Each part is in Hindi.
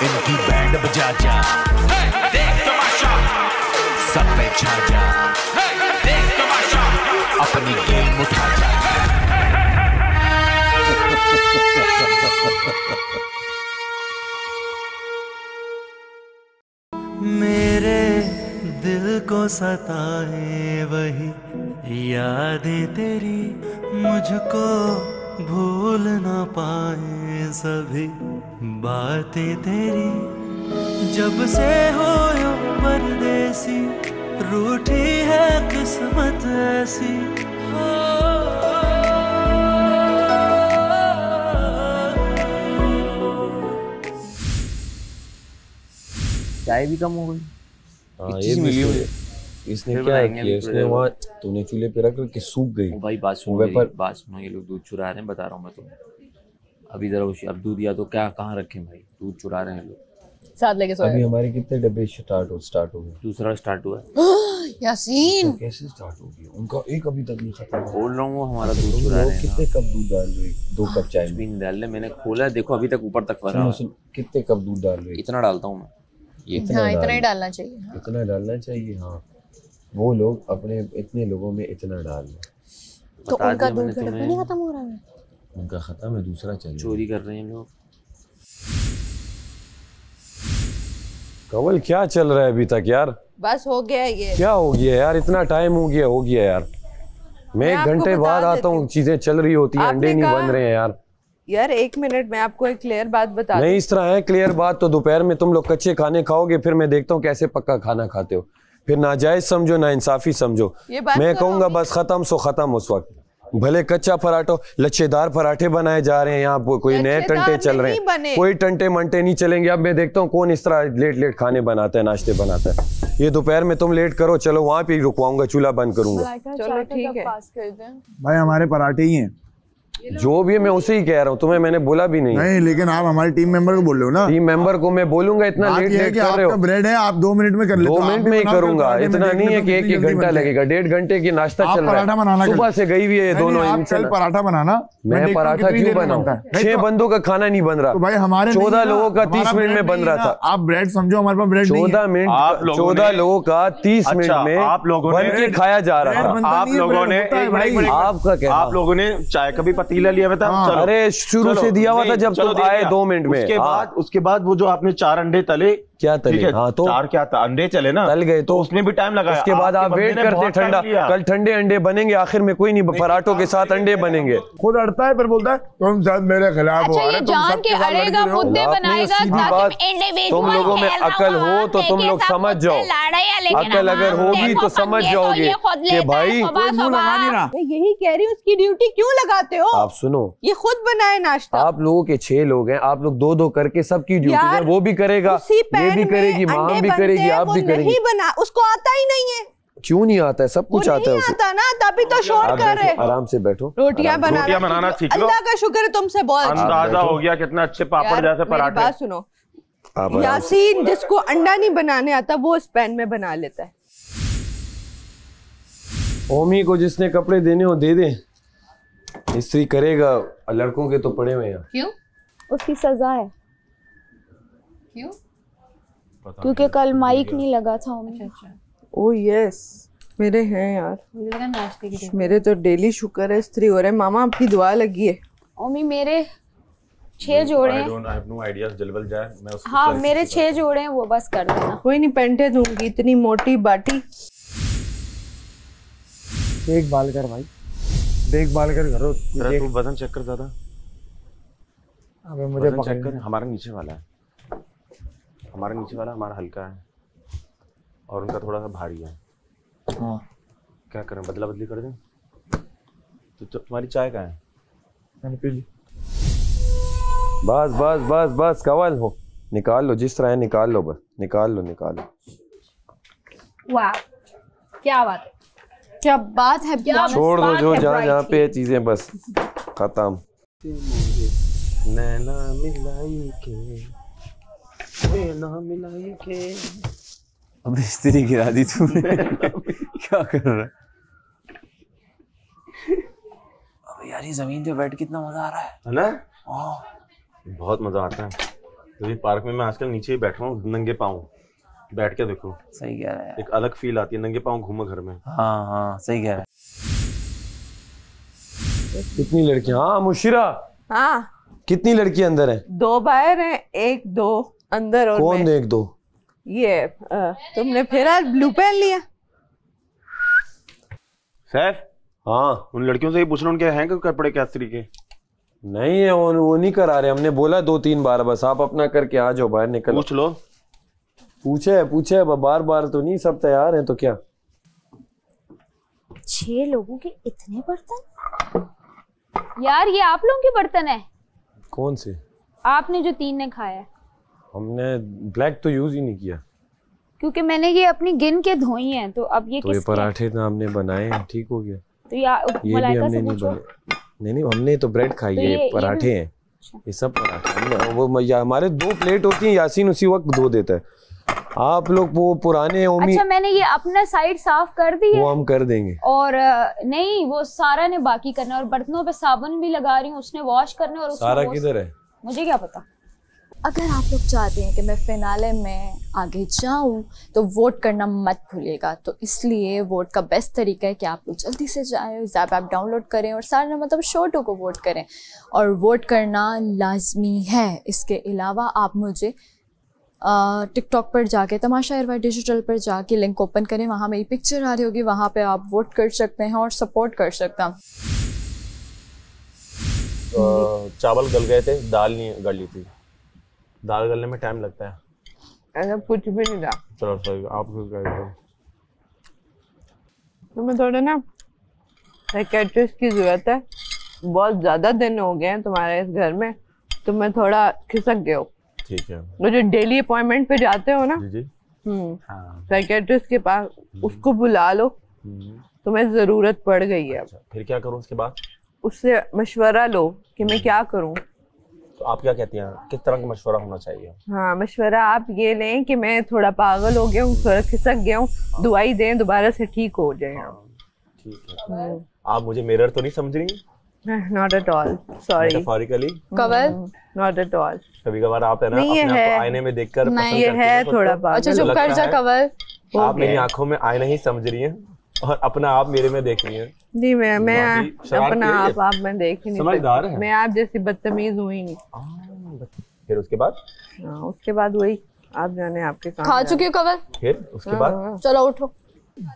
इनकी बैंड बजा जा, देख तमाशा, सब पे छा जा, देख तमाशा, अपनी गेम उठा जा। मेरे दिल को सताए वही यादें तेरी, मुझको भूल ना पाए सभी बातें तेरी। जब से हो यो परदेसी, रूठी है किस्मत ऐसी। चाय भी कम हो गई। हाँ ये मिली हुई। इसने क्या किया, इसने वहाँ तूने चूल्हे पे रख के सूख गई। भाई बात सुनो, ये लोग दूध चुरा रहे हैं, बता रहा हूँ मैं तुम्हें। अभी जरा अब दूध या तो क्या कहाँ रखे भाई, दूध चुरा रहे हैं लोग। साथ लेके सोए। अभी हमारे कितने डब्बे स्टार्ट हो गए? दूसरा स्टार्ट हुआ है। यासीन कैसे स्टार्ट हो गया? उनका एक अभी तक नहीं खत्म। बोल रहा हूँ वो हमारा दूध चुरा रहे हैं। कितने कप दूध डाल रहे? 2 कप चाय में भी नहीं डाल रहे, मैंने खोला देखो अभी तक ऊपर तक भरा। कितने कप दूध डाल रहे? इतना डालता हूँ मैं। हाँ इतना ही डालना चाहिए। इतना डालना चाहिए। हाँ वो लोग अपने इतने लोगों में इतना डाल रहे। तो उनका दूध का डब्बा नहीं खत्म हो रहा है? उनका खत्म है, दूसरा चाहिए। चोरी कर रहे हैं लोग। कवल क्या चल रहा है अभी तक यार? बस हो गया ये। क्या हो गया यार? इतना टाइम हो गया यार। मैं 1 घंटे बाद आता हूँ, चीजें चल रही होती है, अंडे नहीं बन रहे हैं यार। यार 1 मिनट में आपको एक क्लियर बात बता नहीं इस तरह है क्लियर बात तो दोपहर में तुम लोग कच्चे खाने खाओगे, फिर मैं देखता हूँ कैसे पक्का खाना खाते हो। फिर नाजायज समझो, ना इंसाफी समझो। मैं कहूंगा बस खत्म सो खत्म उस वक्त। भले कच्चा पराठा, लच्छेदार पराठे बनाए जा रहे हैं यहाँ, कोई नए टंटे चल रहे हैं, कोई टंटे मंटे नहीं चलेंगे। अब मैं देखता हूँ कौन इस तरह लेट खाने बनाता है, नाश्ते बनाता है। ये दोपहर में तुम लेट करो, चलो वहाँ पे रुकवाऊंगा, चूल्हा बंद करूंगा। चलो ठीक है भाई, हमारे पराठे ही हैं। जो भी है मैं उसे ही कह रहा हूँ, तुम्हें मैंने बोला भी नहीं। नहीं लेकिन आप हमारे टीम मेंबर को बोल रहे हो ना। टीम मेंबर को मैं बोलूंगा इतना लेट कर रहे हो। ब्रेड है, आप 2 मिनट में कर लेते हो। 2 मिनट में ही करूंगा, इतना नहीं है कि 1 घंटा लगेगा। 1.5 घंटे की नाश्ता चल रहा है, सुबह से गई हुई है दोनों। कल पराठा बनाना। मैं पराठा क्यों बनाऊं? 6 बंदों का खाना नहीं बन रहा। भाई हमारे 14 लोगों का 30 मिनट में बन रहा था। आप ब्रेड समझो, हमारे पास ब्रेड 14 लोगों का 30 मिनट में आप लोगों बन के खाया जा रहा था। आप लोगों ने आपका क्या? आप लोगों ने चाय का भी पतीला लिया था। अरे शुरू से दिया हुआ था जब तुम आए 2 मिनट में। उसके बाद वो जो आपने 4 अंडे तले, क्या तले? हाँ तो 4 क्या था, अंडे चले ना, तल गए तो उसमें भी टाइम लगा। उसके बाद आप वेट करते ठंडा, कल ठंडे अंडे बनेंगे, आखिर में कोई नहीं, पराठों के साथ अंडे बनेंगे। खुद अड़ता है, फिर बोलता है तुम शायद मेरे खिलाफ हो। अच्छा ये जान के अड़ेगा, मुद्दे बनाएगा ताकि तुम लोगों में अकल हो तो तुम लोग समझ जाओ। अकल अगर होगी तो समझ जाओगे कि भाई यही कह रही हूँ, उसकी ड्यूटी क्यों लगाते हो? आप सुनो, ये खुद बनाए नाश्ता। आप लोगों के 6 लोग हैं, आप लोग 2-2 करके सबकी ड्यूटी है। वो भी करेगा, ये भी करेगी, माँ भी करेगी, आप भी करेगी। उसको आता ही नहीं है। क्यों नहीं आता है? सब कुछ आता है उसे। आता ना, तभी तो शोर कर रहे। आराम से बैठो। रोटियां बनाना सीख लो। अल्लाह का शुक्र है तुमसे बहुत अंदाजा हो गया कितना अच्छे पापड़ जैसे पराठे। बात सुनो यासीन, जिसको अंडा नहीं बनाने आता वो इस पैन में बना लेता है। ओमी को जिसने कपड़े देने हो दे दे, इस्त्री करेगा। लड़कों के तो पड़े हुए हैं। क्यों? उसकी सजा है। क्यों? क्योंकि कल माइक नहीं लगा था। ओह यस, मेरे हैं यार, नाश्ते की मेरे तो डेली शुक्र है इस्त्री हो रहे हैं। मामा आपकी दुआ लगी है। ओमी मेरे 6 जोड़े हैं। हाँ मेरे 6 जोड़े हैं, वो बस कर देना। कोई नहीं, पेंटे दूंगी। इतनी मोटी बाटी। देखभाल कर भाई, देखभाल कर करो। तू वजन चेक कर दादा। अबे मुझे चेक कर, हमारा नीचे वाला है, हमारा नीचे वाला हमारा हल्का है और उनका थोड़ा सा भारी है। हाँ क्या करें, बदला बदली कर दें? तो तुम्हारी चाय कहाँ है? मैंने पी ली। बस बस बस बस कवल हो, निकाल लो जिस तरह है, निकाल लो, बस निकाल लो। वाह क्या बात है, क्या बात है। छोड़ दो जो जहाँ पे चीजें, बस खत्म। नैना मिलाई के अब इस्त्री गिरा दी तूने। क्या कर रहा है? अब यार ये जमीन पे बैठ कितना मजा आ रहा है ना? हाँ बहुत मजा आता है। तो पार्क में मैं आजकल नीचे ही बैठ रहा हूँ नंगे पाँव, बैठ के देखो। सही कह रहा है, एक अलग फील आती है, नंगे पाँव घूमो घर में। हाँ हाँ सही कह रहा है। कितनी लड़कियां? हाँ मुशिरा, हाँ कितनी लड़की अंदर है? 2 बाहर हैं, 1 2 अंदर। और कौन 1 2? ये तुमने फिर आज ब्लू पहन लिया। सैफ, हाँ उन लड़कियों से ही पूछ रहा हूँ उनके हैं कपड़े क्या तरीके? नहीं है, वो नहीं करा रहे, हमने बोला 2-3 बार, बस आप अपना करके आ जाओ, बाहर निकल। पूछ लो। पूछे बार बार तो नहीं, सब तैयार हैं तो क्या। 6 लोगों के इतने बर्तन यार, ये आप लोगों के बर्तन है? कौन से? आपने जो 3 ने खाया है। हमने ब्लैक तो यूज ही नहीं किया, क्योंकि मैंने ये अपनी गिन के धोई हैं, तो अब ये तो ये पराठे ना हमने बनाए हैं, ठीक हो गया। तो ये मलाइका से पूछो। नहीं हमने तो ब्रेड खाई है, ये पराठे हैं, ये सब पराठे। वो हमारे 2 प्लेट होती है, यासीन उसी वक्त धो देता है। आप लोग वो पुराने उम्मीद। अच्छा मैंने ये अपना साइड साफ कर दी है, वो हम कर देंगे। और नहीं वो सारा ने बाकी करना, और बर्तनों पे साबुन भी लगा रही हूँ, उसने वॉश करने। और सारा किधर है मुझे क्या पता। अगर आप लोग चाहते हैं कि मैं फिनाले में आगे जाऊं तो वोट करना मत भूलिएगा। तो इसलिए वोट का बेस्ट तरीका है कि आप लोग जल्दी से जाएं, ज़ैप ऐप डाउनलोड करें और सारे मतलब शोटो को वोट करें, और वोट करना लाजमी है। इसके अलावा आप मुझे टिकटॉक पर जाके तमाशा एयरवाई डिजिटल पर जाके लिंक ओपन करें, वहाँ मेरी पिक्चर आ रही होगी, वहाँ पे आप वोट कर सकते हैं और सपोर्ट कर सकते हैं। चावल गल गए थे, दाल नहीं गली थी। दाल गलने में टाइम लगता है। ऐसा कुछ भी नहीं था। चलो सही, आप कुछ कह दो। तुम्हें थोड़ा ना साइकियाट्रिस्ट की जरूरत है, बहुत ज्यादा दिन हो गए हैं तुम्हारे इस घर में, तुम्हें थोड़ा खिसक गए हो। ठीक है। वो जो डेली अपॉइंटमेंट पे जाते हो ना, जी साइकियाट्रिस्ट के पास, उसको बुला लो, तुम्हें जरूरत पड़ गई है। अच्छा, फिर क्या करूं उसके बाद? उससे मशवरा लो कि मैं क्या करूं। तो आप क्या कहती हैं, किस तरह का मशवरा होना चाहिए? हाँ, मशवरा आप ये लें कि मैं थोड़ा पागल हो गया हूँ, थोड़ा खिसक गया हूँ, दवाई दें, दोबारा से ठीक हो जाए। ठीक है। आप मुझे मिरर तो नहीं समझ रही? Not at all, sorry. Metaphorically? Kawal? Not at all. कभी-कभार आप है ना अपने आप को आईने में देखकर पसंद करती हैं। है थोड़ा पागल। अच्छा चुप कर जा कवल। आप मेरी आंखों में आईना ही समझ रही हैं और अपना आप मेरे में देख रही हैं। जी मैं अपना आप में देख ही नहीं। समझदार है। मैं आप जैसी बदतमीज हुई नहीं। फिर उसके बाद? उसके बाद वही आप जाने आपके काम। खा चुकी हो कवल? फिर उसके बाद? चलो उठो।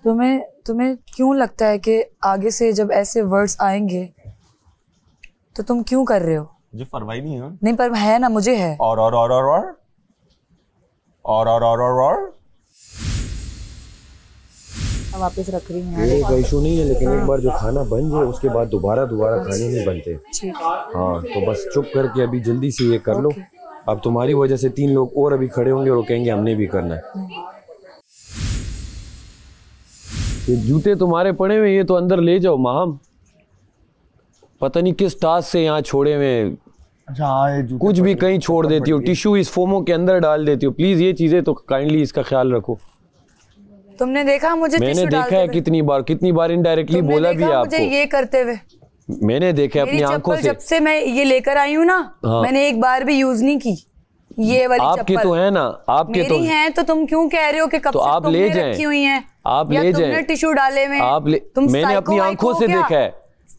तुम्हें क्यों लगता है कि आगे से जब ऐसे वर्ड्स आएंगे तो तुम क्यों कर रहे हो? मुझे परवाह नहीं है। नहीं पर है ना, मुझे है। और वापस रख रही हूँ। ये कोई इशू नहीं है, लेकिन एक बार जो खाना बन जाए उसके बाद दोबारा खाने नहीं बनते। हाँ तो बस चुप करके अभी जल्दी से ये कर लो। अब तुम्हारी वजह से 3 लोग और अभी खड़े होंगे और वो कहेंगे हमने भी करना है। ये जूते तुम्हारे पड़े हुए, ये तो अंदर ले जाओ माहम। पता नहीं किस टास्क से यहाँ छोड़े हुए। अच्छा, कुछ भी कहीं छोड़ देती हो, टिश्यू इस फोमो के अंदर डाल देती हो। प्लीज ये चीजें तो काइंडली इसका ख्याल रखो। तुमने देखा मुझे? मैंने देखा है कितनी बार इनडायरेक्टली बोला भी है आपको। मुझे ये करते हुए मैंने देखा अपनी आंखों से। जब से मैं ये लेकर आई हूँ ना, मैंने एक बार भी यूज नहीं की ये वाली चप्पल। आपके तो है ना, आपके तो हैं, तो तुम क्यों कह रहे हो कि कब तो से आप ले जाएं, रखी हुई हैं? आप ले जाएं, टिश्यू डाले में आप मैंने अपनी आंखों से देखा है,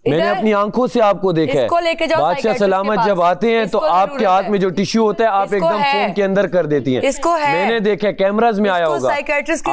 मैंने अपनी आंखों से आपको देखा है। बादशाह सलामत जब आते हैं तो आपके हाथ में जो टिश्यू होता है आप एकदम फोन के अंदर कर देती हैं। मैंने देखा, कैमराज में आया होगा।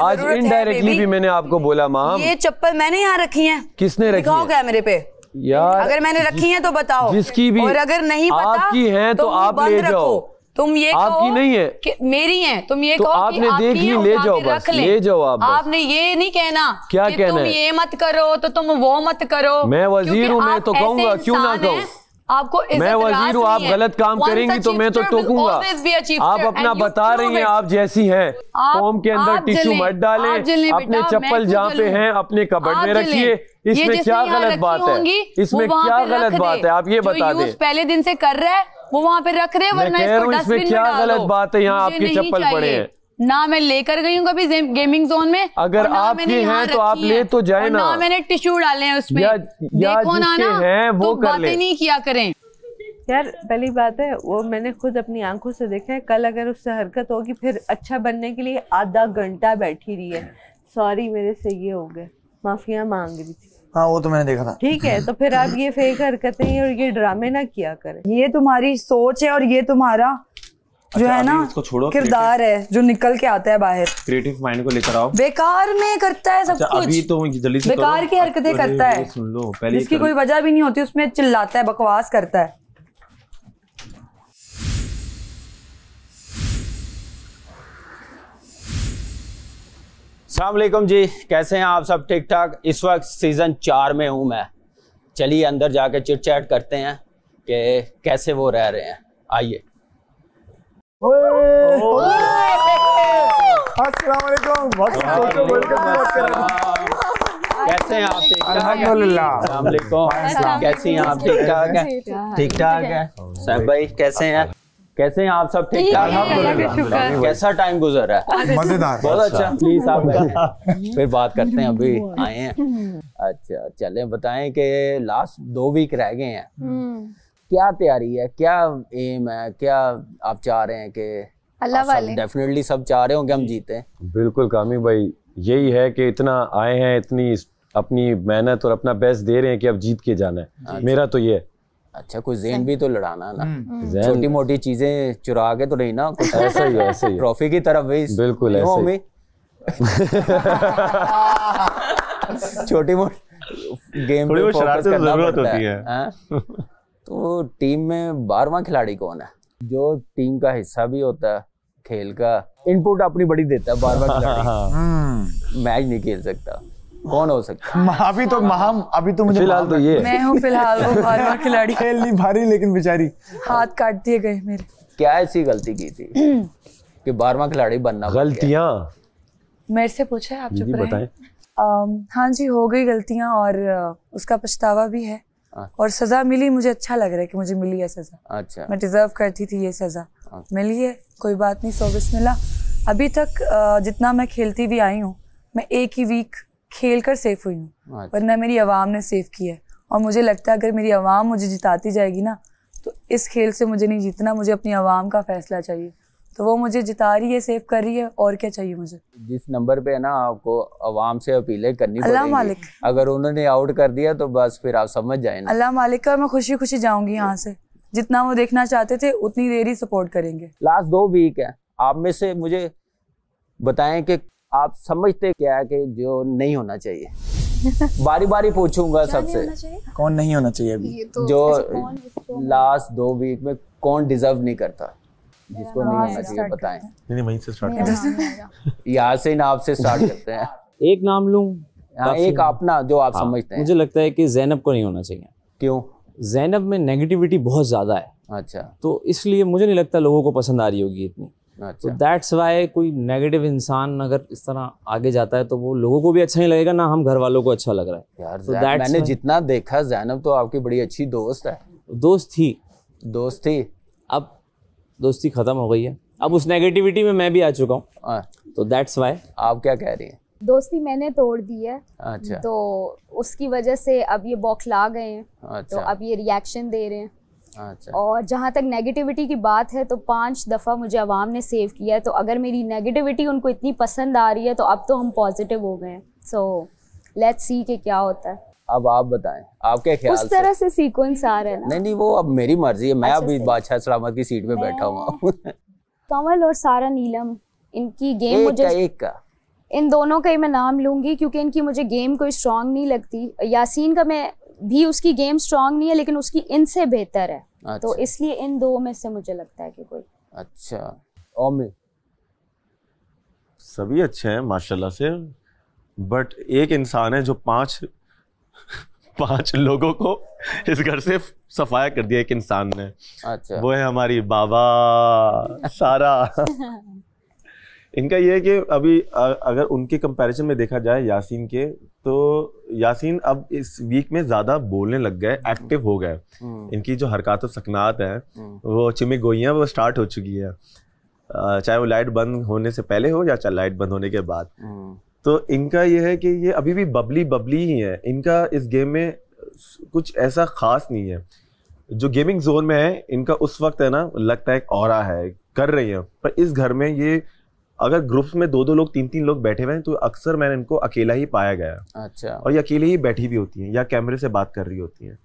आज इनडायरेक्टली भी मैंने आपको बोला माम, ये चप्पल मैंने यहाँ रखी है। किसने रखी है? कैमरे पे यार, अगर मैंने रखी है तो बताओ। जिसकी भी, और अगर नहीं पता आपकी है तो आप ले जाओ। तुम ये आपकी नहीं है कि मेरी है, तुम ये तो कहो आपने देख ली, ले जाओ बस, ले जाओ आप। आपने ये नहीं कहना क्या कि कहना तुम ये मत करो तो तुम वो मत करो। मैं वजीर हूँ, मैं तो कहूँगा, क्यों ना कहूँ। आपको मैं वजीर हूँ, आप गलत काम करेंगी तो मैं तो टोकूंगा। आप अपना बता रही हैं, आप जैसी हैं। फॉर्म के अंदर टिश्यू मत डालें, अपने चप्पल जहाँ पे हैं अपने कबर्ड में रखिए। इसमें क्या गलत बात है? इसमें क्या गलत बात है? आप ये बता दें। पहले दिन से कर रहे हैं वो वहाँ पे रख रहे हैं, वरना इसको डस्टबिन में डालो। क्या गलत बात है? यहाँ आपके चप्पल पड़े हैं ना, मैं लेकर गई हूँ कभी गेमिंग जोन में। अगर आपके हैं तो आप ले तो जाए ना। मैंने टिश्यू डाले हैं उसमें, देखो ना, है वो तो कर ले। बातें नहीं किया करें। यार पहली बात है वो मैंने खुद अपनी आंखों से देखा है, कल अगर उससे हरकत होगी फिर अच्छा बनने के लिए आधा घंटा बैठी रही है, सॉरी मेरे से ये हो गया, माफिया मांग रही थी। हाँ वो तो मैंने देखा था। ठीक है, तो फिर आप ये फेक हरकतें और ये ड्रामे ना किया करें। ये तुम्हारी सोच है और ये तुम्हारा जो है ना किरदार है जो निकल के आता है बाहर। क्रिएटिव माइंड को लेकर आओ। बेकार में करता है सब कुछ। अभी तो जल्दी से बेकार की हरकतें करता है, सुन लो पहले, जिसकी कोई वजह भी नहीं होती उसमें चिल्लाता है, बकवास करता है। अस्सलाम वालेकुम जी, कैसे हैं आप सब? ठीक ठाक। इस वक्त सीजन 4 में हूं मैं। चलिए अंदर जाके चिट चैट करते हैं कि कैसे वो रह रहे हैं। आइए। अस्सलाम वालेकुम। कैसे हैं आप? ठीक ठाक? अल्हम्दुलिल्लाह। अस्सलाम वालेकुम। कैसी हैं आप? ठीक ठाक है? ठीक ठाक है। साहब भाई कैसे हैं? कैसे हैं आप सब? ठीक ठाक? अल्हम्दुलिल्लाह। कैसा टाइम गुजर रहा है? मजेदार। बहुत अच्छा। प्लीज आप फिर बात करते हैं, अभी आए हैं। अच्छा चलें, बताएं कि लास्ट 2 वीक रह गए हैं, क्या तैयारी है, क्या एम है, क्या आप चाह रहे हैं कि अल्लाह वाले? डेफिनेटली सब चाह रहे होंगे हम जीते। बिल्कुल कामी भाई, यही है कि इतना आए हैं, इतनी अपनी मेहनत और अपना बेस्ट दे रहे हैं कि अब जीत के जाना है। मेरा तो ये है। अच्छा, कोई ज़हन भी तो लड़ाना ना, छोटी मोटी चीजें चुरा के तो नहीं ना, कुछ ऐसा ही है, ऐसा ही। ट्रॉफी की तरफ भी बिल्कुल ऐसे छोटी मोटी गेम पे फोकस करना पड़ता है। तो टीम में 12वां खिलाड़ी कौन है जो टीम का हिस्सा भी होता है, खेल का इनपुट अपनी बड़ी देता है? 12वां खिलाड़ी मैच नहीं खेल सकता, कौन हो सकता है? अभी तो मुझे फिलहाल तो ये मैं हूँ फिलहाल वो 12वां खिलाड़ी। खेल नहीं भारी, लेकिन बेचारी हाथ काट दिए गए मेरे। क्या ऐसी गलती की थी कि 12वां खिलाड़ी बनना? गलतियाँ मेरे से पूछा है, आप चुप बताएं। हाँ जी, हो गई गलतियाँ और उसका पछतावा भी है और सजा मिली। मुझे अच्छा लग रहा है कि मुझे मिली है सजा। अच्छा, मैं डिजर्व करती थी ये सजा, मिली है, कोई बात नहीं। 100 बिस्मिल्लाह। अभी तक जितना मैं खेलती भी आई हूँ, मैं एक ही वीक खेल कर सेफ हुई हूँ, वरना मेरी आवाम ने सेफ किया है। और मुझे लगता है अगर मेरी आवाम मुझे जिताती जाएगी ना, तो इस खेल से मुझे नहीं जीतना, मुझे अपनी आवाम का फैसला चाहिए। तो वो मुझे जिता रही है, सेफ कर रही है, और क्या चाहिए मुझे? जिस नंबर पे है ना, आपको आवाम से अपीलें करनी पड़ेगी। अगर उन्होंने आउट कर दिया तो बस फिर आप समझ जाए ना। अल्लाह मालिक का। मैं खुशी खुशी जाऊंगी यहाँ से, जितना वो देखना चाहते थे उतनी देर ही सपोर्ट करेंगे। लास्ट 2 वीक है, आप में से मुझे बताएं कि आप समझते क्या है कि जो नहीं होना चाहिए? बारी बारी पूछूंगा सबसे, कौन नहीं होना चाहिए अभी? जो लास्ट 2 वीक में कौन डिजर्व नहीं करता, जिसको नहीं होना चाहिए, बताएं। नहीं वहीं से स्टार्ट यहाँ से ना आपसे स्टार्ट करते हैं। एक नाम लूं? एक अपना जो आप समझते हैं। मुझे लगता है कि ज़ैनब को नहीं होना चाहिए। क्यों? ज़ैनब में नेगेटिविटी बहुत ज़्यादा है। अच्छा, तो इसलिए मुझे नहीं लगता लोगों को पसंद आ रही होगी इतनी। अच्छा, तो दैट्स वाई कोई नेगेटिव इंसान अगर इस तरह आगे जाता है तो वो लोगों को भी अच्छा नहीं लगेगा, ना हम घर वालों को अच्छा लग रहा है यार। तो मैंने जितना देखा, ज़ैनब तो आपकी बड़ी अच्छी दोस्त है। दोस्त थी, अब दोस्ती खत्म हो गई है, अब उस नेगेटिविटी में मैं भी आ चुका हूँ। तो दैट्स वाई। आप क्या कह रही हैं? दोस्ती मैंने तोड़ दी है। अच्छा, तो उसकी वजह से अब ये बौखला गए हैं। अच्छा, तो अब ये रिएक्शन दे रहे हैं। अच्छा, और जहाँ तक नेगेटिविटी की बात है तो 5 दफ़ा मुझे आवाम ने सेव किया है। तो अगर मेरी नेगेटिविटी उनको इतनी पसंद आ रही है तो अब तो हम पॉजिटिव हो गए हैं। सो लेट्स सी कि क्या होता है। अब आप बताएं, आपके ख्याल उस तरह से सीक्वेंस आ रहा है ना? नहीं, वो अब मेरी मर्जी है। मैं अच्छा, अभी बादशाह सलामत की सीट में बैठा हुआ हूँ। कमल और सारा नीलम, इनकी गेम मुझे इन दोनों का ही मैं नाम लूंगी क्योंकि इनकी मुझे गेम कोई स्ट्रांग नहीं लगती। यासीन का मैं भी उसकी गेम स्ट्रांग नहीं है, लेकिन उसकी इनसे बेहतर है। अच्छा। तो इसलिए इन 2 में से मुझे लगता है कि कोई। अच्छा, और सभी अच्छे हैं माशाल्लाह से, बट एक इंसान है जो 5 लोगों को इस घर से सफाया कर दिया एक इंसान ने। अच्छा, वो है हमारी बाबा सारा। इनका ये है कि अभी अगर उनके कंपैरिजन में देखा जाए यासीन के, तो यासीन अब इस वीक में ज़्यादा बोलने लग गए, एक्टिव हो गए। इनकी जो हरकत सकनात है, वो चिमिक गोइयाँ वो स्टार्ट हो चुकी है, चाहे वो लाइट बंद होने से पहले हो या चाहे लाइट बंद होने के बाद। तो इनका ये है कि ये अभी भी बबली ही है। इनका इस गेम में कुछ ऐसा ख़ास नहीं है। जो गेमिंग जोन में है इनका उस वक्त है ना, लगता है एक ऑरा है, कर रही है, पर इस घर में ये अगर ग्रुप्स में 2-2 लोग 3-3 लोग बैठे हुए हैं तो अक्सर मैंने इनको अकेला ही पाया गया। अच्छा। और ये अकेले ही बैठी भी होती हैं या कैमरे से बात कर रही होती हैं,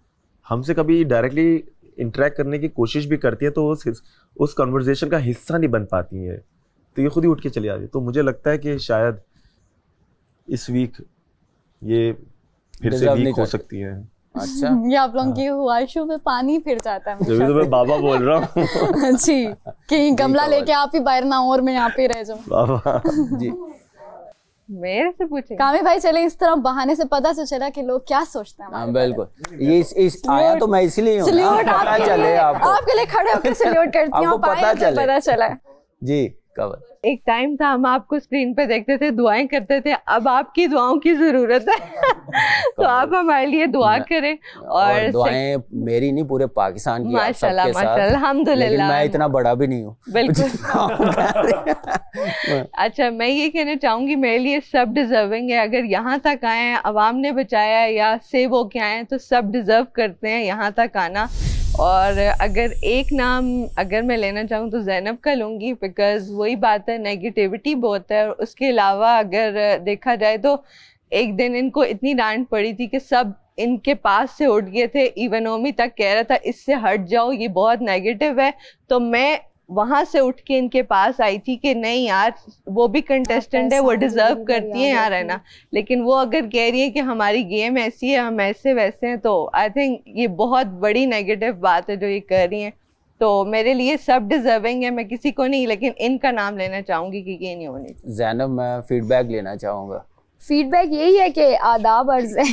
हमसे कभी डायरेक्टली इंटरेक्ट करने की कोशिश भी करती है तो उस कन्वर्सेशन का हिस्सा नहीं बन पाती है, तो ये खुद ही उठ के चली जाती है। तो मुझे लगता है कि शायद इस वीक ये फिर से वीक हो सकती है। अच्छा, ये आप लोगों की ख्वाहिशों में पानी फिर जाता है। जब तो मैं बाबा बोल रहा हूँ जी, कि गमला लेके आप ही बाहर ना हो और मैं यहाँ पे रह जाऊँ। बाबा जी मेरे से पूछे कामी भाई, चले इस तरह बहाने से पता तो चला कि लोग क्या सोचते हैं। हाँ बिल्कुल, ये इस आया तो मैं इसलिए हूँ ना, पता चले आपको, आपके लिए खड़े होकर सैल्यूट करती हूँ, पता चला जी। कब एक टाइम था हम आपको स्क्रीन पे देखते थे, दुआएं करते थे, अब आपकी दुआओं की जरूरत है तो आप हमारे लिए दुआ करें। और दुआएं मेरी नहीं, पूरे पाकिस्तान की माशाल्लाह माशाल्लाह अल्हम्दुलिल्लाह। मैं इतना बड़ा भी नहीं हूँ बिल्कुल अच्छा, मैं ये कहना चाहूंगी मेरे लिए सब डिजर्विंग है। अगर यहाँ तक आए हैं, अवाम ने बचाया या सेव होके आए हैं, तो सब डिजर्व करते हैं यहाँ तक आना। और अगर एक नाम अगर मैं लेना चाहूँ तो ज़ैनब का लूँगी, बिकॉज़ वही बात है, नेगेटिविटी बहुत है। और उसके अलावा अगर देखा जाए तो एक दिन इनको इतनी डांट पड़ी थी कि सब इनके पास से उठ गए थे, इवन ओमी तक कह रहा था इससे हट जाओ, ये बहुत नेगेटिव है। तो मैं वहाँ से उठ के इनके पास आई थी कि नहीं यार, वो भी कंटेस्टेंट है, वो डिजर्व करती है यहाँ रहना। लेकिन वो अगर कह रही है कि हमारी गेम ऐसी है, हम ऐसे वैसे हैं, तो आई थिंक ये बहुत बड़ी नेगेटिव बात है जो ये कर रही हैं। तो मेरे लिए सब डिजर्विंग है, मैं किसी को नहीं, लेकिन इनका नाम लेना चाहूंगी कि ये नहीं होनी। ज़ैनब, मैं फीडबैक लेना चाहूँगा। फीडबैक यही है कि आदाब अर्ज है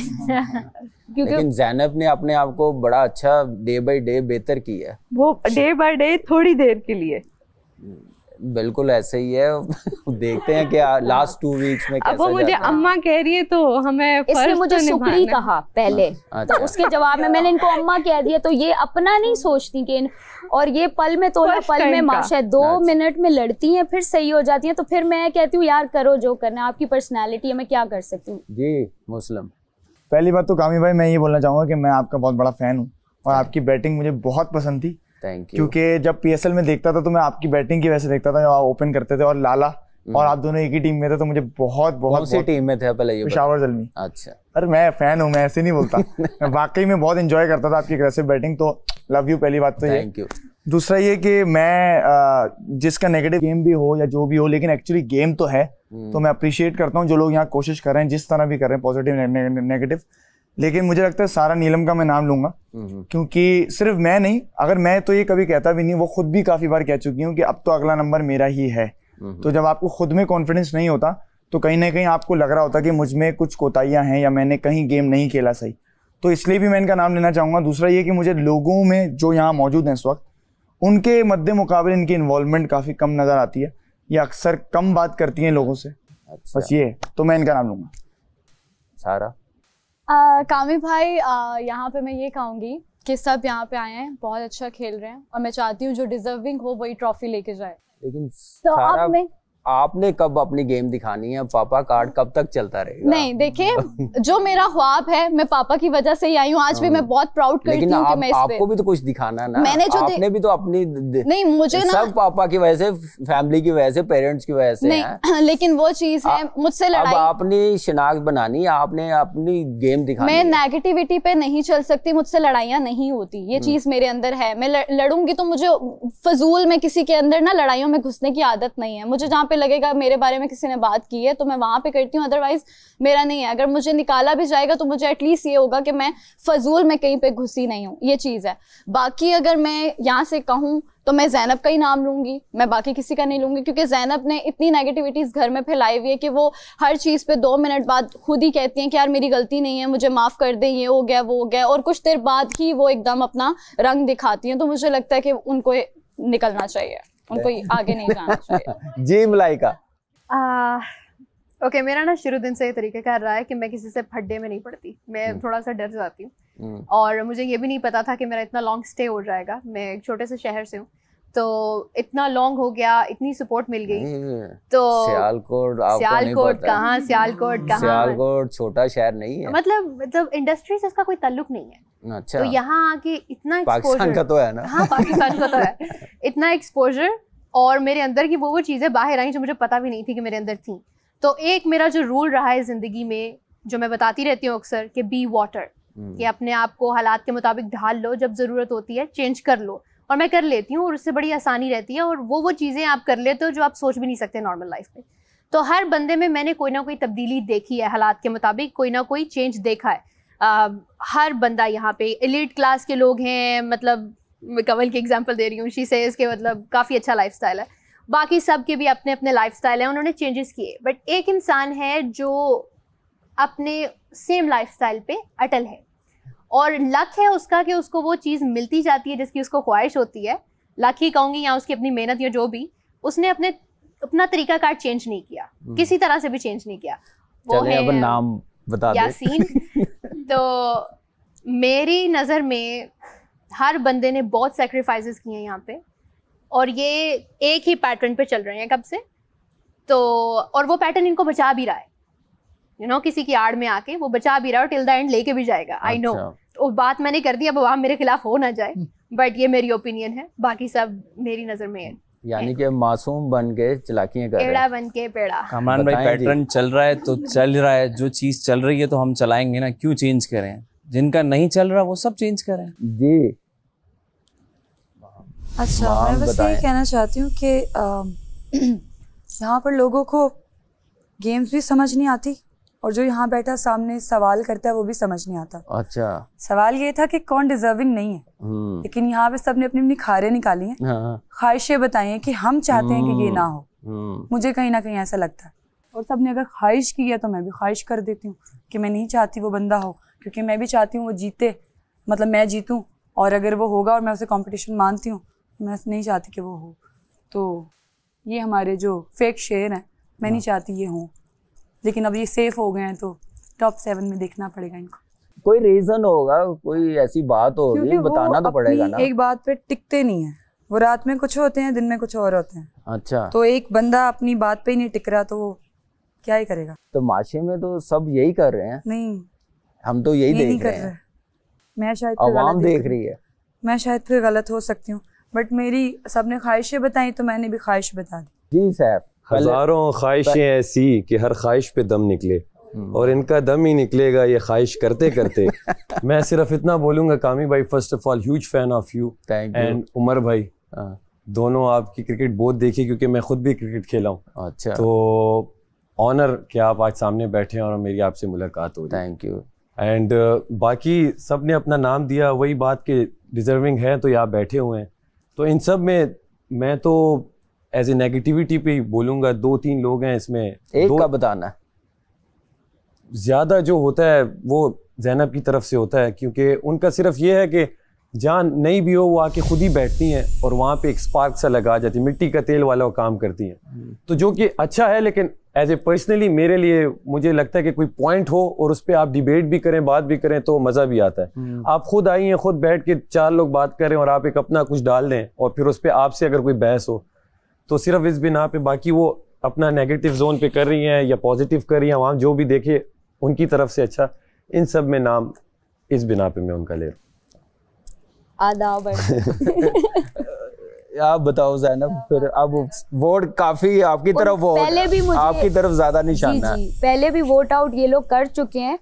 लेकिन ज़ैनब ने अपने आप को बड़ा अच्छा डे बाय डे बेहतर किया है। वो डे बाय डे थोड़ी देर के लिए बिल्कुल ऐसे ही है देखते हैं कि लास्ट 2 वीक्स में कैसा अब वो मुझे अम्मा कह रही है तो हमें इसने मुझे सुकड़ी कहा पहले तो उसके जवाब में मैंने इनको अम्मा कह दिया। तो ये अपना नहीं सोचती कि और ये पल में तोला पल में माशा 2 मिनट में लड़ती हैं, फिर सही हो जाती हैं। तो फिर मैं कहती हूँ यार करो जो करना, आपकी पर्सनैलिटी है, मैं क्या कर सकती हूँ। जी मुस्लिम, पहली बात तो कामी भाई मैं ये बोलना चाहूँगा कि मैं आपका बहुत बड़ा फ़ैन हूँ और आपकी बैटिंग मुझे बहुत पसंद थी। Thank you. क्योंकि जब पीएसएल में देखता था तो मैं आपकी बैटिंग की वजह से देखता था, जब आप ओपन करते थे और लाला और आप दोनों एक ही टीम में थे, तो मुझे बहुत बहुत सी टीम में थे पहले ये पेशावर ज़ल्मी। अच्छा, अरे मैं फ़ैन हूँ, मैं ऐसे नहीं बोलता मैं वाकई में बहुत इंजॉय करता था आपकी अग्रेसिव बैटिंग। तो लव यू पहली बात तो ये। Thank you. दूसरा ये कि मैं जिसका नेगेटिव गेम भी हो या जो भी हो, लेकिन एक्चुअली गेम तो है, तो मैं अप्रिशिएट करता हूँ जो लोग यहाँ कोशिश कर रहे हैं, जिस तरह भी कर रहे हैं, पॉजिटिव नेगेटिव। लेकिन मुझे लगता है सारा नीलम का मैं नाम लूंगा, क्योंकि सिर्फ मैं नहीं, अगर मैं तो ये कभी कहता भी नहीं, वो खुद भी काफी बार कह चुकी हूँ कि अब तो अगला नंबर मेरा ही है। तो जब आपको खुद में कॉन्फिडेंस नहीं होता तो कहीं ना कहीं आपको लग रहा होता कि मुझ में कुछ कोताहियां हैं या मैंने कहीं गेम नहीं खेला सही, तो इसलिए भी मैं इनका नाम लेना चाहूंगा। दूसरा ये कि मुझे लोगों में जो यहाँ मौजूद हैं इस वक्त, उनके मद्दे मुकाबले इनकी इन्वॉल्वमेंट काफी कम नजर आती है, ये अक्सर कम बात करती हैं लोगों से। अच्छा। बस ये, तो मैं इनका नाम लूंगा। सारा कामी भाई, यहाँ पे मैं ये कहूँगी कि सब यहाँ पे आए हैं, बहुत अच्छा खेल रहे हैं और मैं चाहती हूँ जो डिजर्विंग हो वही ट्रॉफी लेके जाए। लेकिन तो अब मैं आपने कब अपनी गेम दिखानी है? पापा कार्ड कब तक चलता रहेगा? नहीं, देखिए जो मेरा ख्वाब है, मैं पापा की वजह से ही आई हूँ। आज भी मैं बहुत प्राउड करती हूँ कि मैं इस पे, आपको भी तो कुछ दिखाना है ना। मैंने जो आपने भी तो अपनी नहीं, मुझे ना सब पापा की वजह से, फैमिली की वजह से, पेरेंट्स की वजह से नहीं, लेकिन वो चीज है मुझसे लड़ाई। अब आपने शिनाख्त बनानी, आपने अपनी गेम दिखानी। मैं नेगेटिविटी पे नहीं चल सकती, मुझसे लड़ाइयाँ नहीं होती, ये चीज मेरे अंदर है। मैं लड़ूंगी तो मुझे फजूल में किसी के अंदर ना लड़ाइयों में घुसने की आदत नहीं है। मुझे जहाँ पे लगेगा मेरे बारे में किसी ने बात की है तो मैं वहां पे करती हूँ, अदरवाइज मेरा नहीं है। अगर मुझे निकाला भी जाएगा तो मुझे एटलीस्ट ये होगा कि मैं फजूल में कहीं पे घुसी नहीं हूँ, ये चीज है। बाकी अगर मैं यहाँ से कहूँ तो मैं ज़ैनब का ही नाम लूंगी, मैं बाकी किसी का नहीं लूंगी, क्योंकि ज़ैनब ने इतनी नेगेटिविटी इस घर में फैलाई हुई है कि वो हर चीज़ पे 2 मिनट बाद खुद ही कहती हैं कि यार मेरी गलती नहीं है, मुझे माफ़ कर दे, ये हो गया वो हो गया, और कुछ देर बाद ही वो एकदम अपना रंग दिखाती हैं। तो मुझे लगता है कि उनको निकलना चाहिए, उनको आगे नहीं जाना चाहिए। जी मलाइका। ओके, मेरा ना शुरू दिन से ये तरीका कर रहा है कि मैं किसी से फड्डे में नहीं पड़ती, मैं थोड़ा सा डर जाती हूँ। और मुझे ये भी नहीं पता था कि मेरा इतना लॉन्ग स्टे हो जाएगा। मैं एक छोटे से शहर से हूँ, तो इतना लॉन्ग हो गया, इतनी सपोर्ट मिल गई। तो सियालकोट कहाँ, सियालकोट छोटा शहर नहीं है, मतलब इंडस्ट्री से इसका कोई ताल्लुक नहीं है। अच्छा। तो यहाँ आके इतना पाकिस्तान का तो है ना। हाँ पाकिस्तान का तो है। इतना एक्सपोजर और मेरे अंदर की वो चीज़ें बाहर आई जो मुझे पता भी नहीं थी कि मेरे अंदर थी। तो एक मेरा जो रूल रहा है ज़िंदगी में, जो मैं बताती रहती हूँ अक्सर, कि बी वाटर, कि अपने आप को हालात के मुताबिक ढाल लो, जब ज़रूरत होती है चेंज कर लो। और मैं कर लेती हूँ और उससे बड़ी आसानी रहती है, और वो चीज़ें आप कर लेते हो जो आप सोच भी नहीं सकते नॉर्मल लाइफ में। तो हर बंदे में मैंने कोई ना कोई तब्दीली देखी है, हालात के मुताबिक कोई ना कोई चेंज देखा है। हर बंदा यहाँ पे एलीट क्लास के लोग हैं, मतलब मैं कमल की एग्जांपल दे रही हूँ, शी सेज के मतलब काफ़ी अच्छा लाइफस्टाइल है, बाकी सब के भी अपने अपने लाइफस्टाइल हैं, उन्होंने चेंजेस किए। बट एक इंसान है जो अपने सेम लाइफस्टाइल पे अटल है, और लक है उसका कि उसको वो चीज़ मिलती जाती है जिसकी उसको ख्वाहिश होती है। लक ही कहूँगी, या उसकी अपनी मेहनत या जो भी, उसने अपना तरीकाकार चेंज नहीं किया, किसी तरह से भी चेंज नहीं किया। वो है अब नाम बता दे। यासीन। तो मेरी नज़र में हर बंदे ने बहुत सेक्रीफाइसेस किए हैं यहाँ पे, और ये एक ही पैटर्न पे चल रहे हैं कब से, तो और वो पैटर्न इनको बचा भी रहा है, यू नो, किसी की आड़ में आके वो बचा भी रहा है और टिल द एंड लेके भी जाएगा। आई नो वो बात मैंने कर दी, अब आवाम मेरे खिलाफ हो ना जाए, बट ये मेरी ओपिनियन है, बाकी सब मेरी नज़र में है। यानी कि मासूम बन के चलाकियां कर रहे हैं, पेड़ा बन के पेड़ा। कामरान भाई, पैटर्न चल रहा है तो चल रहा है, जो चीज चल रही है तो हम चलाएंगे ना, क्यों चेंज करें? जिनका नहीं चल रहा वो सब चेंज करें जी। अच्छा, मैं बस यही कहना चाहती हूँ कि यहाँ पर लोगों को गेम्स भी समझ नहीं आती, और जो यहाँ बैठा सामने सवाल करता है वो भी समझ नहीं आता। अच्छा, सवाल ये था कि कौन डिजर्विंग नहीं है, लेकिन यहाँ पे सबने अपनी अपनी खारे निकाली हैं, ख्वाहिशें बताई हैं कि हम चाहते हैं कि ये ना हो। मुझे कहीं ना कहीं ऐसा लगता है, और सबने अगर ख्वाहिश की है तो मैं भी ख्वाहिश कर देती हूँ कि मैं नहीं चाहती वो बंदा हो, क्योंकि मैं भी चाहती हूँ वो जीते, मतलब मैं जीतूँ, और अगर वो होगा और मैं उसे कॉम्पिटिशन मानती हूँ, मैं नहीं चाहती कि वो हो। तो ये हमारे जो फेक शेर हैं, मैं नहीं चाहती ये हों, लेकिन अब ये सेफ हो गए हैं तो टॉप 7 में देखना पड़ेगा इनको। कोई रीजन होगा, कोई ऐसी बात होगी, बताना तो पड़ेगा ना। एक बात पे टिकते नहीं है, वो रात में कुछ होते हैं, दिन में कुछ और होते हैं। अच्छा, तो एक बंदा अपनी बात पे ही नहीं टिक रहा तो वो क्या ही करेगा? तो माशे में तो सब यही कर रहे हैं। नहीं, हम तो यही देख रहे हैं। मैं शायद आवाम देख रही है, मैं शायद फिर गलत हो सकती हूँ, बट मेरी सबने ख्वाहिशें बताई तो मैंने भी ख्वाहिश बता दी। जी साहब, हजारों ख्वाहिशें ऐसी कि हर ख्वाहिश पे दम निकले, और इनका दम ही निकलेगा ये ख्वाहिश करते करते। मैं सिर्फ इतना बोलूंगा, कामी भाई, first of all huge fan of you, and Umar भाई, दोनों आपकी क्रिकेट बहुत देखी क्योंकि मैं खुद भी क्रिकेट खेला हूँ। अच्छा, तो ऑनर कि आप आज सामने बैठे हैं और मेरी आपसे मुलाकात हो। Thank you. एंड बाकी सब ने अपना नाम दिया, वही बात के डिजर्विंग है तो यहाँ बैठे हुए हैं। तो इन सब में मैं तो एज ए नेगेटिविटी पे ही बोलूँगा, 2-3 लोग हैं इसमें। एक का बताना, ज़्यादा जो होता है वो ज़ैनब की तरफ से होता है, क्योंकि उनका सिर्फ ये है कि जान नहीं भी हो वो आके खुद ही बैठती हैं और वहाँ पे एक स्पार्क सा लगा जाती है, मिट्टी का तेल वाला वो काम करती हैं। तो जो कि अच्छा है, लेकिन एज ए पर्सनली मेरे लिए मुझे लगता है कि कोई पॉइंट हो और उस पर आप डिबेट भी करें, बात भी करें तो मज़ा भी आता है। आप खुद आई हैं, खुद बैठ के 4 लोग बात करें और आप एक अपना कुछ डाल दें और फिर उस पर आपसे अगर कोई बहस हो, तो सिर्फ इस बिना पे, बाकी वो अपना नेगेटिव जोन पे कर रही हैं या पॉजिटिव कर रही हैं, वहाँ जो भी देखे उनकी तरफ से अच्छा। इन सब में नाम इस बिना पे मैं उनका ले रहा हूँ। आदाब। आप बताओ ज़ैनब, फिर अब वोट काफी आपकी तरफ, वो पहले भी मुझे आपकी तरफ ज्यादा निशाना है। पहले भी वोट आउट ये लोग कर चुके हैं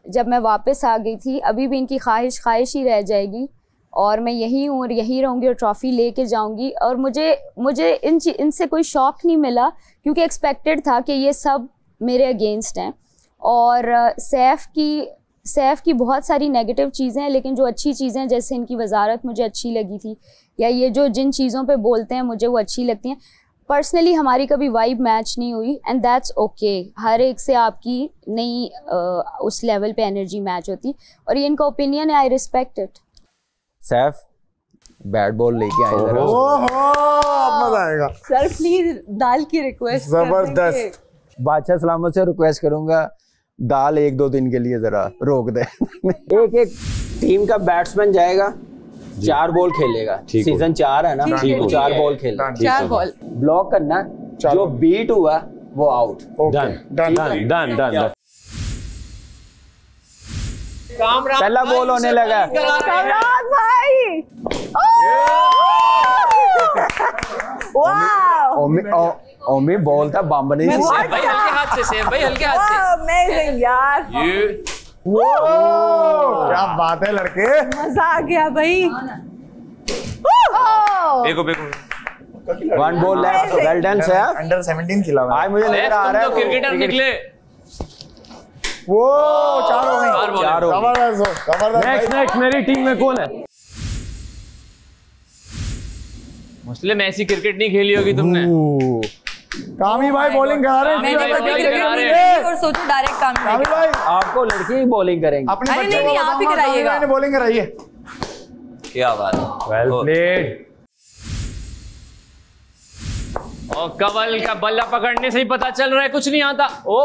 जब मैं वापस आ गई थी। अभी भी इनकी ख्वाहिश ही रह जाएगी और मैं यही हूँ और यही रहूँगी और ट्रॉफी लेके जाऊँगी। और मुझे इनसे कोई शौक नहीं मिला क्योंकि एक्सपेक्टेड था कि ये सब मेरे अगेंस्ट हैं। और सैफ की बहुत सारी नेगेटिव चीज़ें हैं, लेकिन जो अच्छी चीज़ें हैं जैसे इनकी वजारत मुझे अच्छी लगी थी, या ये जो जिन चीज़ों पे बोलते हैं मुझे वो अच्छी लगती हैं। पर्सनली हमारी कभी वाइब मैच नहीं हुई एंड दैट्स ओके। हर एक से आपकी नई उस लेवल पे एनर्जी मैच होती और ये इनका ओपिनियन है, I respect it. Saif bat ball लेके आए जरा। मजा आएगा सर, प्लीज दाल की रिक्वेस्ट जबरदस्त। बादशाह सलामत से रिक्वेस्ट करूंगा दाल 1-2 दिन के लिए जरा रोक दे। एक टीम का बैट्समैन जाएगा, 4 बॉल खेलेगा, सीजन 4 है ना, 4 बॉल खेलेगा, 4 बॉल ब्लॉक करना, जो बीट हुआ वो आउट। डन। पहला गोल होने लगा। कामरान भाई, वाह, ओमी बॉल था बम नहीं। हल्के हाथ से सेव भाई, हल्के हाथ से। अमेजिंग यार, क्या बात है लड़के, मजा आ गया भाई। देखो देखो, one ball left, well done sir. Under 17 खिला हुआ है। आज मुझे लग रहा है क्रिकेटर निकले। वो चार हो गए, चार हो गए। जबरदस्त। नेक्स्ट मेरी टीम में कौन है? मुस्लिम ऐसी क्रिकेट नहीं खेली होगी तुमने। कामी भाई बॉलिंग करा रहे हैं। मैंने कभी क्रिकेट नहीं खेली और सोचो डायरेक्ट कामी भाई आपको लड़की ही बॉलिंग करेंगे। अपने अरे नहीं, आप ही कराइएगा। मैंने बॉलिंग कराई है। क्या बात है, वेल प्लेड। और कवल का बल्ला पकड़ने से ही पता चल रहा है कुछ नहीं आता। ओ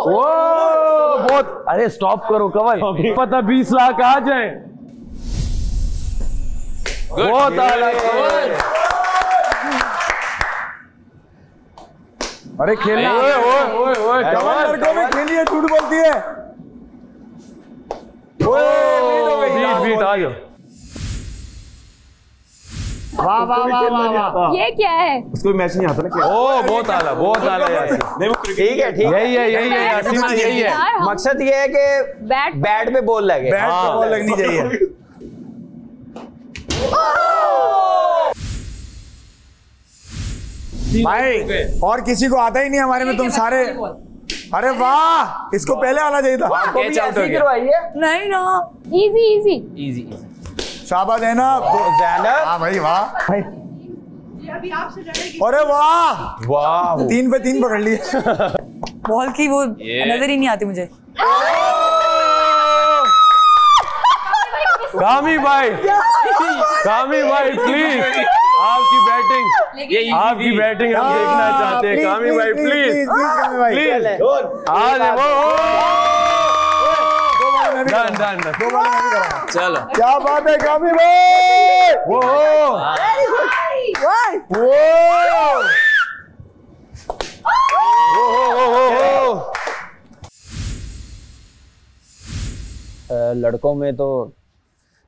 बहुत, अरे स्टॉप करो कवल, पता 20 लाख आ जाए। बहुत अरे खेलना, कवल लड़कों में खेली है, झूठ बोलती है। बीट आ गया। वाह वाह वाह वाह वाह। ये क्या है? उसको मैच नहीं आता ना क्या? ओ बहुत आला, बहुत आला यार। ठीक है ठीक है, यही है यासीन, यही है मकसद। ये है कि बैट पे बॉल लगे, बैट पे बॉल लगनी चाहिए। भाई और किसी को आता ही नहीं हमारे में, तुम सारे। अरे वाह, इसको पहले आना चाहिए था। कैच आउट हो गया। नहीं ना, इजी इजी इजी। शाबाश है ना जैनब। हाँ भाई वाह भाई। अरे वाह वाह, 3 पे 3 पकड़ लिए। बॉल की वो नजर ही नहीं आती मुझे। कामी भाई, कामी भाई प्लीज, आपकी बैटिंग हम देखना चाहते हैं। कामी भाई प्लीज प्लीज आ जाओ। चलो, क्या बात है कामी भाई। वो लड़कों में तो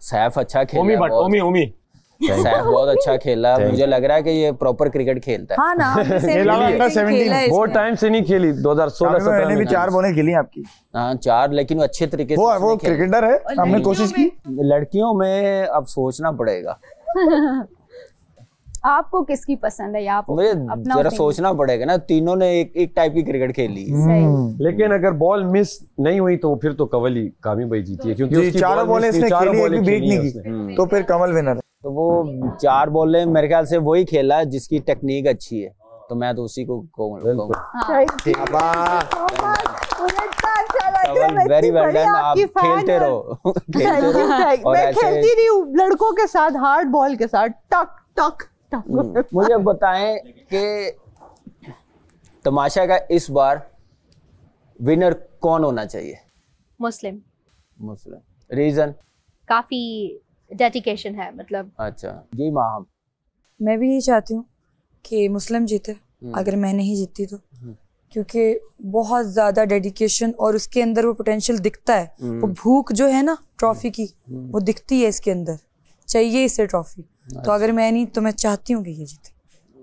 सैफ अच्छा खेला। ओमी सैफ बहुत अच्छा खेला। मुझे लग रहा है कि ये प्रॉपर क्रिकेट खेलता है। हाँ ना, बहुत टाइम से नहीं खेली, 2016-17 में भी 4 बॉलें खेली आपकी। हाँ 4, लेकिन वो अच्छे तरीके से वो क्रिकेटर है, हमने कोशिश की। लड़कियों में अब सोचना पड़ेगा। आपको किसकी पसंद है? आप मुझे जरा सोचना पड़ेगा ना, तीनों ने एक टाइप की क्रिकेट खेली। लेकिन अगर बॉल मिस नहीं हुई तो फिर तो कवल ही, कामी भाई जीती है, क्योंकि उसकी 4 बॉलें इसने खेली, एक भी ब्रेक नहीं की, तो फिर कमल विनर है। तो वो 4 बॉलें मेरे ख्याल से वही खेला जिसकी टेक्निक अच्छी है, तो मैं तो उसी को वेरी वेल डन। आप खेलते रहो। मैं खेलती रही हूँ लड़कों के साथ, हार्ड बॉल के साथ, टक टक टक। मुझे बताएं कि तमाशा का इस बार विनर कौन होना चाहिए? मुस्लिम। रीजन? काफी डेडिकेशन है, मतलब। अच्छा जी माहम। मैं भी यही चाहती हूँ कि मुस्लिम जीते, अगर मैं नहीं जीतती तो, क्योंकि बहुत ज्यादा डेडिकेशन और उसके अंदर वो पोटेंशियल दिखता है। वो भूख जो है ना ट्रॉफी की, वो दिखती है इसके अंदर, चाहिए इसे ट्रॉफी। तो अगर मैं नहीं तो मैं चाहती हूँ कि ये जीते,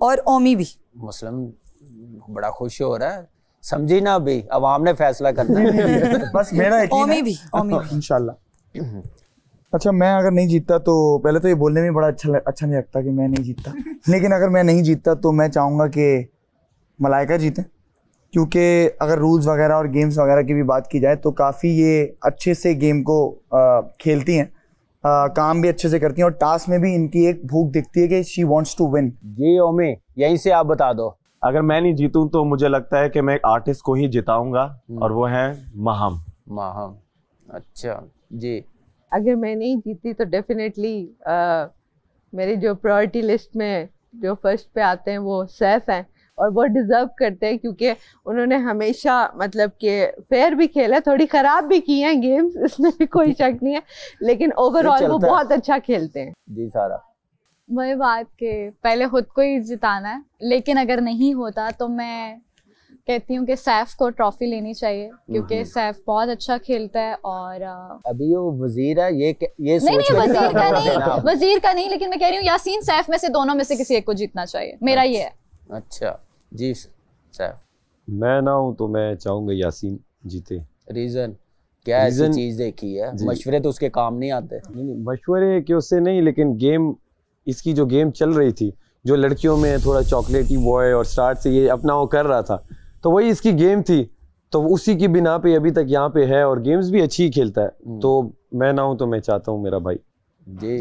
और ओमी भी। मुस्लिम बड़ा खुश हो रहा है, समझी ना, अभी अवाम ने फैसला करना है। बस मेरा ओमी भी इंशाल्लाह। अच्छा, मैं अगर नहीं जीतता तो पहले तो ये बोलने में बड़ा अच्छा नहीं लगता कि मैं नहीं जीतता, लेकिन अगर मैं नहीं जीतता तो मैं चाहूँगा कि मलाइका जीते, क्योंकि अगर रूल्स वगैरह और गेम्स वगैरह की भी बात की जाए तो काफ़ी ये अच्छे से गेम को खेलती हैं, काम भी अच्छे से करती हैं, और टास्क में भी इनकी एक भूख दिखती है कि शी वांट्स टू विन। जी ओमी, यहीं से आप बता दो। अगर मैं नहीं जीतूं तो मुझे लगता है कि मैं एक आर्टिस्ट को ही जिताऊंगा, और वो है माहम। अच्छा जी। अगर मैं नहीं जीती तो डेफिनेटली मेरी जो प्रायोरिटी लिस्ट में जो फर्स्ट पे आते हैं वो सैफ हैं, और वो डिज़र्व करते हैं, क्योंकि उन्होंने हमेशा मतलब कि फेयर भी खेला, थोड़ी ख़राब भी की हैं गेम्स, इसमें भी कोई शक नहीं है, लेकिन ओवरऑल वो बहुत अच्छा खेलते हैं। जी सारा। वही बात के पहले खुद को ही जिताना है, लेकिन अगर नहीं होता तो मैं कहती हूँ कि सैफ को ट्रॉफी लेनी चाहिए क्योंकि सैफ बहुत अच्छा खेलता है। और अभी वो वजीर है, ये नहीं वजीर का नहीं, लेकिन मैं कह रही हूँ यासीन सैफ में से दोनों में से किसी एक को जीतना चाहिए, मेरा ये है। अच्छा जी सैफ। मैं ना हूँ तो मैं चाहूंगा यासीन जीते। रीजन क्या? ऐसी चीज देखी है, मशवरे तो उसके काम नहीं आते। नहीं मशवरे के उससे नहीं, लेकिन गेम, इसकी जो गेम चल रही थी, जो लड़कियों में थोड़ा चॉकलेटी बॉय और स्टार्ट से ये अपना वो कर रहा था, तो वही इसकी गेम थी, तो उसी की बिना पे अभी तक यहाँ पे है और गेम्स भी अच्छी खेलता है। तो मैं ना हूँ तो मैं चाहता हूँ मेरा भाई जी।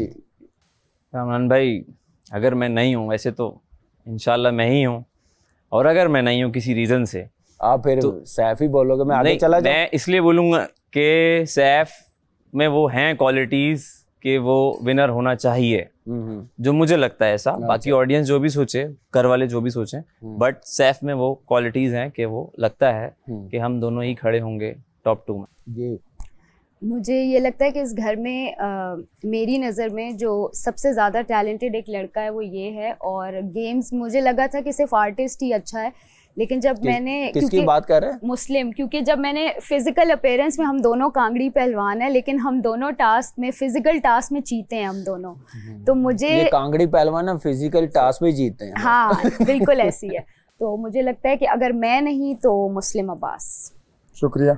रहमान भाई, अगर मैं नहीं हूँ, वैसे तो इंशाल्लाह मैं ही हूँ, और अगर मैं नहीं हूँ किसी रीज़न से, आप फिर तो सैफ ही बोलोगे, मैं आगे चला जाऊँ। मैं इसलिए बोलूँगा कि सैफ में वो हैं क्वालिटीज़ कि वो विनर होना चाहिए, जो मुझे लगता है ऐसा। बाकी ऑडियंस जो भी सोचे, घर वाले जो भी सोचें, बट सैफ में वो क्वालिटीज़ हैं कि वो लगता है कि हम दोनों ही खड़े होंगे टॉप 2 में। जी मुझे ये लगता है कि इस घर में मेरी नज़र में जो सबसे ज़्यादा टैलेंटेड एक लड़का है वो ये है। और गेम्स मुझे लगा था कि सिर्फ आर्टिस्ट ही अच्छा है, लेकिन जब मैंने किसकी बात कर रहे हैं? मुस्लिम, क्योंकि जब मैंने फिजिकल अपीयरेंस में हम दोनों कांगड़ी पहलवान है, लेकिन हम दोनों टास्क में फिजिकल टास्क में जीते हैं हम दोनों। तो मुझे ये कांगड़ी पहलवान फिजिकल टास्क में जीते हैं। हाँ बिल्कुल ऐसी है। तो मुझे लगता है कि अगर मैं नहीं तो मुस्लिम अब्बास। शुक्रिया।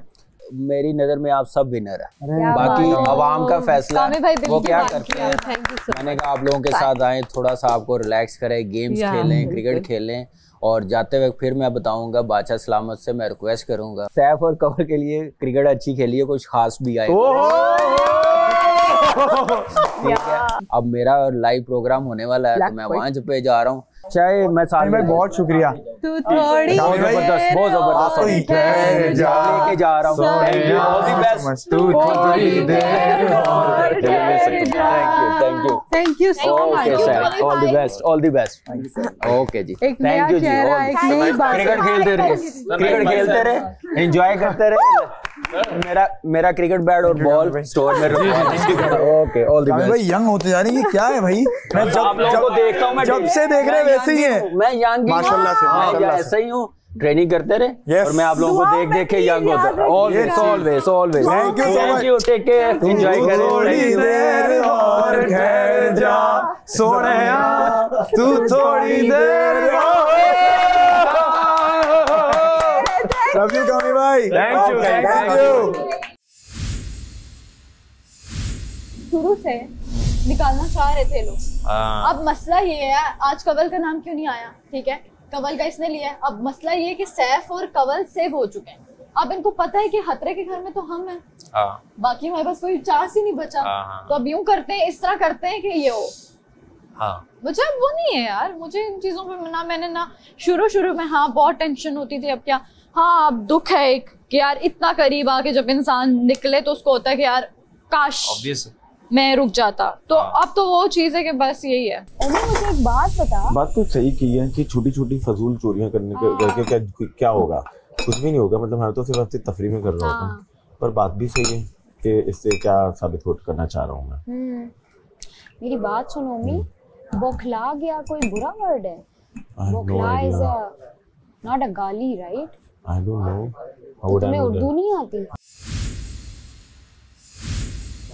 मेरी नजर में आप सब विनर है, बाकी आवाम का फैसला वो क्या करते हैं। मैंने कहा आप लोगों के साथ आए, थोड़ा सा आपको रिलैक्स करें, गेम्स खेलें, क्रिकेट खेलें, और जाते वक्त फिर मैं बताऊंगा बादशाह सलामत से मैं रिक्वेस्ट करूंगा सैफ और कवर के लिए क्रिकेट अच्छी खेली है, कुछ खास भी आए। ठीक है, अब मेरा लाइव प्रोग्राम होने वाला है तो मैं वहाँ पे जा रहा हूँ। चाहे मैं साथ में बहुत शुक्रिया, तू थोड़ी जबरदस्त, बहुत जबरदस्त लेके जा रहा हूँ। All the best. Thank you so much. All the best, all the best. Okay जी, थैंक यू जी। क्रिकेट खेलते रहे, एंजॉय करते रहे। मेरा क्रिकेट बैट और बॉल स्टोर में ओके, ऑल द बेस्ट। भाई यंग होते जा रही है, क्या है भाई? मैं जब देखता हूँ, मैं जब से देख रहे वैसे ही है। मैं यंग माशाल्लाह से ऐसा ही हूँ, ट्रेनिंग करते रहे और मैं आप लोगों को देख के यंग होता हूँ। Always always always. Thank you, take care, enjoy करें। थोड़ी देर और ठहर जा सोनिया, तू थोड़ी देर। लव यू कामी भाई, थैंक यू। शुरू से निकालना चाह रहे थे लोग। अब मसला ये है, आज कवल का नाम क्यों नहीं आया? ठीक है, कवल का इसने लिया है। अब मसला ये है कि सैफ और कवल सेव हो चुके हैं। अब इनको पता है कि खतरे के घर में तो हम हैं, बाकी हमारे पास कोई चांस ही नहीं बचा। तो अब यूं करते हैं, इस तरह करते हैं कि ये हो। मुझे अब वो नहीं है यार, मुझे इन चीजों पर ना, मैंने ना शुरू में हाँ बहुत टेंशन होती थी। अब क्या, हाँ अब दुख है एक कि यार इतना करीब आके जब इंसान निकले तो उसको होता है कि यार काश मैं रुक जाता। तो अब तो वो चीज है कि बस यही है। मुझे एक बात बता। बात तो सही की है कि छोटी छोटी फजूल चोरियां करने के क्या होगा, कुछ भी नहीं होगा। मतलब मैं तो सिर्फ तफरीह में कर रहा हूँ, पर बात भी सही है कि इससे क्या साबित करना चाह रहा हूँ मैं। मेरी बात सुनो मी, बौखला गया कोई बुरा वर्ड है? बौखला इज नॉट अ गाली, राइट? आई डोंट नो, तुम्हें उर्दू नहीं आती?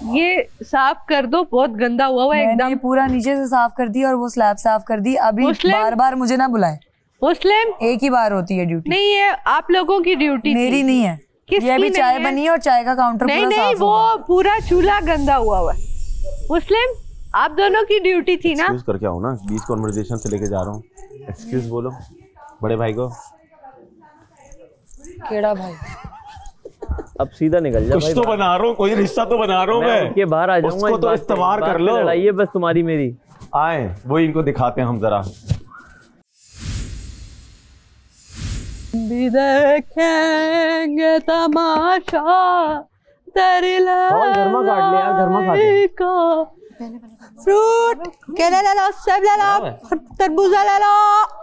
ये साफ कर दो, बहुत गंदा हुआ है एकदम। पूरा नीचे से साफ कर दिया और वो स्लैब साफ कर दी। अभी बार बार मुझे ना बुलाए। मुस्लिम एक ही बार होती है ड्यूटी। नहीं है, आप लोगों की ड्यूटी मेरी नहीं है। ये अभी चाय बनी है और चाय का काउंटर नहीं पूरा नहीं, साफ वो पूरा चूल्हा गंदा हुआ है। मुस्लिम आप दोनों की ड्यूटी थी ना। एक्सक्यूज करके आओ ना, बीच कन्वर्सेशन से लेके जा रहा हूँ। एक्सक्यूज बोलो बड़े भाई को। केड़ा भाई? अब सीधा निकल जा। कुछ तो बना रहा हूँ, कोई रिश्ता तो बना रहा हूँ मैं। के बाहर आ जाऊंगा, उसको तो इस्तेमाल कर लो। लड़ाई है बस तुम्हारी मेरी। आए वो इनको दिखाते हैं हम जरा। भी देखेंगे तमाशा तेरी घरमा काट लिया, घरमा काट को। फ्रूट केले ले लो, सेब ले लो, तरबूजा ले लो।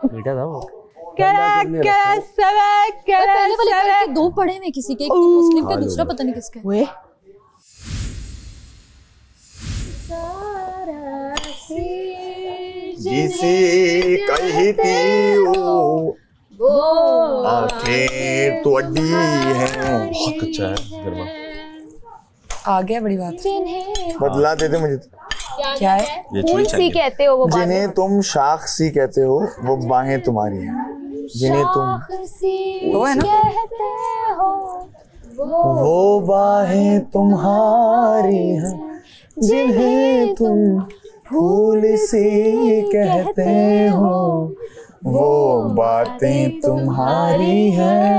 मीठा था वो। पहले वाले दो पड़े हुए किसी के, एक तो मुस्लिम का, दूसरा पता नहीं किसका। जिसे कहती हो ओके तो अड्डी है, बहुत अच्छा है गरबा। आ गया, बड़ी बात। बदला देते मुझे। क्या है? फूल सी कहते हो वो, जिन्हें तुम शाख सी कहते हो वो बाहें तुम्हारी हैं, जिन्हें तुम वो है ना, वो बाहें तुम्हारी हैं, जिन्हें तुम फूल सी कहते हो वो बातें तुम्हारी हैं।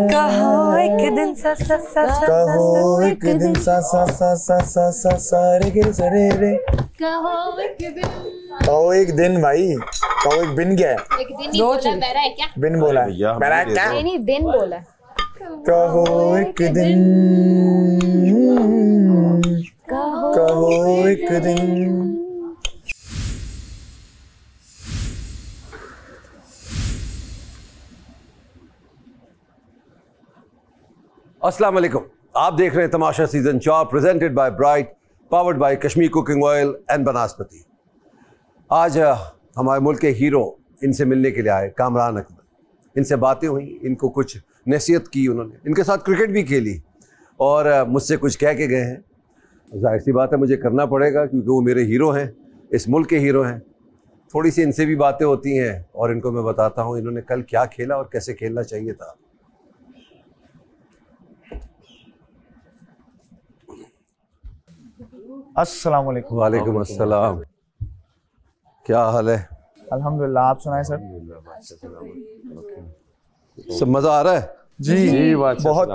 कहो एक दिन सा सा सा कहो एक दिन सा सा सा सा सा सा सा रे गे रे रे रे। कहो एक दिन, कहो एक दिन भाई, कहो एक बिन क्या है? एक दिन ही बोला, बैरा है क्या? बिन बोला है, बैरा है क्या? नहीं दिन बोला। कहो एक दिन, कहो एक दिन। अस्सलाम वालेकुम, आप देख रहे हैं Tamasha season 4 presented by Bright, powered by Kashmir cooking oil and Banaspati. आज हमारे मुल्क के हीरो इनसे मिलने के लिए आए, कामरान अकबर। इनसे बातें हुई, इनको कुछ नसीहत की उन्होंने, इनके साथ क्रिकेट भी खेली और मुझसे कुछ कह के गए हैं। जाहिर सी बात है मुझे करना पड़ेगा क्योंकि वो मेरे हीरो हैं, इस मुल्क के हीरो हैं। थोड़ी सी इनसे भी बातें होती हैं और इनको मैं बताता हूँ इन्होंने कल क्या खेला और कैसे खेलना चाहिए था। अस्सलाम वालेकुम। वालेकुम अस्सलाम, क्या हाल है? अल्हम्दुलिल्लाह, आप सुनाएं सर? सब मज़ा आ रहा है? जी बहुत।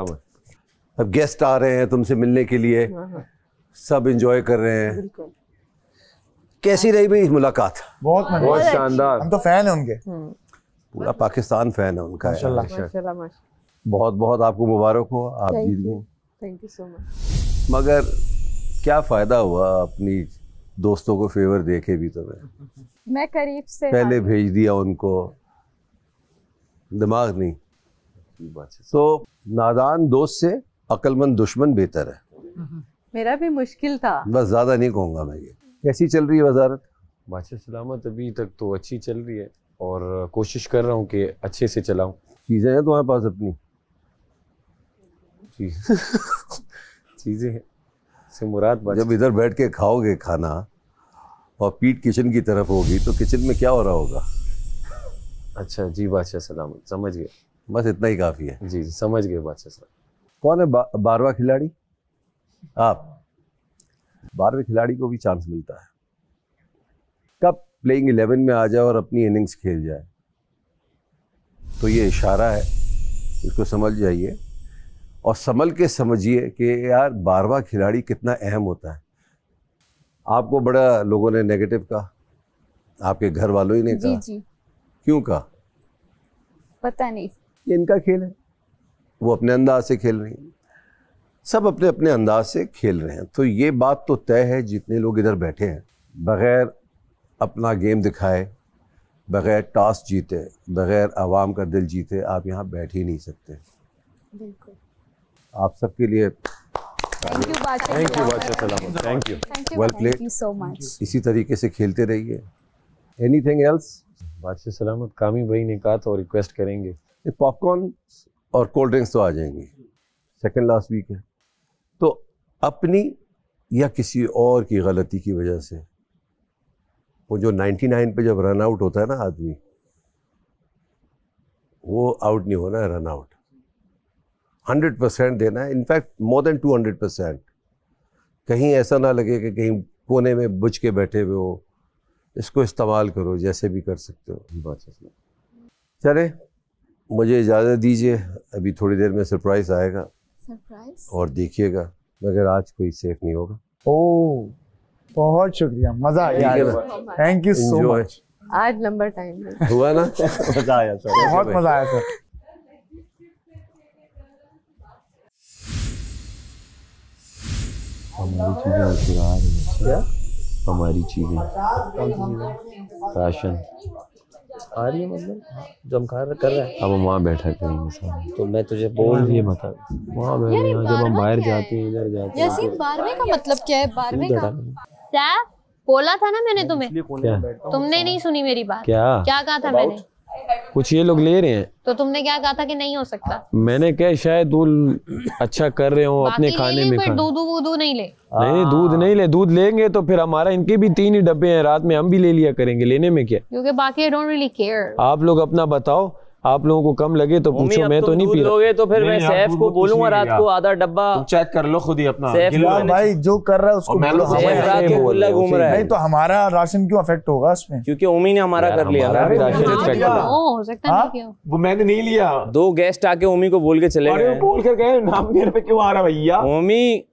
अब गेस्ट आ रहे हैं तुमसे मिलने के लिए, सब एंजॉय कर रहे हैं। कैसी रही भाई मुलाकात? बहुत शानदार। हम तो फैन हैं उनके, पूरा पाकिस्तान फैन है उनका। माशाल्लाह। बहुत बहुत आपको मुबारक हो, आप जीत गए। Thank you so much. मगर क्या फ़ायदा हुआ अपनी दोस्तों को फेवर देके भी तुम्हें? मैं करीब से पहले भेज दिया उनको, दिमाग नहीं। तो नादान दोस्त से अक्लमंद दुश्मन बेहतर है। मेरा भी मुश्किल था, बस ज़्यादा नहीं कहूँगा मैं। ये कैसी चल रही है वजारत? बादशाह सलामत अभी तक तो अच्छी चल रही है और कोशिश कर रहा हूँ कि अच्छे से चलाऊँ। चीज़ें हैं तुम्हारे पास अपनी? चीज़ें हैं से मुराद जब इधर बैठ के खाओगे खाना और पीठ किचन की तरफ होगी तो किचन में क्या हो रहा होगा? अच्छा जी बादशाह सलामत, समझ गए। बस इतना ही काफ़ी है। जी समझ गए बादशाह साहब। कौन है 12वां खिलाड़ी? आप। 12वें खिलाड़ी को भी चांस मिलता है, कब प्लेइंग 11 में आ जाए और अपनी इनिंग्स खेल जाए। तो ये इशारा है, इसको समझ जाइए और संभल के समझिए कि यार 12वां खिलाड़ी कितना अहम होता है। आपको बड़ा लोगों ने नेगेटिव कहा, आपके घर वालों ही ने कहा। जी। क्यों कहा? पता नहीं, ये इनका खेल है, वो अपने अंदाज से खेल रही हैं, सब अपने अपने अंदाज से खेल रहे हैं। तो ये बात तो तय है, जितने लोग इधर बैठे हैं बग़ैर अपना गेम दिखाए, बग़ैर टॉस जीते, बग़ैर आवाम का दिल जीते आप यहाँ बैठ ही नहीं सकते। बिल्कुल। आप सबके लिए थैंक यू बादशाह सलामत, thank you, well played. Thank you so much. इसी तरीके से खेलते रहिए। Anything else? बादशाह सलामत, कामी भाई ने कहा तो रिक्वेस्ट करेंगे। पॉपकॉर्न और कोल्ड ड्रिंक्स तो आ जाएंगी, सेकंड लास्ट वीक है। तो अपनी या किसी और की गलती की वजह से वो जो 99 पे जब रन आउट होता है ना आदमी, वो आउट नहीं होना है, रन आउट 100% देना है, इनफैक्ट मोर देन 200%। कहीं ऐसा ना लगे कि कहीं कोने में बुझ के बैठे हुए हो। इसको इस्तेमाल करो जैसे भी कर सकते हो। चले मुझे इजाज़त दीजिए, अभी थोड़ी देर में सरप्राइज आएगा। सरप्राइज? और देखिएगा, मगर आज कोई सेफ नहीं होगा। ओह बहुत शुक्रिया, मजा आया। Thank you so much. आज लंबा टाइम हुआ ना? मजा आया सर, बहुत मजा आया सर। हमारी चीजें आ रही हैं। क्या? हमारी चीजें, राशन आ रही है, मतलब जो हम कर रहे हैं। अब हम वहाँ बैठा करेंगे सामने। तो मैं तुझे बोल ये बता, वहाँ जब हम बाहर जाते हैं, इधर जाते हैं। यासीन 12वें का मतलब क्या है? 12वें का सैफ, बोला था ना मैंने तुम्हें, क्या? तुमने नहीं सुनी मेरी बात। क्या कहा था मैंने? कुछ ये लोग ले रहे हैं। तो तुमने क्या कहा था कि नहीं हो सकता? मैंने कहा शायद वो अच्छा कर रहे हो अपने खाने में। दूध नहीं ले? नहीं दूध नहीं ले, दूध लेंगे तो फिर हमारा, इनके भी 3 ही डब्बे हैं, रात में हम भी ले लिया करेंगे, लेने में क्या। क्योंकि बाकी आई डोंट रियली केयर। आप लोग अपना बताओ, आप लोगों को कम लगे तो पूछो, मैं तो नहीं पी रहा। तो फिर मैं सैफ को बोलूंगा रात को आधा डब्बा चेक कर लो खुद ही अपना। भाई जो कर रहा है उसको घूम रहा है। नहीं तो हमारा राशन क्यों अफेक्ट होगा उसमें? क्योंकि उमी ने हमारा कर लिया। हो सकता है वो मैंने नहीं लिया। 2 गेस्ट आके उमी को बोल के चले गए। बोल कर गए, नाम मेरे पे क्यों आ रहा भैया? उमी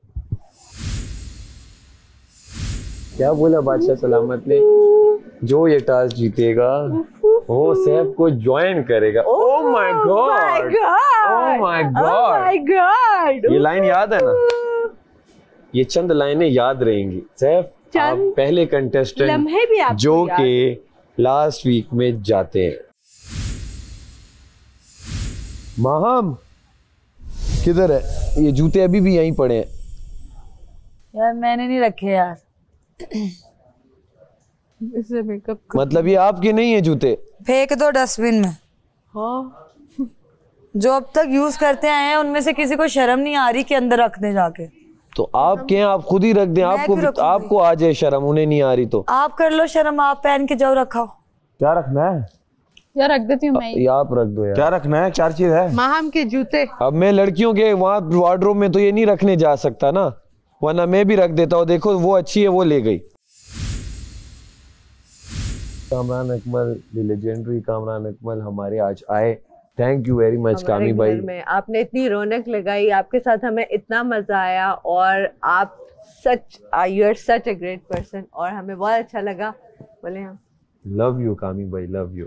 क्या बोला बादशाह सलामत ने? जो ये टास्क जीतेगा वो सैफ को ज्वाइन करेगा। Oh my God, oh my God, ये लाइन याद है ना? ये चंद लाइनें याद रहेंगी। सैफ आप पहले कंटेस्टेंट जो के लास्ट वीक में जाते हैं। माहम किधर है? ये जूते अभी भी यहीं पड़े हैं यार, मैंने नहीं रखे यार। इसे मेकअप मतलब ये आपके नहीं है जूते? फेंक दो डस्टबिन में। हाँ, जो अब तक यूज करते आए हैं उनमें से किसी को शर्म नहीं आ रही कि अंदर रख दे जाके। तो आपके हैं, आप खुद ही रख दें। आपको आ जाए शर्म, उन्हें नहीं आ रही तो आप कर लो शर्म, आप पहन के जाओ। रखाओ। क्या रखना है? यार रख देती हूँ मैं। आप रख दो यार। क्या रखना है? 4 चीज है। माहम के जूते। अब मैं लड़कियों के वहाँ वार्डरोब में तो ये नहीं रखने जा सकता ना, वरना मैं भी रख देता हूँ। देखो वो अच्छी है, वो ले गई। कामरान अकमल, द लेजेंडरी कामरान अकमल हमारे आज आए। थैंक यू वेरी मच कामी भाई। में आपने इतनी रौनक लगाई, आपके साथ हमें इतना मजा आया और आप you are such a great person और हमें बहुत अच्छा लगा। बोले हम लव यू कामी भाई, लव यू।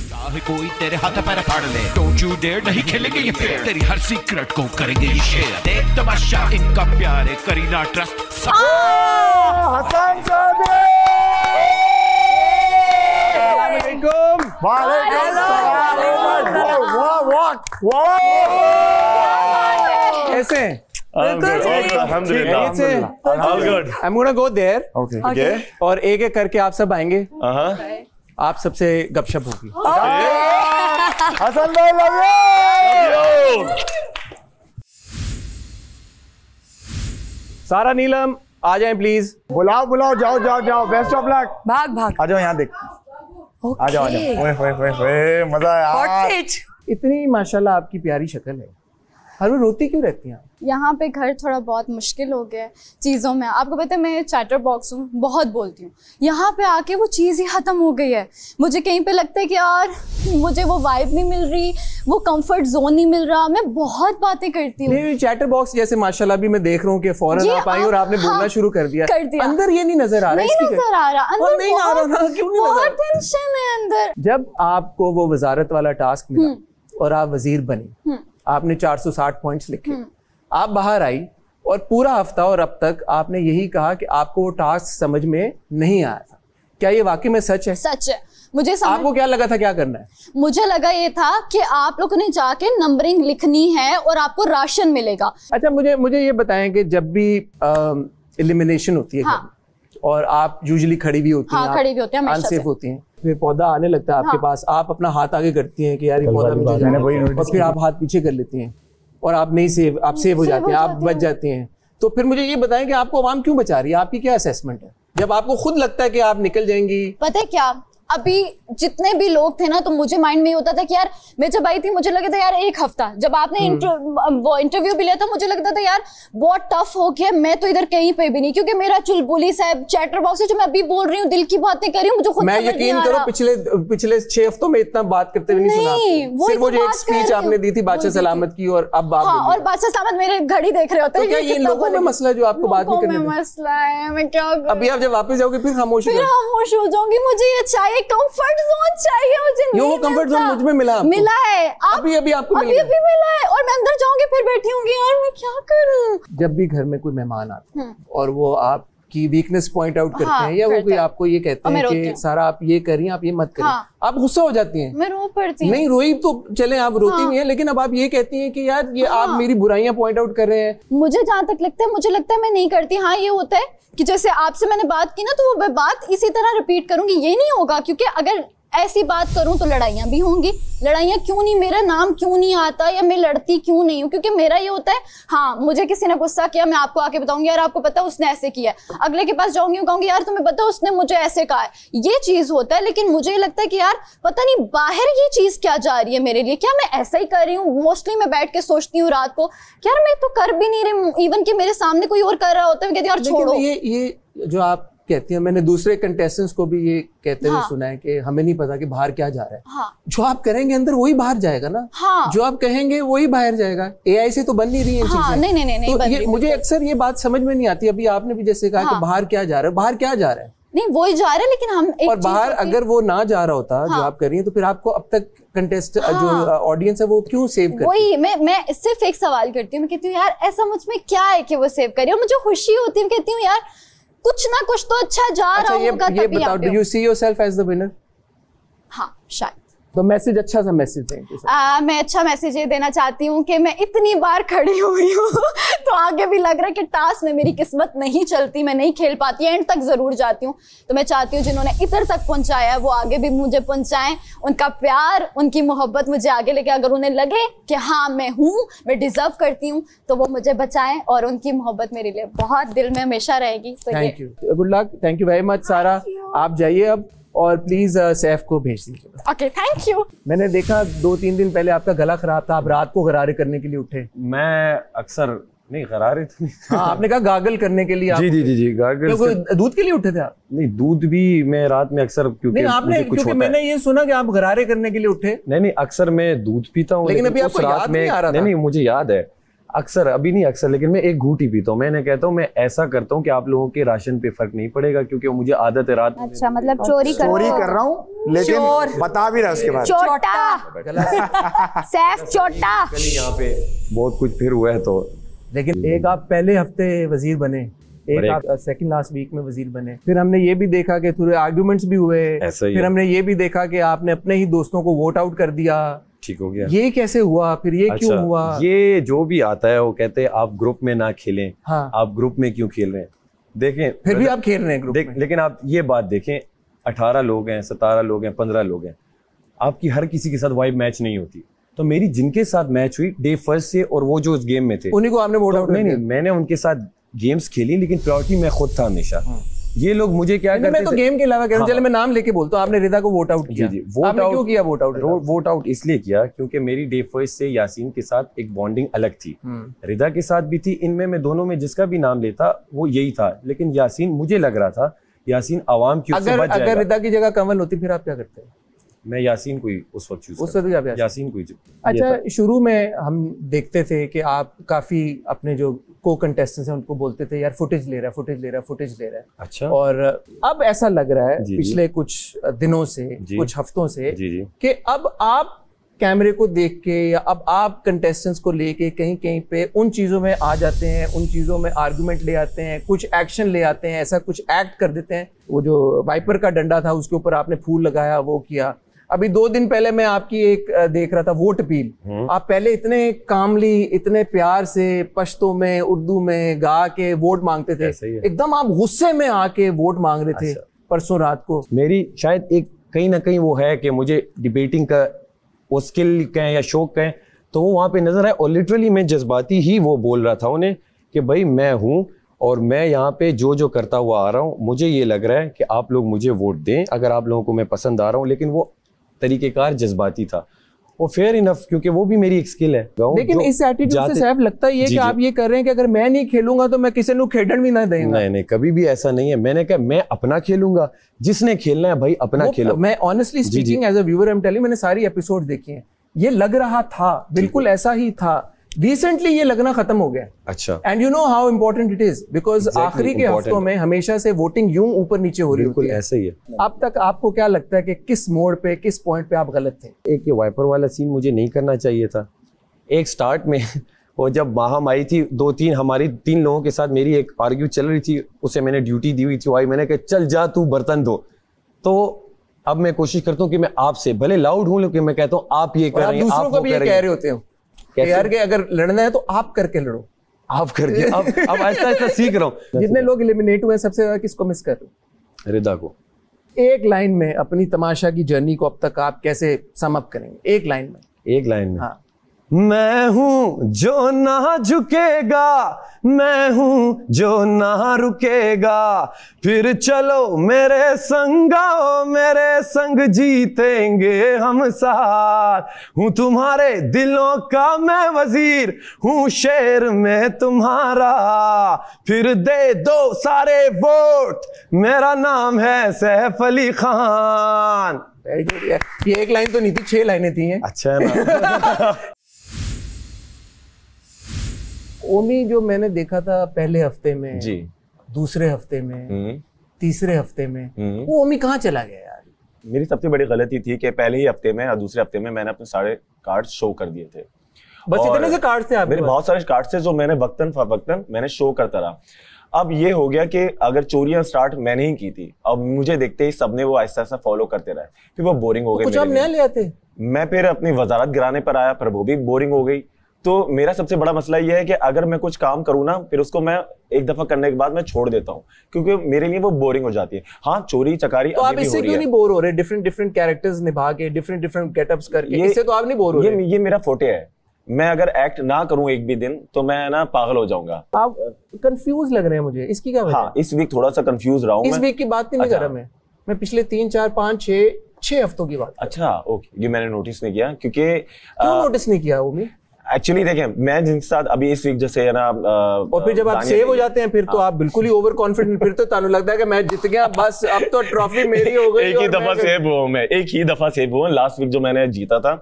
चाहे कोई तेरे हाथ पैर फाड़ ले, डोंट यू डेयर, नहीं खेलेंगे ये फेयर, तेरी हर सीक्रेट को करेंगे ये शेयर। देख तमाशा इनका प्यारे, करीना ट्रस्ट। हसन साहब कैसे? I'm gonna go there. Okay. और एक एक करके आप सब आएंगे। आप सबसे गपशप होगी। हसन भाई लव यू। सारा नीलम आ जाएं प्लीज। बुलाओ, जाओ। Best of luck. भाग। आ जाओ यहाँ देख। आ जाओ। ओए मजा आया। इतनी माशाल्लाह आपकी प्यारी शक्ल है, हर वो रोती क्यों रहती हैं? यहाँ पे घर थोड़ा बहुत मुश्किल हो गया है चीज़ों में। आपको पता है मैं चैटर बॉक्स हूँ, बहुत बोलती हूँ। यहाँ पे आके वो चीज़ ही ख़त्म हो गई है। मुझे कहीं पे लगता है कि यार मुझे वो वाइब नहीं मिल रही, वो कंफर्ट जोन नहीं मिल रहा। मैं बहुत बातें करती हूँ। नहीं, चैटर बॉक्स जैसे माशाल्लाह भी मैं देख रहा हूँ कि फौरन आप आई और आपने बोलना शुरू कर दिया। अंदर ये नहीं नजर आ रहा, नहीं नजर आ रहा, अंदर नहीं आ रहा ना, क्यों नहीं बहुत टेंशन है अंदर। जब आपको वो वजारत वाला टास्क मिला और आप वजीर बनी, आपने 460 पॉइंट्स लिखे, आप बाहर आई और पूरा हफ्ता और अब तक आपने यही कहा कि आपको वो टास्क समझ में नहीं आया था। क्या ये वाकई में सच है? सच है। मुझे आपको क्या लगा था क्या करना है? मुझे लगा ये था कि आप लोगों ने जाके नंबरिंग लिखनी है और आपको राशन मिलेगा। अच्छा, मुझे ये बताएं कि जब भी एलिमिनेशन होती है और आप यूजुअली खड़ी भी होती हैं, खड़ी भी होती हैं, अनसेफ होती हैं, फिर पौधा आने लगता है आपके पास, आप अपना हाथ आगे करती हैं कि यार ये पौधा मुझे जाना है, और फिर आप हाथ पीछे कर लेती हैं और आप नहीं सेव, आप सेव हो जाती हैं, आप बच जाती हैं। तो फिर मुझे ये बताएं कि आपको आवाम क्यों बचा रही है? आपकी क्या असेसमेंट है जब आपको खुद लगता है कि आप निकल जाएंगी? पता है क्या, अभी जितने भी लोग थे ना, तो मुझे माइंड में ये होता था कि यार मैं जब आई थी मुझे लगा था यार एक हफ्ता, जब आपने वो इंटरव्यू भी लिया था मुझे लगता था यार बहुत टफ हो गया, मैं तो इधर कहीं पे भी नहीं, क्योंकि मेरा चुलबुली साहब चैटर बॉक्स है, जो मैं अभी बोल रही हूँ दिल की बातें कर रही हूँ, मुझे खुद मैं यकीन करो पिछले 6 हफ्तों में इतना बात करते हुए नहीं सुना। सिर्फ वो जो एक स्पीच आपने दी थी बादशाह सलामत की, और अब और बादशाह सलामत मेरे घड़ी देख रहे होते हैं। क्या ये लोगों में मसला जो आपको बात नहीं करने मसला है? मैं क्या अभी आप जब वापस जाओगे फिर खामोश हो जाऊंगी। मुझे ये चाहिए, कंफर्ट जोन चाहिए मुझे। ये वो कंफर्ट जोन मुझ में मिला है, अभी आपको अभी मिला है, और मैं अंदर जाऊंगी फिर बैठी होंगी यार मैं क्या करूं। जब भी घर में कोई मेहमान आते हैं और वो आपकी वीकनेस पॉइंट आउट करते हैं, या वो कोई आपको ये कहते हैं कि सारा आप ये करिए, आप ये मत करिए, आप गुस्सा हो जाती हैं? मैं रो पड़ती हूं। नहीं रोई तो चले, आप रोती नहीं है, लेकिन अब आप ये कहती हैं कि यार ये आप मेरी बुराइयां पॉइंट आउट कर रहे हैं। मुझे जहां तक लगता है, मुझे लगता है मैं नहीं करती। हाँ ये होता है कि जैसे आपसे मैंने बात की ना, तो वो बात इसी तरह रिपीट करूंगी, ये नहीं होगा, क्योंकि अगर ऐसी बात करूं तो लड़ाइयां भी होंगी। लड़ाइयां क्यों नहीं, मेरा नाम क्यों नहीं आता या मैं लड़ती क्यों नहीं हूँ? क्योंकि मेरा ये होता है, हाँ मुझे किसी ने गुस्सा किया, मैं आपको आके बताऊंगी यार आपको पता है उसने ऐसे किया है। अगले के पास जाऊंगी कहूंगी यार तुम्हें पता है उसने मुझे ऐसे कहा है। ये चीज होता है, लेकिन मुझे लगता है कि यार पता नहीं बाहर ये चीज क्या जा रही है मेरे लिए, क्या मैं ऐसा ही कर रही हूँ? मोस्टली मैं बैठ के सोचती हूँ रात को यार मैं तो कर भी नहीं रही, इवन कि मेरे सामने कोई और कर रहा होता है, मैं कहती हूँ यार छोड़ो। ये जो आप कहती हैं, मैंने दूसरे कंटेस्टेंट्स को भी ये कहते हुए सुना है कि हमें नहीं पता कि बाहर क्या जा रहा है। हाँ। जो आप करेंगे अंदर वही बाहर जाएगा ना। हाँ। जो आप कहेंगे वही बाहर जाएगा। एआई से तो बन नहीं रही है हाँ, चीजें। नहीं, तो ये मुझे अक्सर ये बात समझ में नहीं आती। अभी आपने भी जैसे कहा कि बाहर क्या जा रहा है, बाहर क्या जा रहा है? नहीं वही जा रहा है, लेकिन हम एक और बाहर अगर वो ना जा रहा होता जो आप कर रही हैं, तो फिर आपको अब तक कंटेस्ट जो ऑडियंस है वो क्यों सेव करती? वही मैं सिर्फ एक सवाल करती हूँ, मैं कहती हूँ यार ऐसा मुझ में क्या है कि वो सेव करे, और मुझे खुशी होती है, मैं कहती हूँ यार कुछ ना कुछ तो अच्छा जा रहा होगा। ये बताओ, do you see yourself as the winner? हाँ शायद। तो मैसेज, अच्छा सा मैसेज दें। मैं अच्छा मैसेज ये देना चाहती हूँ कि मैं इतनी बार खड़ी हुई हूँ तो आगे भी लग रहा है कि टास्क में मेरी किस्मत नहीं चलती, मैं नहीं खेल पाती, एंड तक जरूर जाती हूँ। तो मैं चाहती हूँ जिन्होंने इधर तक पहुंचाया वो आगे भी मुझे पहुंचाएं, उनका प्यार उनकी मोहब्बत मुझे आगे लेके, अगर उन्हें लगे कि हाँ मैं हूँ, मैं डिजर्व करती हूँ, तो वो मुझे बचाएं, और उनकी मोहब्बत मेरे लिए बहुत दिल में हमेशा रहेगी। तो thank you, good luck, thank you very much सारा। आप जाइए अब और प्लीज सैफ को भेज दीजिए। Okay thank you. मैंने देखा 2-3 दिन पहले आपका गला खराब था, आप रात को गरारे करने के लिए उठे। मैं अक्सर नहीं गरारे तो नहीं। हाँ, आपने कहा गागल करने के लिए। जी गागल। क्योंकि दूध के लिए उठे थे आप? नहीं, दूध भी मैं रात में अक्सर क्योंकि आपने क्योंकि मैंने ये सुना कि आप गरारे करने के लिए उठे। नहीं अक्सर मैं दूध पीता हूँ, लेकिन अभी आपको याद नहीं आ रहा था। नहीं मुझे याद है, अक्सर अभी नहीं अक्सर, लेकिन मैं एक घूंट ही पीता हूँ। मैंने कहता हूँ मैं ऐसा करता हूँ कि आप लोगों के राशन पे फर्क नहीं पड़ेगा, क्योंकि मुझे आदत है रात। अच्छा मतलब चोरी कर रहा हूँ, लेकिन बता भी रहा उसके बाद। चोटा सैफ चोटा। यहाँ पे बहुत कुछ फिर हुआ है। तो लेकिन एक आप पहले हफ्ते वजीर बने, एक आप सेकंड लास्ट वीक में वजीर बने, फिर हमने ये भी देखा कि थोड़े आर्गुमेंट्स भी हुए, फिर हमने ये भी देखा कि आपने अपने ही दोस्तों को वोट आउट कर दिया। ठीक हो गया। ये कैसे हुआ फिर, ये क्यों हुआ? ये जो भी आता है वो कहते हैं आप ग्रुप में ना खेलें। हाँ। आप ग्रुप में क्यों खेल रहे हैं? देखें फिर भी आप खेल रहे हैं ग्रुप में। लेकिन आप ये बात देखें, 18 लोग हैं, 17 लोग हैं, 15 लोग हैं, आपकी हर किसी के साथ वाइब मैच नहीं होती। तो मेरी जिनके साथ मैच हुई डे फर्स्ट से, और वो जो उस गेम में थे उन्हीं को आपने वोट आउट? नहीं, मैंने उनके साथ गेम्स खेली, लेकिन प्रायोरिटी मैं खुद था हमेशा। ये लोग मुझे क्या करते थे? मैं तो गेम के अलावा कह रहा हूं, चलो मैं नाम लेके बोलता हूं, आपने रिदा को वोट आउट किया। जी वोट आउट क्यों किया? वोट आउट इसलिए किया क्योंकि मेरी डे फर्स्ट से यासीन के साथ एक बॉन्डिंग अलग थी, रिदा के साथ भी थी। इनमें मैं दोनों में जिसका भी नाम लेता वो यही था, लेकिन यासीन मुझे लग रहा था यासीन आवाम की उससे बच जाएगा। अगर रिदा की जगह कमल होती फिर आप क्या करते? मैं यासीन को ही उस वक्त चूज यासीन को ही। अच्छा, शुरू में हम देखते थे कि आप काफी अपने जो को कंटेस्टेंट्स हैं उनको बोलते थे यार फुटेज ले रहा है। अच्छा। और अब ऐसा लग रहा है पिछले कुछ दिनों से, कुछ हफ्तों से, कि अब आप कैमरे को देख के या अब आप कंटेस्टेंट्स को लेके कहीं कहीं पे उन चीजों में आ जाते हैं, उन चीजों में आर्गुमेंट ले आते हैं, कुछ एक्शन ले आते हैं, ऐसा कुछ एक्ट कर देते हैं। वो जो वाइपर का डंडा था उसके ऊपर आपने फूल लगाया, वो किया। अभी 2 दिन पहले मैं आपकी एक देख रहा था वोट अपील। आप पहले इतने कामली, इतने प्यार से पश्तो में, उर्दू में गा के वोट मांगते थे, एकदम आप गुस्से में आके वोट मांग रहे थे परसों रात को। मेरी शायद एक कहीं ना कहीं वो है कि मुझे डिबेटिंग का वो स्किल कहें या शौक कहें, तो वो वहाँ पे नजर आए, और लिटरली मैं जज्बाती ही वो बोल रहा था उन्हें कि भाई मैं हूँ और मैं यहाँ पे जो करता हुआ आ रहा हूँ, मुझे ये लग रहा है कि आप लोग मुझे वोट दें अगर आप लोगों को मैं पसंद आ रहा हूँ। लेकिन वो तरीकेकार जज्बाती था, और फेयर इनफ, क्योंकि वो भी मेरी एक स्किल है। लेकिन इस एटीट्यूड से सैफ लगता है ये कि आप ये कर रहे हैं कि अगर मैं नहीं खेलूंगा तो मैं किसी को खेलन भी ना देंगे। नहीं, कभी भी ऐसा नहीं है। मैंने कहा मैं अपना खेलूंगा, जिसने खेलना है भाई अपना खेलो। मैं honestly speaking as a viewer I am telling, मैंने सारी एपिसोड देखी हैं, ये लग रहा था बिल्कुल ऐसा ही था। रिसेंटली ये लगना खत्म हो गया। अच्छा। And you know how important it is, because आखिरी के हफ्तों में हमेशा से वोटिंग यूं ऊपर नीचे हो रही होती है। ऐसे ही है। अब तक आपको क्या लगता है कि किस मोड़ पे, किस पॉइंट पे आप गलत थे? एक ये वाइपर वाला सीन मुझे नहीं करना चाहिए था। एक स्टार्ट में वो जब माहम आई थी, 2-3 हमारी 3 लोगों के साथ मेरी एक आर्ग्यू चल रही थी, उसे मैंने ड्यूटी दी हुई थी, आई मैंने कहा चल जा तू बर्तन धो। तो अब मैं कोशिश करता हूँ कि मैं आपसे भले लाउड हूँ, लेकिन मैं कहता हूँ आप ये कर रहे हैं, दूसरों को भी ये कह रहे होते हो यार कि अगर लड़ना है तो आप करके लड़ो, आप करके। अब आहिस्ता आहिस्ता सीख रहा हूँ। जितने लोग एलिमिनेट हुए सबसे ज्यादा किसको मिस कर रहे हो? रिदा को। एक लाइन में अपनी तमाशा की जर्नी को अब तक आप कैसे सम अप करेंगे? एक लाइन में। एक लाइन में। हाँ। मैं हूं जो ना झुकेगा, मैं हूं जो ना रुकेगा, फिर चलो मेरे संग आओ, मेरे संग जीतेंगे हम साथ। हूं तुम्हारे दिलों का मैं वजीर, हूं शेर में तुम्हारा, फिर दे दो सारे वोट, मेरा नाम है सैफ अली खान। ये एक लाइन तो नहीं थी, 6 लाइनें थी। अच्छा है ना। ओमी जो मैंने देखा था पहले हफ्ते में जी, दूसरे हफ्ते में, तीसरे हफ्ते में, वो ओमी कहाँ चला गया यार? मेरी सबसे बड़ी गलती थी कि पहले ही हफ्ते में या दूसरे हफ्ते में मैंने अपने सारे कार्ड शो कर दिए थे। बस इतने से कार्ड थे आपके? मेरे बहुत सारे कार्ड थे जो मैंने वक्तन मैंने शो करता रहा। अब ये हो गया कि अगर चोरियां स्टार्ट मैंने ही की थी, अब मुझे देखते ही सबने वो ऐसा ऐसा फॉलो करते रहे, फिर वो बोरिंग हो गई। कुछ आप नया ले आते। मैं फिर अपनी वजारत गिराने पर आया, पर वो भी बोरिंग हो गई। तो मेरा सबसे बड़ा मसला ये है कि अगर मैं कुछ काम करूँ ना, फिर उसको मैं एक दफा करने के बाद मैं छोड़ देता हूँ, क्योंकि मेरे लिए वो बोरिंग हो जाती है। हाँ, चोरी चकारी तो आप इससे क्यों नहीं बोर हो रहे? डिफरेंट कैरेक्टर्स निभा के, डिफरेंट गेटअप्स करके, इससे तो आप नहीं बोर हो रहे? ये मेरा फोटे है। मैं अगर एक्ट ना करूं एक भी दिन तो मैं ना पागल हो जाऊंगा। आप कंफ्यूज लग रहे हैं मुझे, इसकी क्या वजह? हाँ, इस वीक थोड़ा सा कंफ्यूज रहा हूं। इस वीक की बात नहीं कर रहा मैं पिछले 3, 4, 5, 6 हफ्तों की बात। अच्छा, ओके, ये मैंने नोटिस नहीं किया। क्योंकि क्यों नोटिस नहीं किया ओमी? एक्चुअली देखें, मैं जिनके साथ अभी इस वीक जैसे है ना, और फिर जब आप सेव हो जाते हैं फिर तो आप बिल्कुल ही ओवर कॉन्फिडेंट, फिर तो तानु लगता है कि मैं जीत गया, बस अब तो ट्रॉफी मेरी हो गई। एक ही दफा सेव हुआ मैं, एक ही दफा सेव हुआ। लास्ट वीक जो मैंने जीता था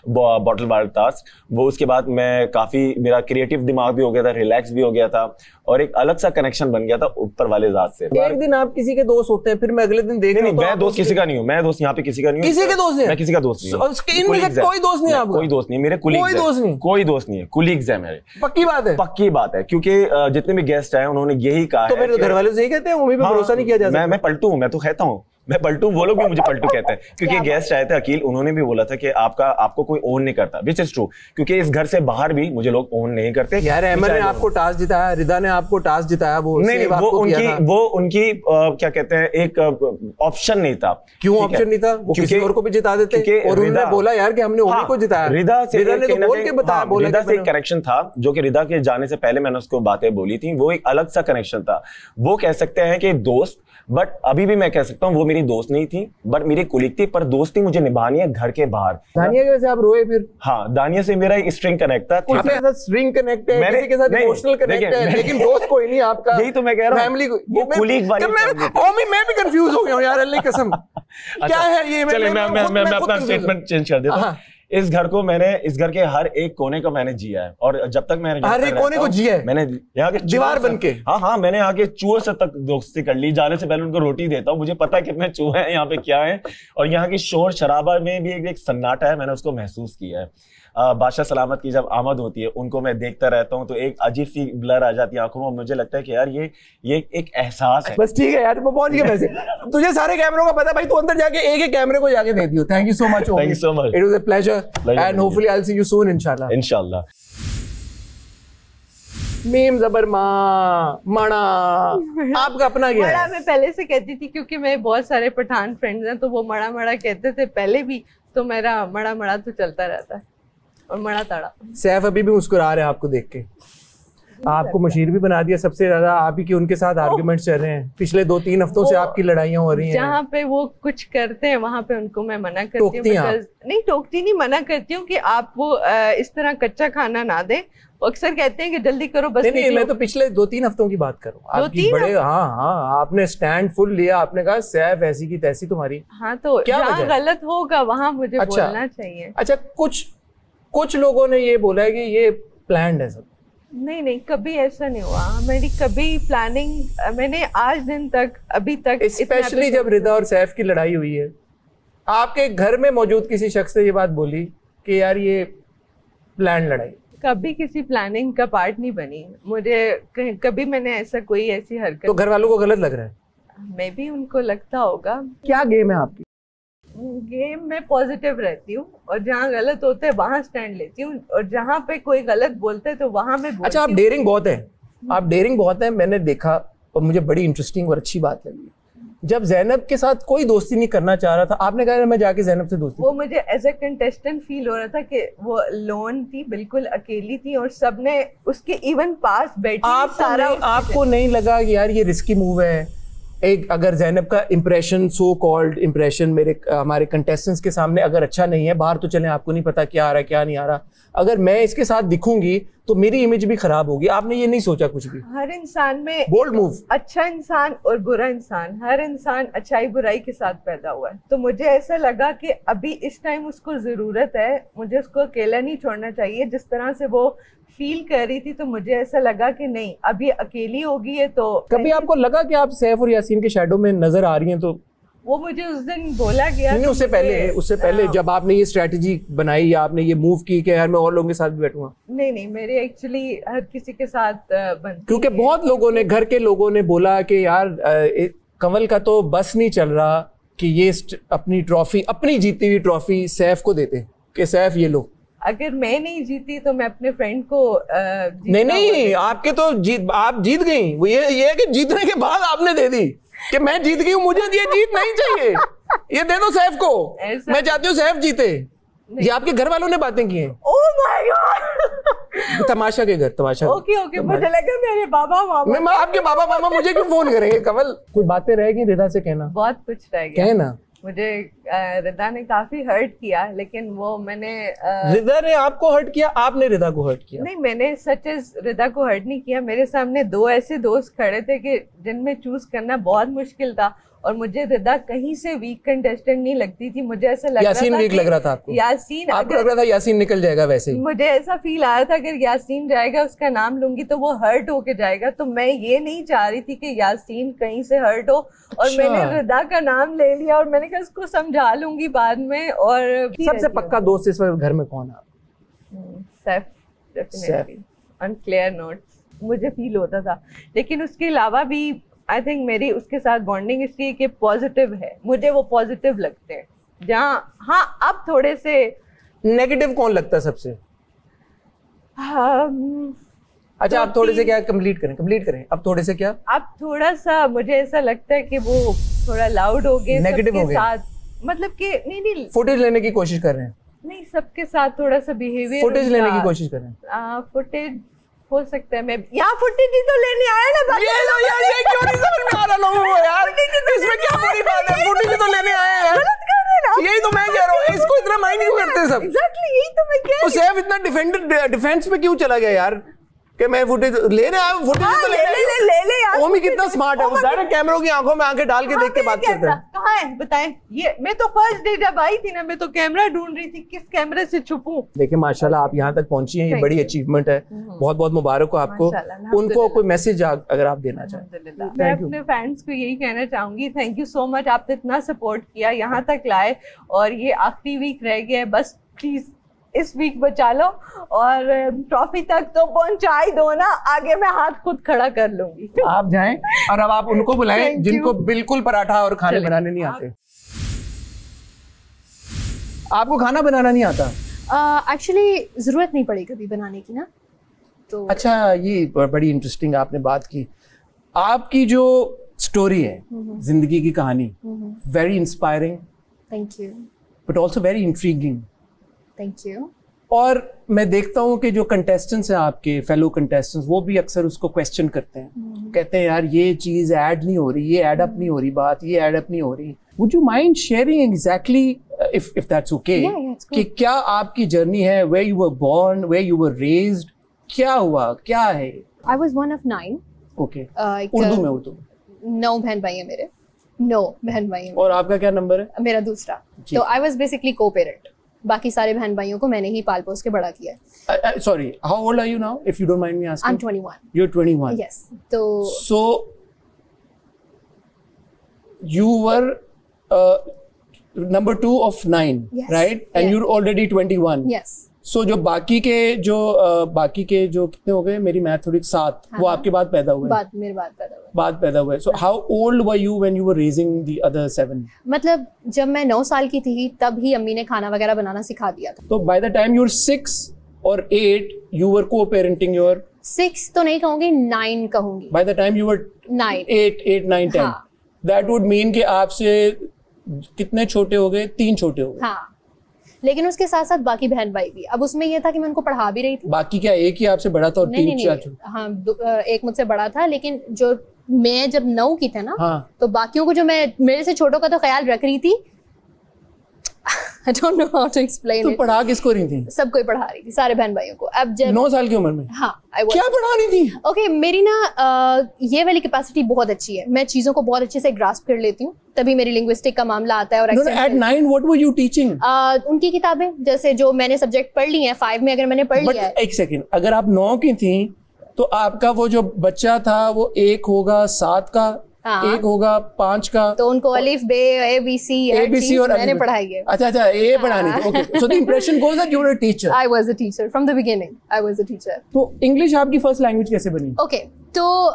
बॉटल वार्ड टास्क, वो उसके बाद मैं काफी, मेरा क्रिएटिव दिमाग भी हो गया था, रिलैक्स भी हो गया था, और एक अलग सा कनेक्शन बन गया था ऊपर वाले जात से। एक दिन आप किसी के दोस्त होते हैं, फिर मैं अगले दिन देख नहीं, मैं दोस्त किसी का नहीं हूँ। मैं दोस्त यहाँ पे किसी का नहीं हूँ। किसी के दोस्त है? मैं किसी का दोस्त नहीं हूँ। कोई दोस्त नहीं आपका? कोई दोस्त नहीं, मेरे कुलीग्स कोई दोस्त नहीं? कोई दोस्त नहीं है, कुलीग्स है मेरे। पक्की बात है? पक्की बात है, क्योंकि जितने भी गेस्ट आए उन्होंने यही कहा। तो मेरे घर वाले यही कहते हैं, उम्मीद पे भरोसा नहीं किया जा सकता। मैं पलटू हूँ, मैं तो कहता हूँ मैं पलटू, वो लोग भी मुझे पलटू कहते हैं, क्योंकि गेस्ट आए थे अकील, उन्होंने भी बोला था कि आपको कोई ओन नहीं करता, विच इज ट्रू, क्योंकि इस घर से बाहर भी मुझे लोग ओन नहीं करते। यार अहमद ने आपको टास्क जिताया, रिदा ने आपको टास्क जिताया, वो नहीं, वो उनकी क्या कहते हैं, एक ऑप्शन नहीं था। क्यों ऑप्शन नहीं था? वो किसी और को भी जिता देते, और उन्होंने बोला यार कि हमने ओमी को जिताया। रिदा से ने तो बोल के बताया, बोला रिदा से एक कनेक्शन था, जो कि रिदा के जाने से पहले मैंने उसको बातें बोली थी, वो एक अलग सा कनेक्शन था। वो कह सकते हैं कि दोस्त, बट अभी भी मैं कह सकता हूँ वो मेरी दोस्त नहीं थी, बट मेरी कुलीग थी, पर दोस्ती मुझे निभानी है घर के बाहर। दानिया के वजह से आप रोए फिर? हाँ, दानिया से मेरा एक स्ट्रिंग कनेक्ट था। किसी के साथ स्ट्रिंग कनेक्ट है, किसी के साथ इमोशनल कनेक्ट है, लेकिन दोस्त कोई नहीं आपका। यही तो मैं कह रहा हूँ, फैमिली को, वो कुलीग वाली। मैं भी कंफ्यूज हो गया हूँ यार, अल्लाह की कसम। क्या है ये? चलिए मैं अपना स्टेटमेंट चेंज कर देता हूँ। इस घर को मैंने, इस घर के हर एक कोने को मैंने जिया है, और जब तक मैंने हर एक कोने को जिया है, मैंने यहाँ के दीवार बन के। हाँ, मैंने यहाँ के चूहों से तक दोस्ती कर ली। जाने से पहले उनको रोटी देता हूँ, मुझे पता है कितने चूहे हैं यहाँ पे, क्या है, और यहाँ की शोर शराबा में भी एक सन्नाटा है, मैंने उसको महसूस किया है। बादशाह सलामत की जब आमद होती है, उनको मैं देखता रहता हूँ तो एक अजीब सी ब्लर आ जाती है आंखों में, मुझे लगता है कि यार ये एक एहसास है। बस ठीक है यार, पहुंच गया वैसे। तुझे सारे कैमरों का पता है भाई, तू अंदर जाके एक कैमरे को जाके दे दियो। Thank you so much. Thank you so much. It was a pleasure and hopefully I will see you soon इंशाल्लाह। इंशाल्लाह। मीम जबर माना आपका अपना क्या है? मैं पहले से कहती थी, क्योंकि मेरे बहुत सारे पठान फ्रेंड्स हैं, तो वो मड़ा कहते थे पहले भी, तो मेरा मड़ा तो चलता रहता है, और मड़ा ताड़ा। सैफ अभी भी मुस्कुरा रहे हैं आपको देख के। आपको मशीर भी बना दिया, सबसे ज्यादा आप ही की उनके साथ आर्गुमेंट चल रहे हैं पिछले 2-3 हफ्तों से, आपकी लड़ाइयां हो रही हैं। जहाँ पे वो कुछ करते हैं वहाँ पे उनको मैं मना करती हूँ। नहीं टोकती नहीं, मना करती हूँ कि आप वो इस तरह कच्चा खाना ना दें। अक्सर कहते हैं कि जल्दी करो बस। नहीं, मैं तो पिछले 2-3 हफ्तों की बात करूँ। आपकी बड़े हाँ, आपने स्टैंड फुल लिया, आपने कहा सैफ ऐसी की तैसी तुम्हारी। हाँ, तो जहाँ गलत होगा वहाँ मुझे बोलना चाहिए। अच्छा, कुछ लोगों ने ये बोला है कि ये प्लान्ड है सब। नहीं, कभी ऐसा नहीं हुआ। मेरी कभी प्लानिंग, मैंने आज दिन तक, अभी तक, स्पेशली जब रिदा और सैफ की लड़ाई हुई है, आपके घर में मौजूद किसी शख्स ने ये बात बोली कि यार ये प्लान लड़ाई? कभी किसी प्लानिंग का पार्ट नहीं बनी मुझे, कभी मैंने ऐसा कोई ऐसी हरकत। तो घर वालों को गलत लग रहा है? मे भी उनको लगता होगा। क्या गेम है आपकी? गेम में पॉजिटिव रहती हूँ, और जहाँ गलत होता है वहाँ स्टैंड लेती हूँ, और जहाँ पे कोई गलत बोलता है तो वहाँ मैं अच्छा, आप डेयरिंग बहुत है, आप डेयरिंग बहुत है, मैंने देखा, और मुझे बड़ी इंटरेस्टिंग और अच्छी बात लगी। जब जैनब के साथ कोई दोस्ती नहीं करना चाह रहा था, आपने कहा मैं जाके जैनब से दोस्ती, वो मुझे एज ए कंटेस्टेंट फील हो रहा था कि वो लोन थी, बिल्कुल अकेली थी और सबने उसके इवन पास बैठी। आपको नहीं लगा कि यार ये रिस्की मूव है? एक अगर जैनब का इम्प्रेशन, सो कॉल्ड इम्प्रेशन हमारे कंटेस्टेंट्स के सामने अगर अच्छा नहीं है, बाहर तो चले आपको नहीं पता क्या आ रहा है क्या नहीं आ रहा, अगर मैं इसके साथ दिखूंगी तो मेरी इमेज भी खराब होगी, आपने ये नहीं सोचा कुछ भी? हर इंसान में बोल्ड मूव, अच्छा इंसान और बुरा इंसान, हर इंसान अच्छाई बुराई के साथ पैदा हुआ है। तो मुझे ऐसा लगा कि अभी इस टाइम उसको जरूरत है, मुझे उसको अकेला नहीं छोड़ना चाहिए। जिस तरह से वो फील कर रही थी तो मुझे ऐसा लगा कि नहीं, अभी अकेली होगी है। तो कभी आपको लगा कि आप सैफ और यासीन के शैडो में नजर आ रही हैं? तो वो मुझे उस दिन बोला गया। नहीं, उससे पहले जब आपने ये स्ट्रेटजी बनाई या आपने ये मूव की कि यार मैं और लोगों के साथ भी बैठूंगा? नहीं, मेरे एक्चुअली हर किसी के साथ क्योंकि बहुत लोगों ने, घर के लोगों ने बोला कि यार कंवल का तो बस नहीं चल रहा कि ये अपनी ट्रॉफी, अपनी जीती हुई ट्रॉफी सैफ को देते कि सैफ ये लो। अगर मैं नहीं जीती तो मैं अपने फ्रेंड को नहीं, आपके तो आप जीत गई। वो ये है कि जीतने के बाद आपने दे दी कि मैं जीत गई हूँ, मुझे ये जीत नहीं चाहिए, ये दे दो सैफ को, मैं चाहती हूँ सैफ जीते। ये आपके घर वालों ने बातें की हैं? ओह माय गॉड, तमाशा के घर, तमाशा। ओके, मुझे लगा मेरे बाबा मामा। मैं आपके बाबा मामा मुझे क्यों फोन करेंगे कंवल? कुछ बातें रहेगी रिदा से कहना? बहुत कुछ रह गया कहना। मुझे रिदा ने काफी हर्ट किया, लेकिन वो मैंने रिदा ने आपको हर्ट किया, आपने रिदा को हर्ट किया? नहीं, मैंने सच रिदा को हर्ट नहीं किया। मेरे सामने दो ऐसे दोस्त खड़े थे कि जिनमें चूज करना बहुत मुश्किल था और मुझे रिदा कहीं से वीक कंटेस्टेंट नहीं लगती थी। मुझे ऐसा लग यासीन वीक लग रहा था आपको? यासीन आपको लग रहा था यासीन निकल जाएगा? वैसे ही मुझे ऐसा फील आ रहा था अगर यासीन जाएगा, उसका नाम लूंगी तो वो हर्ट होके जाएगा। तो मैं ये नहीं चाह रही थी कि यासीन कहीं से हर्ट हो और मैंने रिदा का नाम ले लिया और मैंने कहा उसको समझा लूंगी बाद में। और सबसे पक्का दोस्त इस वक्त घर में कौन है? Saif, definitely. On clear note मुझे फील होता था, लेकिन उसके अलावा भी आई थिंक मेरी उसके साथ बॉन्डिंग इसलिए कि पॉजिटिव है, मुझे वो पॉजिटिव लगते हैं। जहाँ हाँ अब थोड़े से नेगेटिव कौन लगता है सबसे? अच्छा, आप थोड़े से क्या कंप्लीट करें। अब थोड़े से क्या? अब थोड़ा सा मुझे ऐसा लगता है कि वो थोड़ा लाउड हो गए, नेगेटिव हो गए, मतलब कि नहीं फुटेज लेने की कोशिश कर रहे हैं। नहीं, सबके साथ थोड़ा सा बिहेवियर, फुटेज लेने की कोशिश कर रहे हैं। फुटेज हो सकता है, मैं यहाँ फुटेज ही तो लेने आया ना। ये क्यों नहीं समझ में आ रहा लोगों को यार? इसमें क्या बड़ी बात है? फुटेज तो लेने आए हैं, यही तो मैं कह रहा हूँ। इसको इतना माइंड क्यों करते सब? एग्जैक्टली, यही तो मैं कह रही हूँ। सैफ इतना डिफेंस पे क्यों चला गया यार कि मैं फुटेज लेने आया? फुटेज तो ले यार। ओमी कितना स्मार्ट है, वो डायरेक्ट कैमरों की आंखों में आंखें डाल के देख के बात करता है। कहाँ है बताएं? ये मैं तो फर्स्ट डे जब आई थी ना, मैं तो कैमरा ढूंढ रही थी, किस कैमरे से छुपूं। देखिए माशाल्लाह आप यहाँ तक पहुंची हैं, ये बड़ी अचीवमेंट है, बहुत बहुत मुबारक हो आपको। उनको कोई मैसेज अगर आप देना चाहें? मैं अपने फैंस को यही कहना चाहूंगी, थैंक यू सो मच, आपने इतना सपोर्ट किया, यहाँ तक लाए और ये आखिरी वीक रह गया है, बस प्लीज इस वीक बचा लो और ट्रॉफी तक तो पहुंचा ही दो ना, आगे मैं हाथ खुद खड़ा कर लूंगी। आप जाएं और अब आप उनको बुलाएं जिनको बिल्कुल पराठा और खाने बनाने नहीं आते। आपको खाना बनाना नहीं आता? एक्चुअली जरूरत नहीं पड़ी कभी बनाने की ना, तो अच्छा, ये बड़ी इंटरेस्टिंग आपने बात की। आपकी जो स्टोरी है, जिंदगी की कहानी, very inspiring, thank you, but also very intriguing. Thank you. और मैं देखता हूँ कि जो कंटेस्टेंट्स हैं आपके फेलो कंटेस्टेंट्स, वो भी अक्सर उसको क्वेश्चन करते हैं, कहते हैं यार ये चीज ऐड नहीं हो रही, ये ऐड अप नहीं हो रही, बात ये ऐड अप नहीं हो रही। Would you mind sharing exactly if that's okay कि क्या आपकी जर्नी है, where you were born, where you were raised, क्या हुआ, क्या है? I was one of 9। Okay, Urdu में? उर्दू 9 बहन भाई हैं मेरे, 9 बहन भाई हैं। और आपका क्या नंबर है? मेरा दूसरा। तो आई वाज बेसिकली को पेरेंट, बाकी सारे बहन भाइयों को मैंने ही पाल पोस के बड़ा किया है। Sorry, how old are you now, if you don't mind me asking? I'm 21. You're 21. Yes. So you were number 2 of 9, yes, right? And yeah, you're already 21. Yes. So जो बाकी के जो कितने हो गए, मेरी मैथ थोड़ी 7, वो आपके बाद पैदा हुए? मेरे बाद पैदा हुए। So how old were you when you were raising the other 7? मतलब जब मैं 9 साल की थी तब ही अम्मी ने खाना वगैरह बनाना सिखा दिया था। तो by the time you're 6 or 8 you were co-parenting your? 6 तो नहीं कहूँगी, 9 कहूँगी। By the time you were 9, 8, 9, 10. That would mean कि आपसे कितने छोटे हो गए? 3 छोटे हो गए। हाँ, लेकिन उसके साथ साथ बाकी बहन भाई भी। अब उसमें ये था कि मैं उनको पढ़ा भी रही थी। बाकी क्या एक ही आपसे बड़ा था और 3 चाचू? हाँ, एक मुझसे बड़ा था, लेकिन जो मैं जब 9 की थे ना, हाँ। तो बाकियों को जो मैं मेरे से छोटों का तो ख्याल रख रही थी। I don't know how to explain तो it. पढ़ा किसको रही थी? सबको ही पढ़ा रही थी, सारे बहन भाइयों को। अब जब 9 साल की उम्र में? हाँ, क्या पढ़ा रही थी? ओके, मेरी ना ये वाली कैपेसिटी बहुत अच्छी है, मैं चीजों को बहुत अच्छे से ग्रास्प कर लेती हूँ, तभी मेरी लिंग्विस्टिक का मामला आता है। और at 9 what were you teaching? उनकी किताबें, जैसे जो मैंने सब्जेक्ट पढ़ ली हैं 5 में, अगर मैंने पढ़ लिया है। एक सेकंड, अगर आप 9 की थी तो आपका वो जो बच्चा था वो 1 होगा 7 का, हाँ। 1 होगा 5 का, तो उनको अलिफ बे ABC और मैंने पढ़ाई है। अच्छा ये पढ़ानी थी। Okay, so the impression goes that you were a teacher. I was a teacher from the beginning, I was a teacher. तो इंग्लिश आपकी फर्स्ट लैंग्वेज कैसे बनी? ओके, तो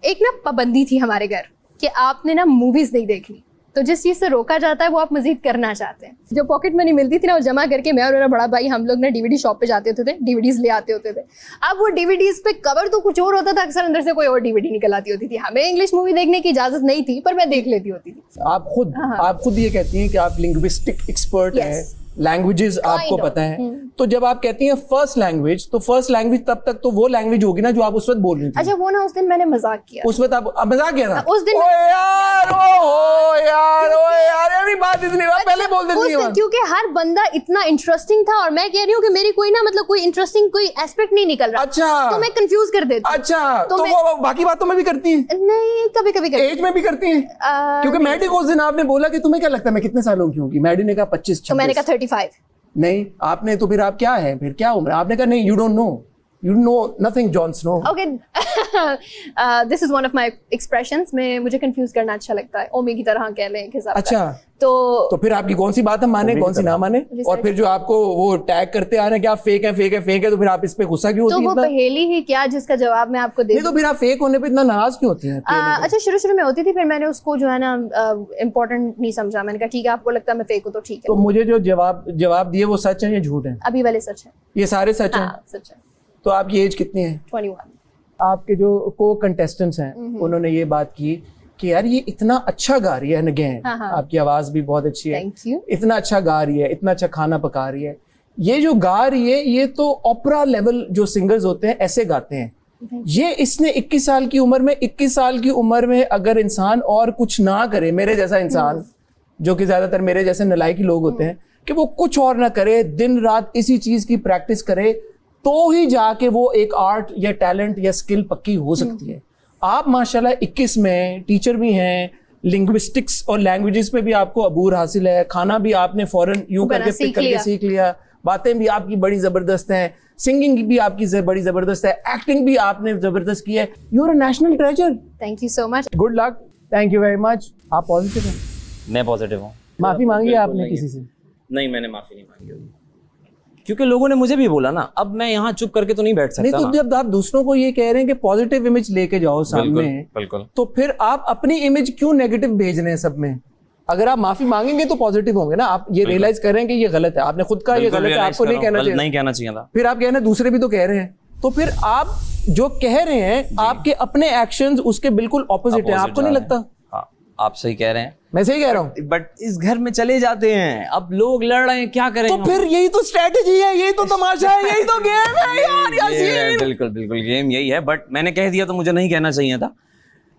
एक ना पाबंदी थी हमारे घर कि आपने ना मूवीज नहीं देखनी, तो जिस चीज से रोका जाता है वो आप मजीद करना चाहते हैं। जो पॉकेट मनी मिलती थी ना, वो जमा करके मैं और मेरा बड़ा भाई हम लोग ना डीवीडी शॉप पे जाते होते थे, डीवीडीज ले आते होते थे। अब वो डीवीडीज पे कवर तो कुछ और होता था, अक्सर अंदर से कोई और डीवीडी निकल आती होती थी। हमें इंग्लिश मूवी देखने की इजाजत नहीं थी, पर मैं देख लेती होती थी। आप खुद ये कहती हैं कि आप लिंग्विस्टिक एक्सपर्ट हैं, लैंग्वेजेस आपको पता है। तो जब आप कहती हैं फर्स्ट लैंग्वेज, तो फर्स्ट लैंग्वेज तब तक तो वो लैंग्वेज होगी ना जो आप उस वक्त बोल रही थी। अच्छा, वो ना उस दिन मैंने मजाक किया। उस वक्त आप मजाक किया था? उस दिन यार अभी बात इतनी पहले बोल देती है, क्योंकि हर बंदा इतना इंटरेस्टिंग था और मैं कह रही हूँ कि मेरी कोई ना मतलब कोई इंटरेस्टिंग कोई एस्पेक्ट नहीं निकल रहा। अच्छा, तो मैं कंफ्यूज कर देती। अच्छा, तो वो बाकी बातों में भी करती हैं? नहीं, कभी कभी एज में भी करती हैं? क्योंकि मैडी को उस दिन आपने बोला कि तुम्हें क्या लगता है मैं कितने सालों की होंगी? मैडी ने कहा 25-26। तो मैंने कहा 35। नहीं, आपने तो फिर आप क्या है, फिर क्या उम्र? आपने कहा नहीं, you don't know, you know nothing, Jon Snow. Okay, this is one of my expressions. मुझे confuse करना अच्छा लगता है, ओमी की तरह कह लें कि अच्छा, तो फिर आपकी कौन सी बात हम माने, कौन सी ना माने? और फिर जो आपको वो टैग करते आ रहे हैं कि आप फेक है, तो फिर आप इस पे गुस्सा क्यों होती है? तो वो पहेली ही क्या जिसका जवाब मैं आपको दे दूं? नहीं, तो फिर आप फेक होने पे इतना नाराज क्यों होती हैं? अच्छा, शुरू में होती थी, फिर मैंने उसको जो है ना इम्पोर्टेंट नहीं समझा। मैंने कहा ठीक है, आपको लगता है मैं फेक हूँ तो ठीक है। तो मुझे जो जवाब दिए वो सच है या झूठ है? अभी वाले सच है। ये सारे सच हैं? सच है। तो आपकी एज कितनी है? 21। आपके जो को कंटेस्टेंट्स हैं उन्होंने ये बात की कि यार ये इतना अच्छा गा रही है, अगेन आपकी आवाज भी बहुत अच्छी है, इतना अच्छा गा रही है, इतना अच्छा खाना पका रही है, ये जो गा रही है ये तो ओपरा लेवल जो सिंगर्स होते हैं ऐसे गाते हैं। ये इसने 21 साल की उम्र में अगर इंसान और कुछ ना करे, मेरे जैसा इंसान जो कि ज्यादातर मेरे जैसे नलायकी लोग होते हैं, कि वो कुछ और ना करे, दिन रात इसी चीज की प्रैक्टिस करे, तो ही जाके वो एक आर्ट या टैलेंट या स्किल पक्की हो सकती है। आप माशाल्लाह 21 में टीचर भी हैं, लिंग्विस्टिक्स और लैंग्वेजेस पे भी आपको अबूर हासिल है, खाना भी आपने फौरन यूं करके पिक करके सीख लिया, बातें भी आपकी बड़ी जबरदस्त हैं, सिंगिंग भी आपकी बड़ी जबरदस्त है, एक्टिंग भी आपने जबरदस्त की है। You are a national treasure. Thank you so much. Good luck. Thank you very much. आप पॉजिटिव हैं? मैं पॉजिटिव हूँ। माफी मांगी आपने किसी से? नहीं, मैंने माफी नहीं मांगी, क्योंकि लोगों ने मुझे भी बोला ना, अब मैं यहाँ चुप करके तो नहीं बैठ सकता। नहीं, तो जब आप दूसरों को ये कह रहे हैं कि पॉजिटिव इमेज लेके जाओ सामने, बिल्कुल, तो फिर आप अपनी इमेज क्यों नेगेटिव भेज रहे हैं सब में? अगर आप माफी मांगेंगे तो पॉजिटिव होंगे ना। आप ये रियलाइज कर रहे हैं कि ये गलत है, आपने खुद कहा ये गलत है, आपको नहीं कहना चाहिए था। फिर आप कह रहे हैं दूसरे भी तो कह रहे हैं, तो फिर आप जो कह रहे हैं आपके अपने एक्शंस उसके बिल्कुल ऑपोजिट है, आपको नहीं लगता? आप सही कह रहे हैं, मैं सही कह रहा हूँ, बट इस घर में चले जाते हैं, अब लोग लड़ रहे हैं, क्या करें? तो फिर यही तो स्ट्रेटेजी है, यही तो तमाशा है, यही तो गेम है यार यासीन। बिल्कुल बिल्कुल गेम यही है, बट मैंने कह दिया तो मुझे नहीं कहना चाहिए था।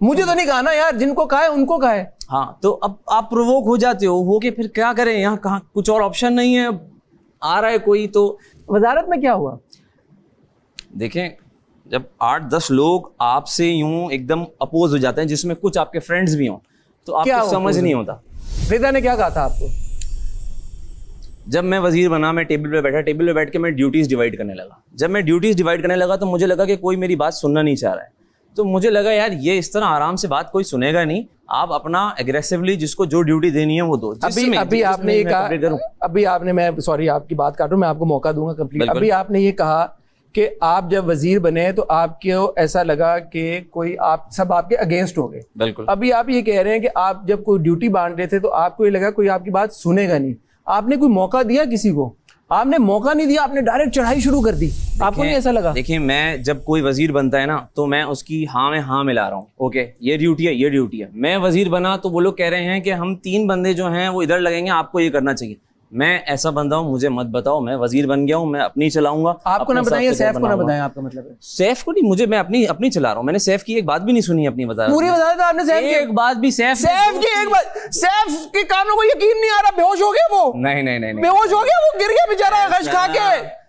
मुझे तो नहीं कहा ना यार, जिनको कहा है उनको कहा है। हाँ, तो अब आप प्रोवोक हो जाते हो कि फिर क्या करें, यहाँ कहाँ कुछ और ऑप्शन नहीं है, आ रहा है कोई तो। वजारत में क्या हुआ? देखें, जब 8-10 लोग आपसे यूं एकदम अपोज हो जाते हैं, जिसमें कुछ आपके फ्रेंड्स भी हों, तो आपको समझ नहीं होता। रिदा ने क्या कहा था आपको? जब मैं वजीर बना, मैं टेबल पे बैठ के मैं ड्यूटीज डिवाइड करने लगा। जब मैं ड्यूटीज डिवाइड करने लगा तो मुझे लगा कि कोई मेरी बात सुनना नहीं चाह रहा है। तो मुझे लगा यार ये इस तरह आराम से बात कोई सुनेगा नहीं, आप अपना एग्रेसिवली जिसको जो ड्यूटी देनी है वो दो। अभी आपने ये कहा, मैं सॉरी आपकी बात काट रहा हूं, मैं आपको मौका दूंगा कंप्लीट। अभी आपने ये कहा कि आप जब वजीर बने तो आपको ऐसा लगा कि कोई आप सब आपके अगेंस्ट हो गए। बिल्कुल। अभी आप ये कह रहे हैं कि आप जब कोई ड्यूटी बांट रहे थे तो आपको ये लगा कोई आपकी बात सुनेगा नहीं, आपने कोई मौका दिया किसी को? आपने मौका नहीं दिया, आपने डायरेक्ट चढ़ाई शुरू कर दी। आपको नहीं ऐसा लगा? देखिए, मैं जब कोई वजीर बनता है ना तो मैं उसकी हाँ में हाँ मिला रहा हूँ। ओके, ये ड्यूटी है, ये ड्यूटी है। मैं वजीर बना तो वो लोग कह रहे हैं कि हम 3 बंदे जो हैं वो इधर लगेंगे, आपको ये करना चाहिए। मैं ऐसा बंदा हूँ, मुझे मत बताओ, मैं वजीर बन गया हूँ, मैं अपनी चलाऊंगा। आपको ना बताइए, सैफ को ना बताएं, आपका मतलब है? सैफ को नहीं, मुझे मैं अपनी चला रहा हूँ। मैंने सैफ की एक बात भी नहीं सुनी अपनी वजारत पूरी वजारत आपने सैफ की एक बात भी सैफ की एक बात। सैफ के कानों को यकीन नहीं आ रहा, बेहोश हो गया वो। नहीं, बेहोश हो गया वो, गिर गया बेचारा गश खा के।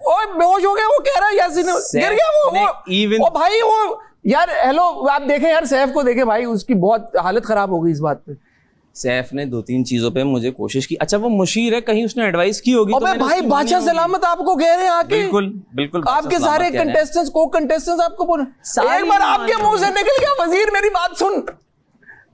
ओए बेहोश हो गया वो, कह रहा है यासीन गिर गया वो। ओ भाई वो यार, हेलो आप देखें यार, सैफ को देखें भाई, उसकी बहुत हालत खराब हो गई इस बात पे। सैफ ने 2-3 चीजों पे मुझे कोशिश की। अच्छा, वो मुशीर है, कहीं उसने एडवाइस की होगी। अबे भाई, बादशाह सलामत आपको कह रहे हैं आके। बिल्कुल आपके सारे कंटेस्टेंट्स को कंटेस्टेंट्स आपको बोल, एक बार आपके मुंह से निकल गया वजीर, मेरी बात सुन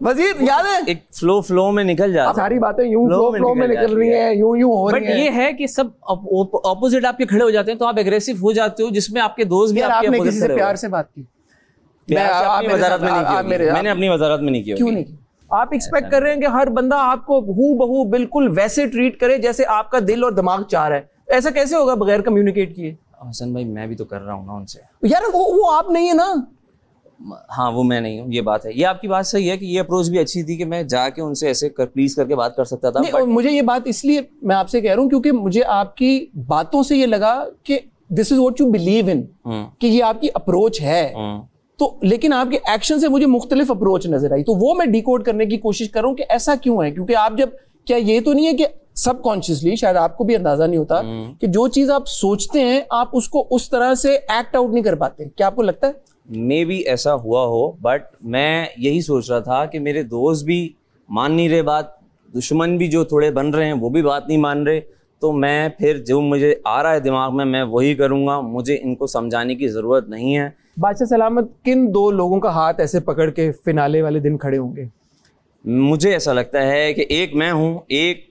वजीर, याद है? एक फ्लो में निकल जाता है, सारी बातें यूं फ्लो में निकल रही हैं, यूं हो रही हैं। बट ये है कि सब ऑपोजिट आपके खड़े हो जाते हैं तो आप एग्रेसिव हो जाते हो, जिसमें आपके दोस्त भी आपके आपने किसी से प्यार से बात की? मैंने अपनी वजारत में नहीं की। क्यों नहीं की? आप एक्सपेक्ट कर रहे हैं कि हर बंदा आपको हूबहू बिल्कुल वैसे ट्रीट करे जैसे आपका दिल और दिमाग चाह रहा है। ऐसा कैसे होगा बगैर कम्युनिकेट किए? हसन भाई, मैं भी तो कर रहा हूँ ना उनसे। यार वो आप नहीं है ना। हाँ, वो मैं नहीं हूँ, ये बात है। ये आपकी बात सही है कि ये अप्रोच भी अच्छी थी कि मैं जाके उनसे ऐसे प्लीज करके बात कर सकता था। नहीं, मुझे ये बात इसलिए मैं आपसे कह रहा हूँ क्योंकि मुझे आपकी बातों से ये लगा कि this is what you believe in, कि ये आपकी अप्रोच है। तो लेकिन आपके एक्शन से मुझे मुख्तलिफ अप्रोच नजर आई, तो वो मैं डिकोड करने की कोशिश कर रहा हूँ कि ऐसा क्यों है। क्योंकि आप जब, क्या ये तो नहीं है कि सबकॉन्शियसली, शायद आपको भी अंदाजा नहीं होता कि जो चीज आप सोचते हैं आप उसको उस तरह से एक्ट आउट नहीं कर पाते? क्या आपको लगता है? मे भी ऐसा हुआ हो, बट मैं यही सोच रहा था कि मेरे दोस्त भी मान नहीं रहे बात, दुश्मन भी जो थोड़े बन रहे हैं वो भी बात नहीं मान रहे, तो मैं फिर जो मुझे आ रहा है दिमाग में मैं वही करूँगा। मुझे इनको समझाने की ज़रूरत नहीं है। बादशाह सलामत किन 2 लोगों का हाथ ऐसे पकड़ के फिनाले वाले दिन खड़े होंगे? मुझे ऐसा लगता है कि एक मैं हूँ, एक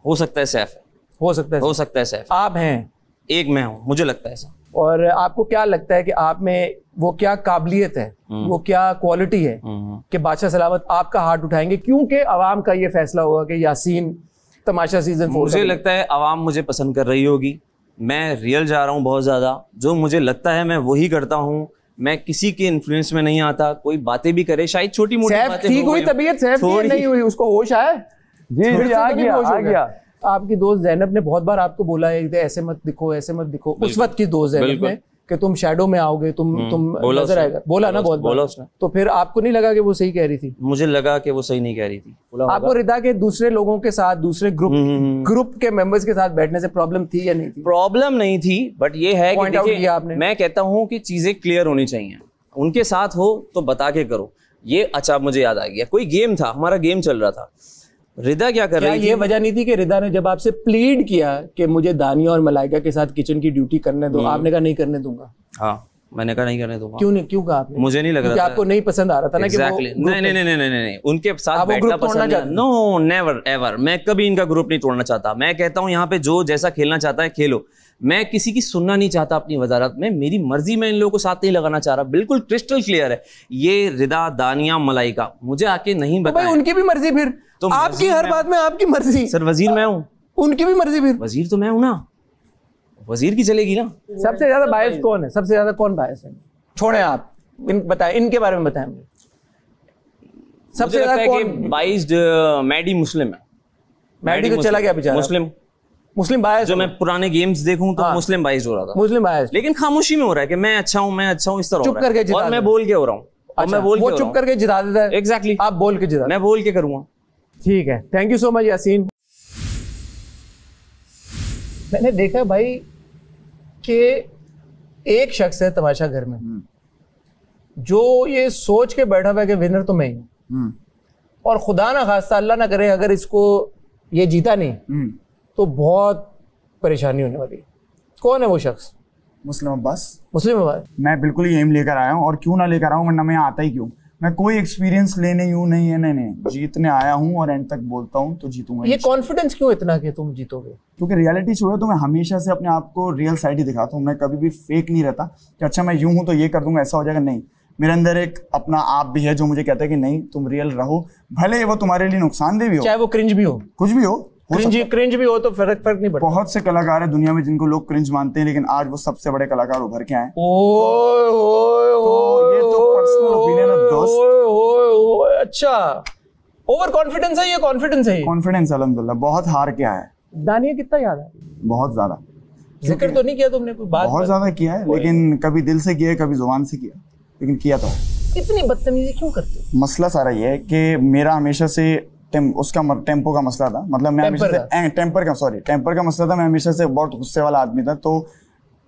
हो सकता है सैफ है। हो सकता है सैफ। आप हैं, एक मैं हूँ, मुझे लगता है ऐसा। और आपको क्या लगता है कि आप में वो क्या काबिलियत है, वो क्या क्वालिटी है कि बादशाह सलामत आपका हाथ उठाएंगे? क्योंकि आवाम का ये फैसला होगा कि यासीन तमाशा सीजन 4। मुझे लगता है आवाम मुझे पसंद कर रही होगी। मैं रियल जा रहा हूँ बहुत ज्यादा, जो मुझे लगता है मैं वही करता हूँ। मैं किसी के इन्फ्लुएंस में नहीं आता। कोई बातें भी करे, शायद छोटी मोटी बातें ठीक हुई, तबीयत सैफ नहीं हुई, उसको होश आया जी आ गया। आपकी दोस्त जैनब ने बहुत बार आपको बोला है ऐसे मत दिखो, ऐसे मत दिखो। उस वक्त की दोस्त जैनब ने कि तुम शैडो में आओगे, तुम नजर आएगा, बोला ना बहुत बोला उसने। तो फिर आपको नहीं लगा कि वो सही कह रही थी? मुझे लगा कि वो सही नहीं कह रही थी। आपको रिदा के दूसरे लोगों के साथ, दूसरे ग्रुप के मेंबर्स के साथ बैठने से प्रॉब्लम थी या नहीं थी? प्रॉब्लम नहीं थी, बट ये है कि देखिए, मैं कहता हूँ कि चीजें क्लियर होनी चाहिए। उनके साथ हो तो बता के करो। ये अच्छा, मुझे याद आ गया, कोई गेम था, हमारा गेम चल रहा था। रिदा क्या कर रही थी? ये वजह नहीं थी कि रिदा ने जब आपसे प्लीड किया कि मुझे दानिया और मलाइका के साथ किचन की ड्यूटी करने दो, आपने कहा नहीं करने दूंगा? हाँ, मैंने कहा नहीं करने दूंगा। क्यों कहा आपने? मुझे नहीं लग रहा था, आपको नहीं पसंद आ रहा था ना कि वो नहीं, उनके साथ बैठना पसंद है। No, never ever. मैं कभी इनका ग्रुप नहीं तोड़ना चाहता। मैं कहता हूँ यहाँ पे जो जैसा खेलना चाहता है खेलो। मैं किसी की सुनना नहीं चाहता अपनी वजारत में। मेरी मर्जी में इन लोगों को साथ नहीं लगाना चाह रहा। बिल्कुल क्रिस्टल क्लियर है। ये रिदा, दानिया, मलाइका मुझे आके नहीं बताया। उनकी भी मर्जी फिर तो आपकी हर बात में आपकी मर्जी। सर वजीर मैं हूँ, उनकी भी मर्जी फिर। वजीर तो मैं हूँ ना, वजीर की चलेगी ना। सबसे ज्यादा बायस कौन है? सबसे ज्यादा कौन बायस है? छोड़े आप, बताएं, इनके बारे में बताएं मुझे। सबसे ज्यादा कौन बाइस्ड? मैडी मुस्लिम है। मैडी तो चला गया बेचारा। मुस्लिम बायस। जो मैं पुराने गेम्स देखूं तो मुस्लिम बायस हो रहा था। मुस्लिम बायस, लेकिन खामोशी में हो रहा है कि मैं अच्छा हूं, मैं अच्छा हूं, इस तरह चुप करके जिता, और मैं बोल के हो रहा हूं। अच्छा, वो चुप करके जिता देता है। एग्जैक्टली, आप बोल के जिता। मैं बोल के करूंगा। ठीक है, thank you so much Yasin. मैंने देखा भाई कि एक शख्स है तमाशा घर में जो ये सोच के बैठा हुआ है कि विनर तो मैं ही हूं, और खुदा ना खास्ता अल्लाह ना करे अगर इसको ये जीता नहीं तो बहुत परेशानी होने वाली है। कौन है वो शख्स? मुस्लिम अब्बास। मुस्लिम अब्बास। मैं बिल्कुल ही एम लेकर आया हूँ, और क्यों ना लेकर आऊँ, वरना मैं आता ही क्यों। मैं कोई एक्सपीरियंस लेने यूं नहीं है, नहीं, जीतने आया हूँ और एंड तक बोलता हूँ तो जीतूंगा। ये कॉन्फिडेंस क्यों इतना कि तुम जीतोगे? क्योंकि रियलिटी शो है तो मैं हमेशा से अपने आप को रियल साइड ही दिखाता हूँ। मैं कभी भी फेक नहीं रहता कि अच्छा मैं यूं हूँ तो ये कर दूंगा, ऐसा हो जाएगा। नहीं, मेरे अंदर एक अपना आप भी है जो मुझे कहता है कि नहीं तुम रियल रहो, भले वो तुम्हारे लिए नुकसानदेह भी हो, चाहे वो क्रिंज भी हो, कुछ भी हो क्रिंज भी हो तो फर्क नहीं पड़ता। बहुत से कलाकार हैं दुनिया में जिनको लोग क्रिंज मानते हैं, लेकिन आज वो सबसे बड़े कलाकार उभर के आए। ये तो पर्सनल ओपिनियन है दोस्त। अच्छा, ओवर कॉन्फिडेंस है, ये कॉन्फिडेंस है, कॉन्फिडेंस अल्हम्दुलिल्लाह। बहुत हार के आया है। दानिया कितना याद है? बहुत ज्यादा। जिक्र तो नहीं किया तुमने कोई बात? बहुत ज्यादा किया है, लेकिन कभी दिल से किया, कभी जुबान से किया, लेकिन किया तो है। इतनी बदतमीजी क्यों करते हो? मसला सारा ये है कि मेरा हमेशा से उसका टेम्पो का मसला था, मतलब मैं हमेशा से टेम्पर का मसला था। मैं हमेशा से बहुत गुस्से वाला आदमी था, तो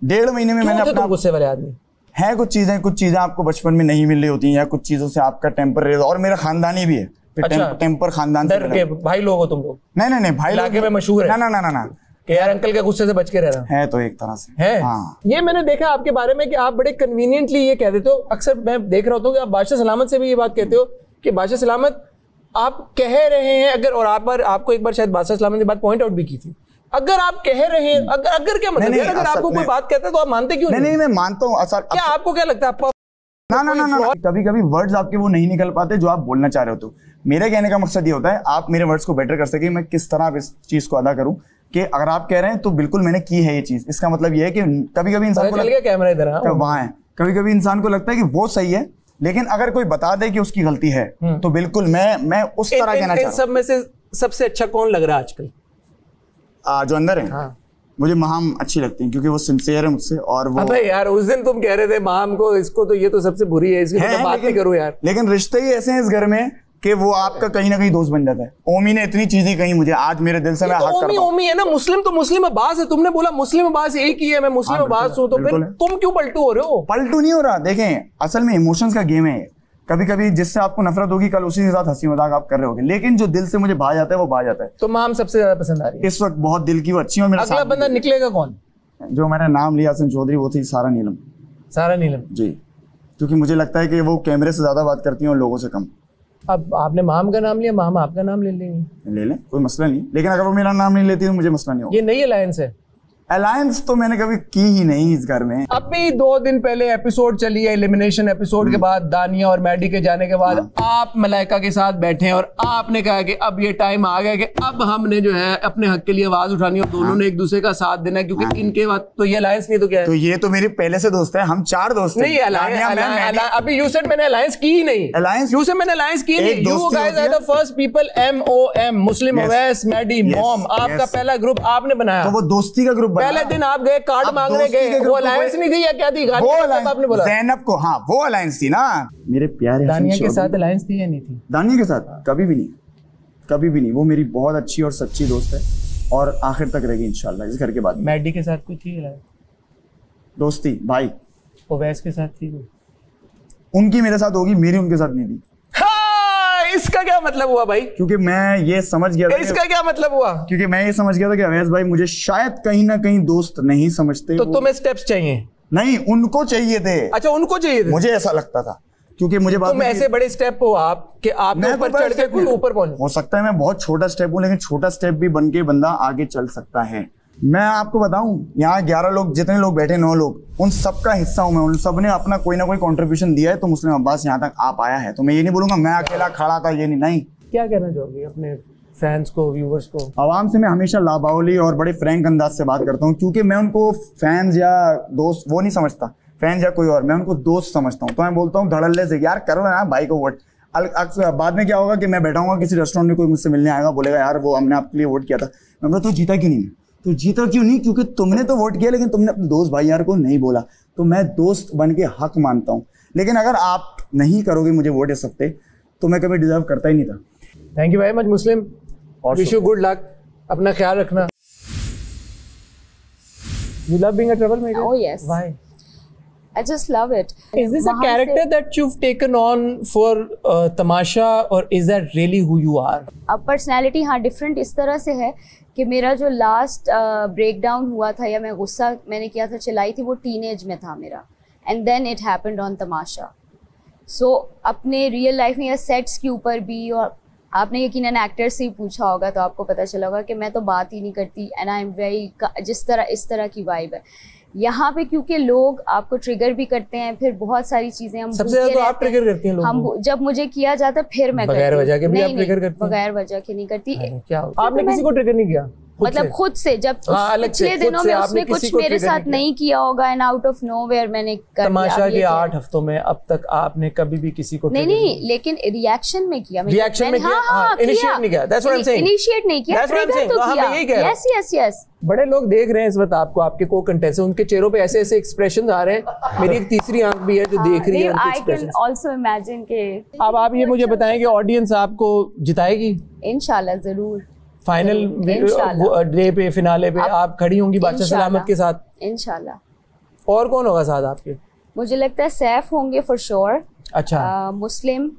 1.5 महीने में मैंने अपना गुस्से वाले आदमी है कुछ चीजें आपको बचपन में नहीं मिल रही होती हैं, या कुछ चीजों से आपका टेम्पर, और मेरा खानदानी भी है। अच्छा, टेम्पर खानदान से भाई लोग हो तुम लोग? नहीं भाई इलाके में मशहूर है ना कि यार अंकल के गुस्से से बच के रहना है, तो एक तरह से है। हाँ। ये मैंने देखा आपके बारे में कि आप बड़े कन्वीनियंटली ये कह देते हो। अक्सर मैं देख रहा होता हूँ कि आप बादशाह सलामत से भी ये बात कहते हो कि बादशाह सलामत आप कह रहे हैं, अगर, और आपको एक बार शायद बादशाह सलामत ने बात पॉइंट आउट भी की थी, अगर आप कह रहे हैं, अगर क्या मतलब, अगर आपको कोई बात कहता है तो आप मानते क्यों? नहीं, मैं मानता हूँ। क्या आपको क्या लगता है आपको? ना, कभी वर्ड्स आपके वो नहीं निकल पाते जो आप बोलना चाह रहे हो। तो मेरे कहने का मकसद ये होता है आप मेरे वर्ड्स को बेटर कर सके, मैं किस तरह इस चीज को अदा करूं कि अगर आप कह रहे हैं तो बिल्कुल मैंने की है ये चीज। इसका मतलब ये है कि कभी-कभी इंसान को कैमरा इधर वहां है, कभी-कभी इंसान को लगता है कि वो सही है, लेकिन अगर कोई बता दे कि उसकी गलती है तो बिल्कुल मैं उस तरह कहना चाहता हूं। सब में से सबसे अच्छा कौन लग रहा है आजकल जो अंदर है? मुझे महाम अच्छी लगती है क्योंकि वो सिंसियर है मुझसे, और वो अबे यार उस दिन तुम कह रहे थे महाम को, इसको तो ये तो सबसे बुरी है, इसकी तो बात नहीं करो यार। लेकिन रिश्ते ही ऐसे हैं इस घर में कि वो आपका कहीं ना कहीं दोस्त बन जाता है। ओमी ने इतनी चीजें कही मुझे, आज मेरे दिल से मैं हक करता हूं। ओमी है ना, मुस्लिम तो मुस्लिम अब्बास है। तुमने बोला मुस्लिम अब्बास एक ही है, मैं मुस्लिम अब्बास हूं, तो फिर तुम क्यों पलटू हो रहे हो? पलटू नहीं हो रहा। देखें, असल में इमोशंस का गेम है। कभी कभी जिससे आपको नफरत होगी कल उसी के साथ हंसी मजाक आप कर रहे होगे, लेकिन जो दिल से मुझे भा जाता है वो भा जाता है। तो माम सबसे ज्यादा पसंद आ रही है इस वक्त, बहुत दिल की, वो अच्छी। और मेरा अगला बंदा निकलेगा कौन? जो मैंने नाम लिया हसन चौधरी, वो थी सारा नीलम। सारा नीलम जी, क्योंकि मुझे लगता है कि वो कैमरे से ज्यादा बात करती हैं और लोगों से कम। अब आपने माम का नाम लिया, माम आपका नाम ले लेंगे। ले लें, कोई मसला नहीं, लेकिन अगर वो मेरा नाम नहीं लेती तो मुझे मसला नहीं होगा। ये नई अलायंस है? अलायंस तो मैंने कभी की ही नहीं इस घर में। अभी 2 दिन पहले एपिसोड चली है, एलिमिनेशन एपिसोड के बाद, दानिया और मैडी के जाने के बाद आप मलाइका के साथ बैठे हैं और आपने कहा कि अब ये टाइम आ गया कि अब हमने जो है अपने हक के लिए आवाज उठानी और दोनों ने एक दूसरे का साथ देना है, क्योंकि इनके बाद तो ये अलायंस नहीं तो क्या है? तो ये तो मेरी पहले से दोस्त है, हम 4 दोस्त नहीं, अभी यू सेड मैंने अलायंस की ही नहीं। अलायंस यू सेड मैंने अलायंस की नहीं। You guys are the first people, MOM, Muslim Owais, Maddy, mom, आपका पहला ग्रुप आपने बनाया। तो वो दोस्ती का ग्रुप बना। पहले दिन आप कार्ड मांगने गए, वो अलायंस नहीं थी या क्या थी? वो आपने बोला ज़ैनब को, हाँ वो अलायंस थी ना। मेरे प्यारे दानिया के साथ अलायंस थी या नहीं थी? दानिया के साथ कभी भी नहीं, कभी भी नहीं। वो मेरी बहुत अच्छी और सच्ची दोस्त है और आखिर तक रहेगी इंशाल्लाह इस घर के बाद। मैडी के साथ कोई थी अलायंस? दोस्ती भाई। ओवैस के साथ थी कोई? उनकी मेरे साथ होगी, मेरी उनके साथ नहीं थी। इसका क्या मतलब हुआ भाई? क्योंकि मैं ये समझ गया था। इसका क्या मतलब हुआ? क्योंकि मैं ये समझ गया था कि अवैस भाई मुझे शायद कहीं ना कहीं दोस्त नहीं समझते। तो तुम्हें स्टेप्स चाहिए? नहीं, उनको चाहिए थे। अच्छा, उनको चाहिए थे? मुझे ऐसा लगता था, क्योंकि मुझे तुम ऐसे बड़े स्टेप हो आप कि आपने ऊपर चढ़ के कोई ऊपर पहुंच। हो सकता है मैं बहुत छोटा स्टेप हूं, लेकिन छोटा स्टेप भी बन के बंदा आगे चल सकता है। मैं आपको बताऊं, यहाँ 11 लोग, जितने लोग बैठे 9 लोग, उन सबका हिस्सा हूं मैं। उन सब ने अपना कोई ना कोई कंट्रीब्यूशन दिया है, तो मुस्लिम अब्बास यहाँ तक आ पाया है। तो मैं ये नहीं बोलूंगा मैं अकेला खड़ा था, ये नहीं। क्या कहना चाहोगे अपने फैंस को, व्यूवर्स को? आवाम से मैं हमेशा लाबावली और बड़े फ्रैंक अंदाज से बात करता हूँ, क्योंकि मैं उनको फैंस या दोस्त वो नहीं समझता, फैंस या कोई और, मैं उनको दोस्त समझता हूँ। तो मैं बोलता हूँ धड़ल्ले से, यार करो ना भाई को वोट। बाद में क्या होगा कि मैं बैठाऊंगा किसी रेस्टोरेंट में, कोई मुझसे मिलने आएगा, बोलेगा यार वो हमने आपके लिए वोट किया था। मैं बोला तो जीता क्यों नहीं? तो जीता क्यों नहीं? क्योंकि तुमने तो वोट किया, लेकिन तुमने अपने दोस्त भाई यार को नहीं बोला। तो मैं दोस्त बन के हक मानता हूँ, लेकिन अगर आप नहीं करोगे मुझे वोट इस हफ्ते, तो मैं कभी डिजर्व करता ही नहीं था। Thank you very much Muslim, wish you good luck, अपना ख्याल रखना। You love being a troublemaker? Oh yes. Why? I just love it. Is this a character that you've taken on for Tamasha, or is that really who you are? अब पर्सनैलिटी हाँ डिफरेंट इस तरह से है कि मेरा जो लास्ट ब्रेक डाउन हुआ था या मैं गुस्सा मैंने किया था, चिल्लाई थी, वो टीनेज में था मेरा, and then it happened on Tamasha. So अपने रियल लाइफ में या सेट्स के ऊपर भी, और आपने यकीनन एक्टर से ही पूछा होगा तो आपको पता चला होगा कि मैं तो बात ही नहीं करती, एंड आई एम वेरी, इस तरह की वाइब है। यहाँ पे क्योंकि लोग आपको ट्रिगर भी करते हैं, फिर बहुत सारी चीजें हम सबसे ज्यादा तो आप ट्रिगर करती हैं लोगों हम को। जब मुझे किया जाता फिर मैं बगैर वजह के भी आप ट्रिगर करती हैं? बगैर वजह के नहीं करती। क्या आपने किसी को ट्रिगर नहीं किया? मतलब खुद से जब पिछले दिनों में उसने कुछ मेरे साथ नहीं किया होगा एंड आउट ऑफ नोवेयर मैंने कर तमाशा के 8 हफ्तों में अब तक आपने कभी भी किसी को नहीं, लेकिन रिएक्शन में किया, रिएक्शन में किया, इनिशिएट नहीं किया। That's what I am saying, initiate नहीं किया, ट्रिगर तो किया। Yes yes yes. बड़े लोग देख रहे हैं इस वक्त आपको, आपके को कंटेस्टेंट, उनके चेहरों पे ऐसे ऐसे एक्सप्रेशंस आ रहे हैं। मेरी एक तीसरी आंख भी है जो देख रही है उनके expressions. I can also imagine के अब आप ये मुझे बताएं कि ऑडियंस आपको जिताएगी इंशाल्लाह जरूर। फाइनल डे पे, फिनाले पे आप खड़ी होंगी बादशाह सलामत के साथ इंशाल्लाह। और कौन होगा साथ आपके? मुझे लगता है सैफ होंगे फॉर श्योर। अच्छा। मुस्लिम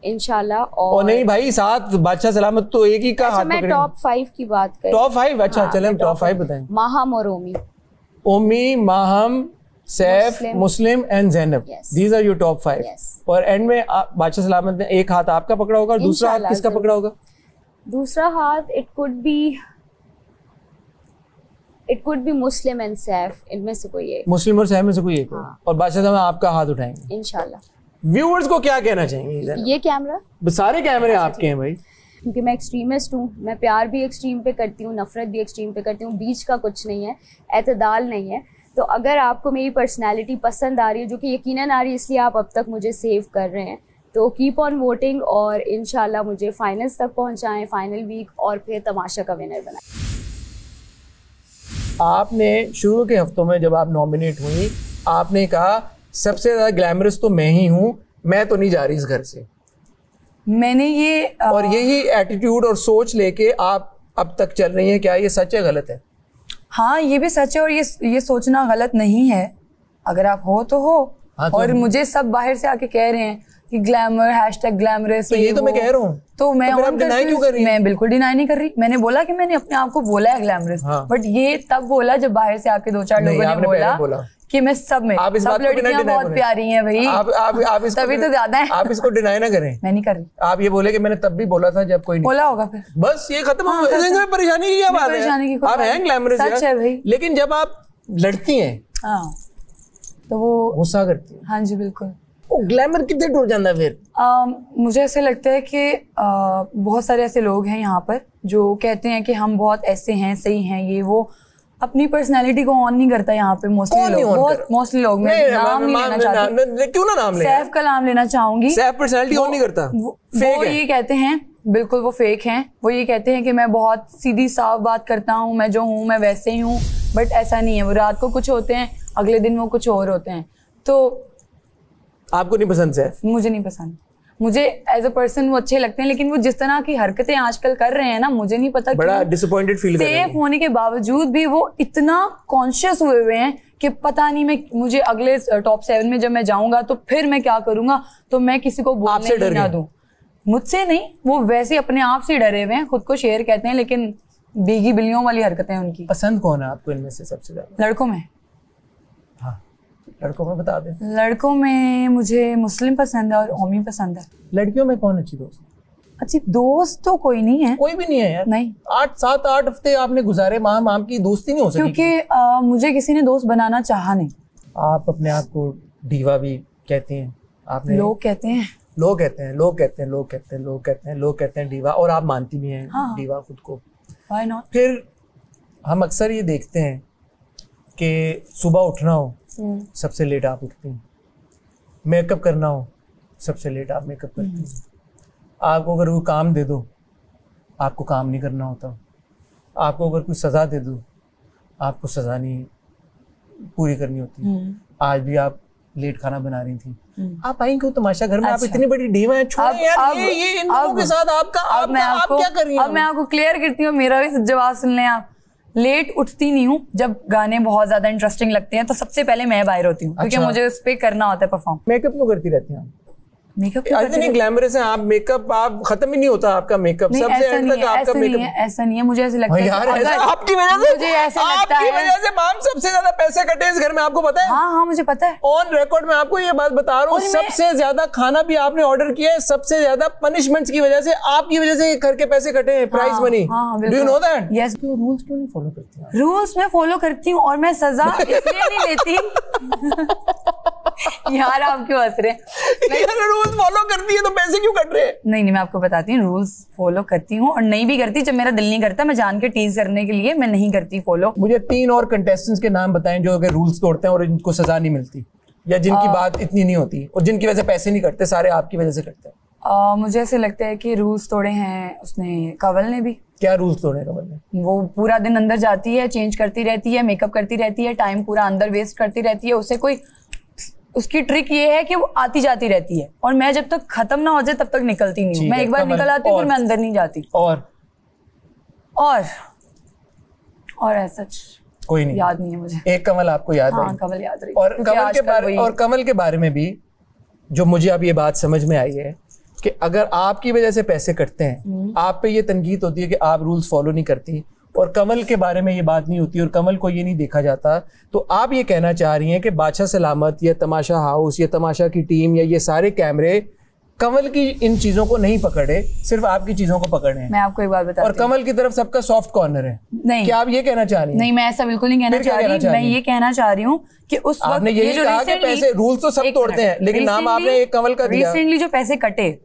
इंशाल्लाह। और नहीं भाई, साथ बादशाह सलामत तो एक ही का हाथ पकड़ेंगे। मैं टॉप 5 की बात कर। टॉप 5? अच्छा चलें हम टॉप 5 बताएं। माहम और Omi. Omi, Maham, Saif, Muslim and Zainab, these are your top 5। और एंड में बादशाह सलामत ने एक हाथ आपका पकड़ा होगा, दूसरा हाथ किसका पकड़ा होगा? दूसरा हाथ it could be Muslim and Saif, इनमें से कोई एक। मुस्लिम और सैफ में से कोई एक। और बादशाह साहब आपका हाथ उठाएंगे इंशाल्लाह। व्यूअर्स को क्या कहना चाहेंगे? ये कैमरा, सारे कैमरे आपके हैं भाई। क्योंकि मैं एक्सट्रीमिस्ट हूँ, मैं प्यार भी एक्सट्रीम पे करती हूँ, नफरत भी एक्सट्रीम पे करती हूँ, बीच का कुछ नहीं है, एतदाल नहीं है। तो अगर आपको मेरी पर्सनैलिटी पसंद आ रही है, जो कि यकीनन आ रही है, इसलिए आप अब तक मुझे सेव कर रहे हैं, तो कीप ऑन वोटिंग और इंशाल्लाह मुझे फाइनल्स तक पहुंचाएं, फाइनल वीक, और फिर तमाशा का विनर बनाएं। आपने शुरू के हफ्तों में जब आप नॉमिनेट हुई, आपने कहा सबसे ज्यादा ग्लैमरस तो मैं ही हूँ, मैं तो नहीं जा रही इस घर से। मैंने ये और यही एटीट्यूड और सोच लेके आप अब तक चल रही हैं, क्या ये सच है गलत है? हाँ, ये भी सच है और ये सोचना गलत नहीं है। अगर आप हो तो हो। हाँ, तो और मुझे सब बाहर से आके कह रहे हैं कि ग्लैमर, #ग्लैमरस, तो ये तो मैं कह रहा हूँ, तो मैं डिनाई क्यों कर रही हूँ? मैं बिल्कुल डिनाई नहीं कर रही। मैंने बोला कि मैंने अपने आप को बोला है ग्लैमरस, बट ये तब बोला जब बाहर से आके 2-4 लोगों ने बोला कि मैं सब में, सब लड़कियां बहुत प्यारी हैं भाई। आप तभी तो ज्यादा है। आप इसको डिनाई ना करें। मैं नहीं कर रही। आप ये बोले कि मैंने तब भी बोला था जब कोई नहीं बोला होगा, फिर बस ये खत्म हो गया। परेशानी की क्या बात है? आप हैं ग्लैमरस, सच है भाई। लेकिन जब आप लड़ती हैं तो वो गुस्सा करती है। हाँ जी बिल्कुल। वो ग्लैमर कितने टूट जाता है फिर? मुझे ऐसे लगता है कि बहुत सारे ऐसे लोग हैं यहाँ पर जो कहते हैं कि हम बहुत ऐसे हैं, सही हैं, ये वो अपनी पर्सनालिटी को ऑन नहीं करता यहाँ पे मोस्टली लोग। बहुत मोस्टली लोग, मैं नाम नहीं लेना चाहती। क्यों ना नाम ले? सैफ का नाम लेना चाहूंगी। सैफ पर्सनालिटी ऑन नहीं करता। वो ये कहते हैं, बिल्कुल वो फेक हैं। वो ये कहते हैं कि मैं बहुत सीधी साफ बात करता हूँ, मैं जो हूँ मैं वैसे ही हूँ, बट ऐसा नहीं है। वो रात को कुछ होते हैं, अगले दिन वो कुछ और होते हैं। तो आपको नहीं पसंद सैफ? मुझे नहीं पसंद। मुझे एज अ पर्सन वो अच्छे लगते हैं, लेकिन वो जिस तरह की हरकतें आजकल कर रहे हैं ना, मुझे नहीं पता। बड़ा डिसअपॉइंटेड फील कर रहे हैं। सेफ होने के बावजूद भी वो इतना कॉन्शियस हुए हैं कि पता नहीं मुझे अगले टॉप 7 में जब मैं जाऊंगा तो फिर मैं क्या करूंगा, तो मैं किसी को बोलने ही ना दूं। मुझसे नहीं, वो वैसे अपने आप से डरे हुए हैं, खुद को शेर कहते हैं, लेकिन बीगी बिल्लियों वाली हरकतें उनकी। पसंद कौन है आपको इनमें से सबसे ज्यादा? लड़कों में? हाँ, लड़कों में बता दें। लड़कों में मुझे मुस्लिम पसंद है और ओमी पसंद है। लड़कियों में कौन अच्छी दोस्त? अच्छी दोस्त तो कोई नहीं है। कोई भी नहीं है यार? नहीं। 7-8 हफ्ते आपने गुजारे, माम की दोस्ती नहीं हो सकी? क्योंकि मुझे किसी ने दोस्त बनाना चाहा नहीं। आप अपने आप को डीवा भी कहती हैं? आपने लोग कहते हैं, लोग कहते हैं, लोग कहते हैं, लोग कहते हैं, लोग कहते हैं, लोग कहते हैं डीवा, और आप मानती भी हैं? हाँ। डीवा खुद को। Why not? फिर हम अक्सर ये देखते हैं कि सुबह उठना हो सबसे लेट आप उठती हैं, मेकअप करना हो सबसे लेट आप मेकअप करती हैं, आपको अगर कोई काम दे दो आपको काम नहीं करना होता, आपको अगर कोई सज़ा दे दो आपको सज़ा नहीं पूरी करनी होती। आज भी आप लेट खाना बना रही थी, आप आई क्यों तमाशा घर में? आप इतनी बड़ी डीवा है, छोड़े यार ये इन लोगों के साथ आपका आप क्या कर रही हैं? अब मैं आपको क्लियर करती हूँ, मेरा भी जवाब सुन लें आप। लेट उठती नहीं हूँ, जब गाने बहुत ज्यादा इंटरेस्टिंग लगते हैं तो सबसे पहले मैं बाहर होती हूँ, क्योंकि मुझे उस पर करना होता है परफॉर्म। मेकअप क्यों करती रहती हैं? मेकअप इतनी ग्लैमरस है आप, मेकअप आप खत्म ही नहीं होता आपका मेकअप, सबसे एंड तक आपका मेकअप। ऐसा नहीं है, मुझे ऐसे लगता है यार ऐसा आपकी वजह से, मुझे ऐसे लगता है आपकी वजह से मैम सबसे ज्यादा पैसे कटे इस घर में, आपको पता है? हाँ मुझे पता है, ऑन रिकॉर्ड मैं आपको ये बात बता रहा हूँ, सबसे ज्यादा खाना भी आपने ऑर्डर किया है, सबसे ज्यादा पनिशमेंट्स की वजह से, आपकी वजे से घर के पैसे कटे हैं, price money. Do you know that? Yes. Rules क्यों नहीं फॉलो करती हैं? रूल्स मैं फॉलो करती हूँ और मैं सजा इसलिए नहीं लेती यार आप क्यों हंस रहे हैं? रूल्स फॉलो करती है तो पैसे क्यों कट रहे हैं? नहीं मैं आपको बताती हूँ, रूल्स फॉलो करती हूँ और नहीं भी करती, जब मेरा दिल नहीं करता, मैं जान के टीज करने के लिए मैं नहीं करती फॉलो। मुझे 3 और कंटेस्टेंट्स के नाम बताएं जो अगर रूल्स तोड़ते हैं और इनको सजा नहीं मिलती, या जिनकी बात इतनी नहीं होती और जिनकी वजह से पैसे नहीं कटते, सारे आपकी वजह से कटते हैं। मुझे ऐसे लगता है कि रूल्स तोड़े हैं उसने, कंवल ने भी। क्या रूल्स तोड़े कंवल ने? वो पूरा दिन अंदर जाती है, चेंज करती रहती है, मेकअप करती रहती है, टाइम पूरा अंदर वेस्ट करती रहती है, उसे कोई, उसकी ट्रिक ये है कि वो आती जाती रहती है और मैं जब तक खत्म ना हो जाए तब तक निकलती नहीं हूँ। मैं एक बार निकल आती हूँ फिर मैं अंदर नहीं जाती। और ऐसा कोई नहीं याद नहीं है मुझे। एक कमल आपको याद है? हाँ कमल याद रही। और कमल के बारे में भी जो मुझे अब ये बात समझ में आई है कि अगर आपकी वजह से पैसे कटते हैं, आप पे ये तनकीद होती है कि आप रूल्स फॉलो नहीं करती, और कमल के बारे में ये बात नहीं होती और कमल को ये नहीं देखा जाता, तो आप ये कहना चाह रही हैं कि बादशाह सलामत या तमाशा हाउस या तमाशा की टीम या ये सारे कैमरे कमल की इन चीजों को नहीं पकड़े, सिर्फ आपकी चीजों को पकड़े हैं। मैं आपको एक बात बताती हूं, और कमल की तरफ सबका सॉफ्ट कॉर्नर है। नहीं, क्या आप ये कहना चाह रही हैं? नहीं मैं ऐसा बिल्कुल नहीं कहना चाह रही। मैं ये कहना चाह रही हूँ कि उस वक्त आपने यही कहा कि पैसे रूल्स तो सब तोड़ते हैं, लेकिन नाम आपने एक कमल का दिया। रिसेंटली जो पैसे कटे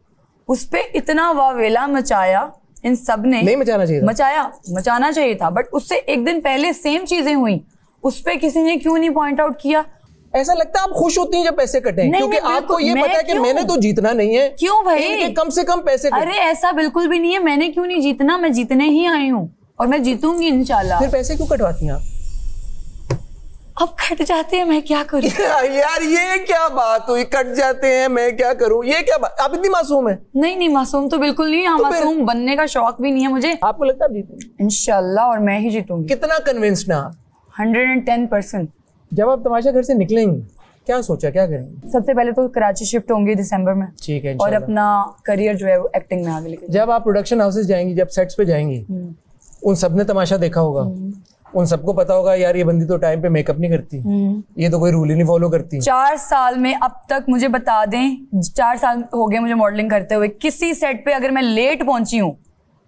उस पे इतना वावेला मचाया इन सब ने। नहीं मचाना चाहिए था। मचाना चाहिए था, बट उससे एक दिन पहले सेम चीजें हुई, उस पे किसी ने क्यों नहीं पॉइंट आउट किया? ऐसा लगता है आप खुश होती हैं जब पैसे कटे, क्योंकि आपको ये पता है कि मैंने तो जीतना नहीं है। क्यों भाई? इनके कम से कम पैसे अरे ऐसा बिल्कुल भी नहीं है, मैंने क्यों नहीं जीतना, मैं जीतने ही आई हूँ और मैं जीतूंगी इंशाल्लाह। फिर पैसे क्यों कटवाती हैं आप? अब कट जाते हैं, मैं क्या करूं? यार ये क्या बात हुई, कट जाते हैं मैं क्या करूं, ये क्या बात? आप इतनी मासूम है? नहीं मासूम तो बिल्कुल नहीं है, मासूम बनने का शौक भी नहीं है मुझे। आपको लगता है जीतेंगे? इंशाल्लाह, और मैं ही जीतूंगी। कितना कन्विंस्ड ना आप? 110%। जब आप तमाशा घर से निकलेंगे क्या सोचा, क्या करेंगे? सबसे पहले तो कराची शिफ्ट होंगे दिसंबर में। ठीक है। और अपना करियर जो है वो एक्टिंग में आगे लेके। जब आप प्रोडक्शन हाउसेस जाएंगी, जब सेट्स पे जाएंगी, उन सब ने तमाशा देखा होगा, उन सबको पता होगा यार ये बंदी तो टाइम पे मेकअप नहीं करती, ये तो कोई रूल ही नहीं फॉलो करती। 4 साल में अब तक मुझे बता दें, 4 साल हो गए मुझे मॉडलिंग करते हुए, किसी सेट पे अगर मैं लेट पहुंची हूँ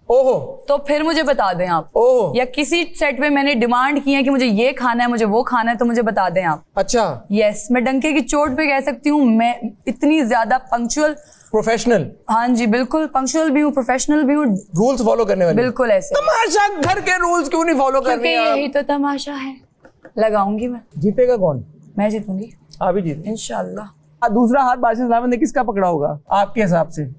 तो फिर मुझे बता दें आप। या किसी सेट पे मैंने डिमांड की है कि मुझे ये खाना है, मुझे वो खाना है, तो मुझे बता दें आप। अच्छा। यस, मैं डंके की चोट पे कह सकती हूँ, मैं इतनी ज्यादा पंक्चुअल, प्रोफेशनल। हाँ जी बिल्कुल, पंक्चुअल भी हूँ, प्रोफेशनल भी हूँ, रूल्स फॉलो करने वाली। बिल्कुल ऐसे। तमाशा घर के रूल्स क्यों नहीं फॉलो कर रही हैं आप? यही तो तमाशा है। लगाऊंगी मैं। जीतेगा कौन? मैं जीतूंगी। आप ही जीतेंगे इंशाल्लाह। दूसरा हाथ बादशाह सलामत ने किसका पकड़ा होगा आपके हिसाब से?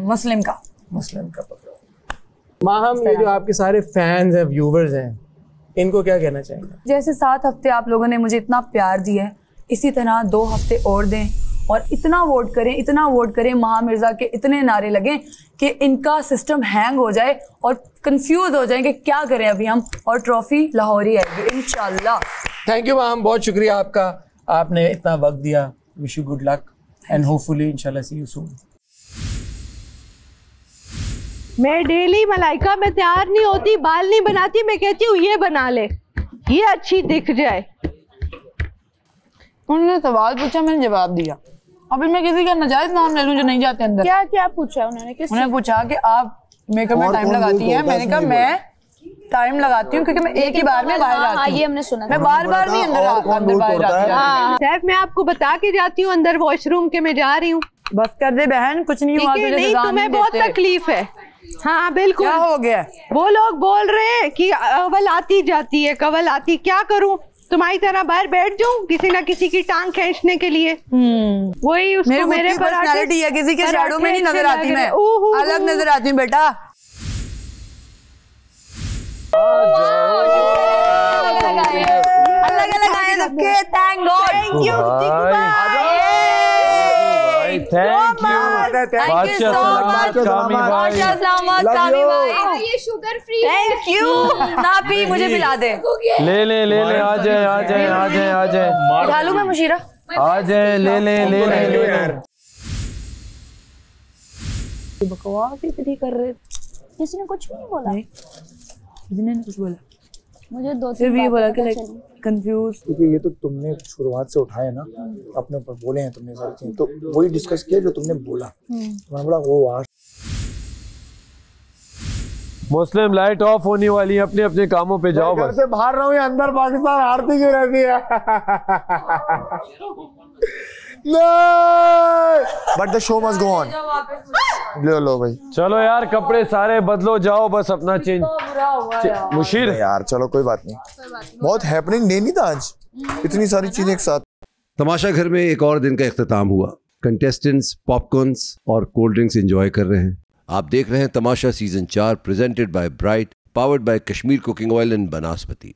मुस्लिम का पकड़ा। माहम, ये जो आपके सारे फैंस हैं, व्यूवर्स हैं, इनको क्या कहना चाहेंगे? जैसे 7 हफ्ते आप लोगों ने मुझे इतना प्यार दिया है, इसी तरह 2 हफ्ते और दें और इतना वोट करें, महा मिर्जा के इतने नारे लगें कि इनका सिस्टम हैंग हो जाए और कंफ्यूज हो जाए कि क्या करें अभी हम, और ट्रॉफी लाहौर ही आएगी इंशाल्लाह। थैंक यू माहम, बहुत शुक्रिया आपका, आपने इतना वक्त दिया। Wish you good luck and hopefully इंशाल्लाह सी यू सून। मैं डेली मलाइका में तैयार नहीं होती, बाल नहीं बनाती, मैं कहती हूँ ये बना ले, ये अच्छी दिख जाए। उन्होंने सवाल पूछा, मैंने जवाब दिया। अभी मैं किसी का नाजायज नाम ले लूं जो नहीं जाते अंदर? क्या पूछा उन्होंने? उन्होंने पूछा कि आप मेकअप में टाइम लगाती हैं। मैंने कहा मैं टाइम लगाती हूँ क्योंकि मैं एक ही बार में बाहर आती हूँ। ये हमने सुना, मैं बार-बार नहीं अंदर बाहर आती। सैफ, मैं आपको बता के जाती हूँ अंदर वॉशरूम के मैं जा रही हूँ। बस कर दे बहन, कुछ नहीं हुआ। नहीं, तुम्हें बहुत तकलीफ है। हाँ बिल्कुल। क्या हो गया? वो लोग बोल रहे हैं कि अव्वल आती जाती है, कवल आती। क्या करूँ, तुम्हारी तरह बाहर बैठ जाऊं किसी ना किसी की टांग खींचने के लिए? वही उसको मेरे पर्सनालिटी है, किसी के शैडो में नहीं नजर आती मैं, अलग नजर आती हूँ बेटा। अलग आए सबके। Thank God. Thank you thank you बादशाह सलामत कामी भाई, ये शुगर फ्री। Thank you. ना पी, मुझे पिला दे। ले आ जाए। उठा लूं मैं मुशीरा? आज ले ले ले ले ले यार बकवास इतनी कर रहे। किसी ने कुछ भी नहीं बोला? किसी ने कुछ बोला? मुझे दो सिर्फ ये बोला कि लाइक कंफ्यूज। क्योंकि ये तो तुमने शुरुआत से उठाया ना, अपने ऊपर बोले हैं तुमने सारी चीजें, तो वही डिस्कस किया जो तुमने बोला। मैंने बोला वो आज मुस्लिम लाइट ऑफ होने वाली है, अपने अपने कामों पे जाओ। घर से बाहर रहो या अंदर पाकिस्तान हारती क्यों रहती है? But the show must go on. लो भाई चलो यार, कपड़े सारे बदलो, जाओ बस अपना चेंज। मुशीर यार चलो कोई बात नहीं, बहुत हैपनिंग डे नहीं था आज, इतनी सारी चीजें एक साथ। तमाशा घर में एक और दिन का इख्तिताम हुआ। कंटेस्टेंट्स पॉपकॉर्न्स और कोल्ड ड्रिंक्स एंजॉय कर रहे हैं। आप देख रहे हैं Tamasha season 4 presented by Bright, powered by Kashmir cooking oil and बनास्पति।